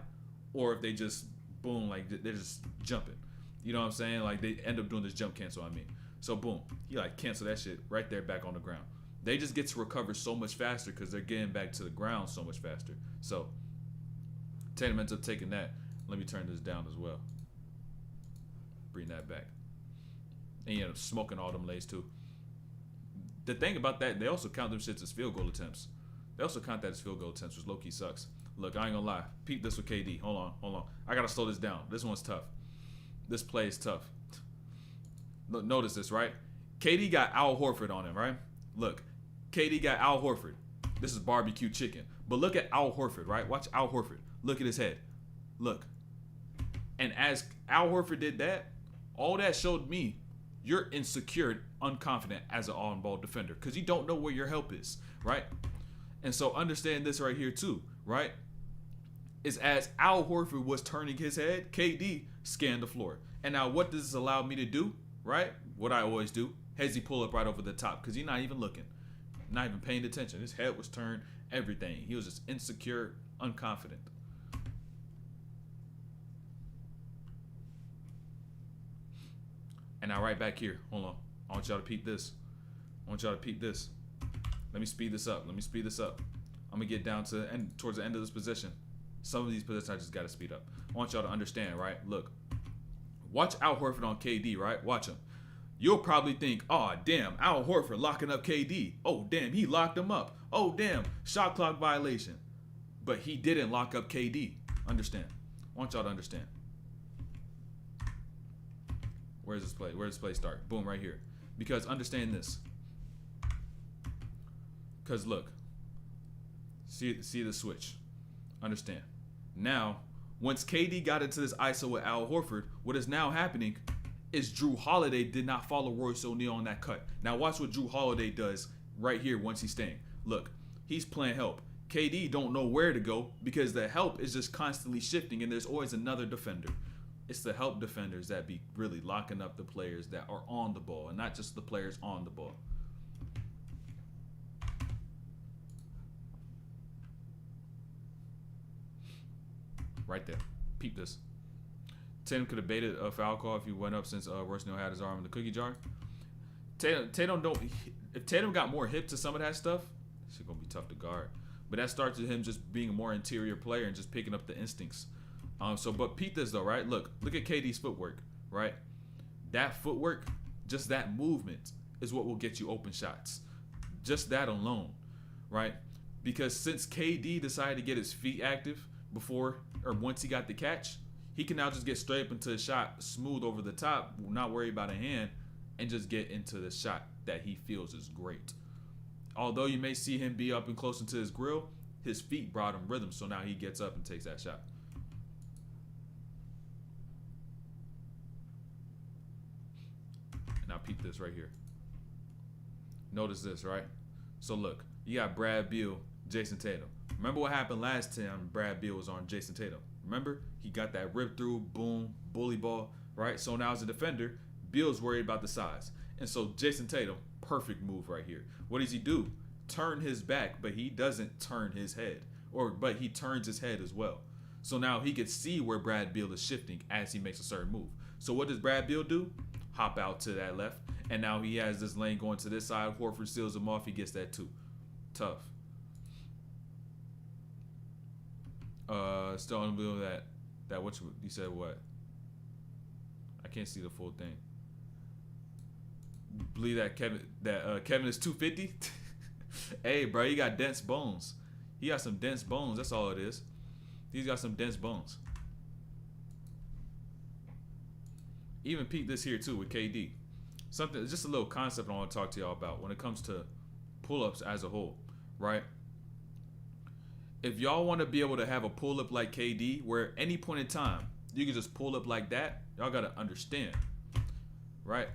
or if they just boom, like they're just jumping. You know what I'm saying? Like they end up doing this jump cancel on me. So boom, you like cancel that shit right there back on the ground. They just get to recover so much faster because they're getting back to the ground so much faster. So Tatum ends up taking that. Let me turn this down as well. Bring that back. And you end up smoking all them lays too. The thing about that, they also count them shits as field goal attempts. Which low-key sucks. Look, I ain't gonna lie. Peep this with KD. Hold on. I gotta slow this down. This one's tough. This play is tough. Look, notice this, right? KD got Al Horford on him, right? Look, KD got Al Horford. This is barbecue chicken. But look at Al Horford, right? Watch Al Horford. Look at his head. Look. And as Al Horford did that, all that showed me you're insecure, unconfident as an on-ball defender because you don't know where your help is, right? And so understand this right here too, right? Is as Al Horford was turning his head, KD scanned the floor. And now what does this allow me to do, right? What I always do, hezzy pull up right over the top because he's not even looking, not even paying attention. His head was turned, everything. He was just insecure, unconfident. And now right back here, hold on. I want y'all to peep this. Let me speed this up. I'm gonna get down to towards the end of this position. Some of these positions I just gotta speed up. I want y'all to understand, right? Look, watch Al Horford on KD, right? Watch him. You'll probably think, oh damn, Al Horford locking up KD. Oh damn, he locked him up. Oh damn, shot clock violation. But he didn't lock up KD. Understand? I want y'all to understand. Where's this play? Where does this play start? Boom, right here. Because understand this. Because look, see the switch. Understand. Now, once KD got into this ISO with Al Horford, what is now happening is Drew Holiday did not follow Royce O'Neal on that cut. Now watch what Drew Holiday does right here once he's staying. Look, he's playing help. KD don't know where to go because the help is just constantly shifting and there's always another defender. It's the help defenders that be really locking up the players that are on the ball and not just the players on the ball. Right there. Peep this. Tatum could have baited a foul call if he went up since Royce O'Neal had his arm in the cookie jar. Tatum don't. If Tatum got more hip to some of that stuff, it's gonna be tough to guard. But that starts with him just being a more interior player and just picking up the instincts. But peep this though, right? Look at KD's footwork, right? That footwork, just that movement is what will get you open shots. Just that alone, right? Because since KD decided to get his feet active before or once he got the catch, he can now just get straight up into the shot, smooth over the top, not worry about a hand, and just get into the shot that he feels is great. Although you may see him be up and close into his grill, his feet brought him rhythm, so now he gets up and takes that shot. Now peep this right here. Notice this, right? So look, you got Brad Beal Jayson Tatum. Remember what happened last time Brad Beal was on Jayson Tatum? Remember? He got that rip through, boom, bully ball, right? So now as a defender, Beal's worried about the size. And so Jayson Tatum, perfect move right here. What does he do? Turn his back, but he doesn't turn his head. But he turns his head as well. So now he can see where Brad Beal is shifting as he makes a certain move. So what does Brad Beal do? Hop out to that left. And now he has this lane going to this side. Horford seals him off. He gets that too. Tough. Still unbelievable that what you said what? I can't see the full thing. Believe that Kevin is 250? Hey, bro, he got dense bones. He got some dense bones. That's all it is. He's got some dense bones. Even peep this here too with KD. Something, just a little concept I want to talk to y'all about when it comes to pull-ups as a whole, right? If y'all want to be able to have a pull-up like KD, where at any point in time you can just pull up like that, y'all gotta understand, right?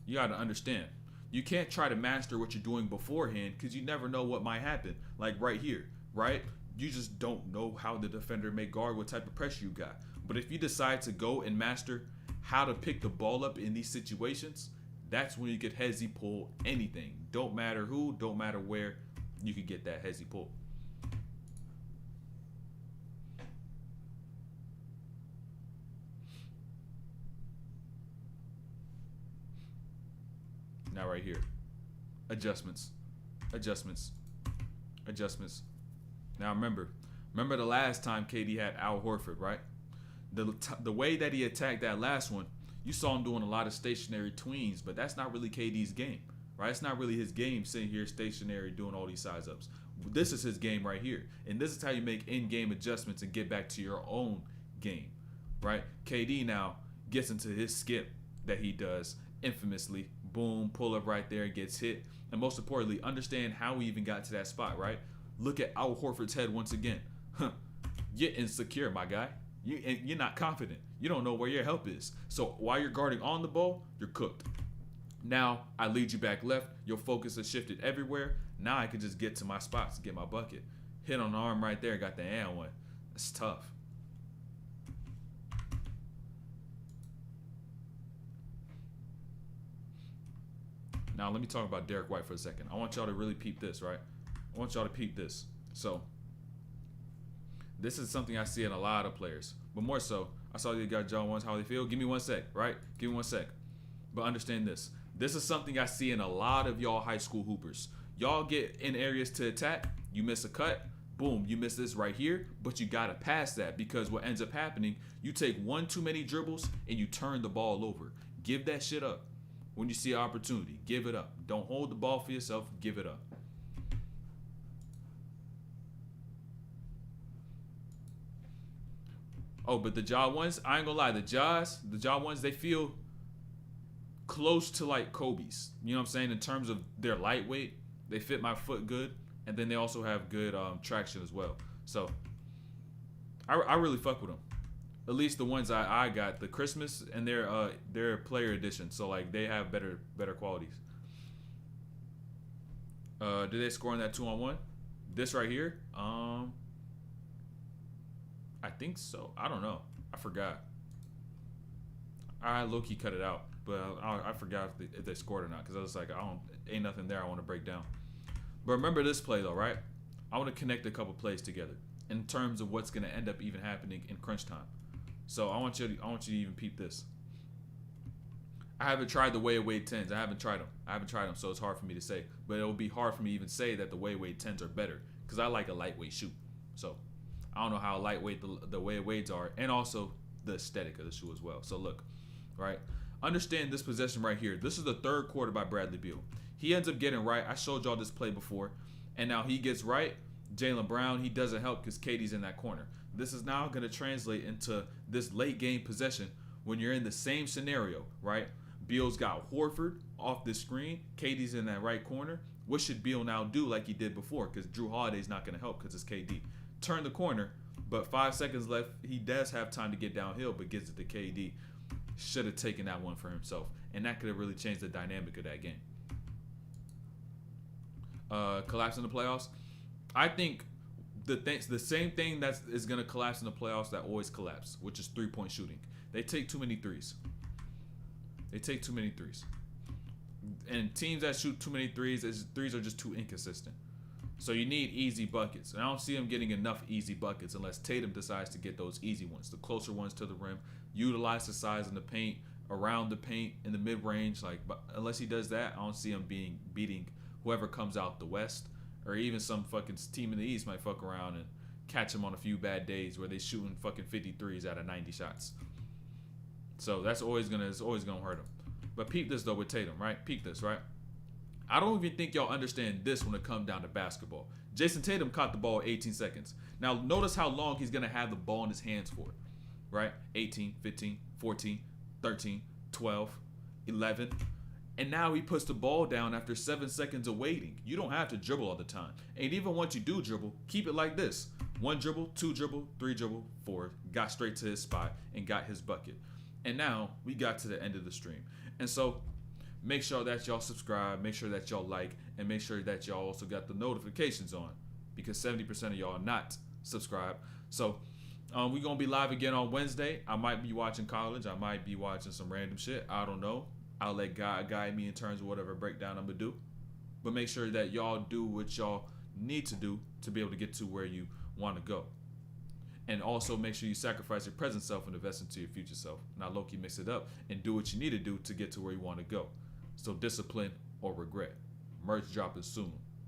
You gotta understand. You can't try to master what you're doing beforehand because you never know what might happen. Like right here, right? You just don't know how the defender may guard, what type of pressure you got. But if you decide to go and master how to pick the ball up in these situations, that's when you get hezzy pull anything. Don't matter who, don't matter where, you can get that hezzy pull. Now right here, adjustments. Now remember the last time KD had Al Horford, right? The way that he attacked that last one, you saw him doing a lot of stationary tweens, but that's not really KD's game, right? It's not really his game sitting here stationary doing all these size ups. This is his game right here, and this is how you make in-game adjustments and get back to your own game, right? KD now gets into his skip that he does infamously. Boom, pull up right there, gets hit. And most importantly, understand how he even got to that spot, right? Look at Al Horford's head once again. You're insecure, my guy. You're not confident. You don't know where your help is. So while you're guarding on the ball, you're cooked. Now I lead you back left. Your focus has shifted everywhere. Now I can just get to my spots and get my bucket. Hit on the arm right there, got the and one. That's tough. Now, let me talk about Derek White for a second. I want y'all to really peep this, right? I want y'all to peep this. So, this is something I see in a lot of players. But more so, I saw you got John Wons, how they feel. Give me 1 sec, right? Give me 1 sec. But understand this. This is something I see in a lot of y'all high school hoopers. Y'all get in areas to attack. You miss a cut. Boom, you miss this right here. But you got to pass that because what ends up happening, you take one too many dribbles and you turn the ball over. Give that shit up. When you see an opportunity, give it up. Don't hold the ball for yourself. Give it up. Oh, but the Ja ones, I ain't gonna lie. The Ja ones, they feel close to like Kobe's. You know what I'm saying? In terms of their lightweight, they fit my foot good, and then they also have good traction as well. So I really fuck with them. At least the ones I got, the Christmas and their player edition. So like they have better qualities. Did they score on that 2-on-1? This right here? I think so. I don't know. I forgot. I low-key cut it out, but I forgot if they scored or not because I was like, ain't nothing there I want to break down. But remember this play though, right? I want to connect a couple plays together in terms of what's gonna end up even happening in crunch time. So I want you to even peep this. I haven't tried the way weight 10s. I haven't tried them, so it's hard for me to say. But it will be hard for me to even say that the way weight 10s are better because I like a lightweight shoe. So I don't know how lightweight the way weights are, and also the aesthetic of the shoe as well. So look, right? Understand this possession right here. This is the third quarter by Bradley Beal. He ends up getting right. I showed y'all this play before, and now he gets right. Jaylen Brown, he doesn't help because Katie's in that corner. This is now going to translate into this late game possession when you're in the same scenario, right? Beal's got Horford off the screen. Katie's in that right corner. What should Beal now do like he did before? Because Drew Holiday's not going to help because it's KD. Turn the corner, but 5 seconds left. He does have time to get downhill, but gets it to KD. Should have taken that one for himself. And that could have really changed the dynamic of that game. Collapse in the playoffs. I think the same thing that is gonna collapse in the playoffs that always collapse, which is 3-point shooting. They take too many threes. They take too many threes. And teams that shoot too many threes, threes are just too inconsistent. So you need easy buckets. And I don't see them getting enough easy buckets unless Tatum decides to get those easy ones, the closer ones to the rim, utilize the size in the paint, around the paint, in the mid-range. But unless he does that, I don't see him beating whoever comes out the West, or even some fucking team in the East might fuck around and catch him on a few bad days where they shooting fucking 53s out of 90 shots. So it's always gonna hurt him. But peep this though with Tatum, right? Peep this, right? I don't even think y'all understand this when it comes down to basketball. Jayson Tatum caught the ball 18 seconds. Now notice how long he's gonna have the ball in his hands for, right? 18, 15, 14, 13, 12, 11. And now he puts the ball down after 7 seconds of waiting. You don't have to dribble all the time. And even once you do dribble, keep it like this. 1 dribble, 2 dribble, 3 dribble, 4. Got straight to his spot and got his bucket. And now we got to the end of the stream. And so make sure that y'all subscribe, make sure that y'all like, and make sure that y'all also got the notifications on, because 70% of y'all are not subscribed. So we're going to be live again on Wednesday. I might be watching college. I might be watching some random shit. I don't know. I'll let God guide me in terms of whatever breakdown I'm going to do. But make sure that y'all do what y'all need to do to be able to get to where you want to go. And also make sure you sacrifice your present self and invest into your future self. Not low-key mix it up and do what you need to do to get to where you want to go. So discipline or regret. Merch dropping soon.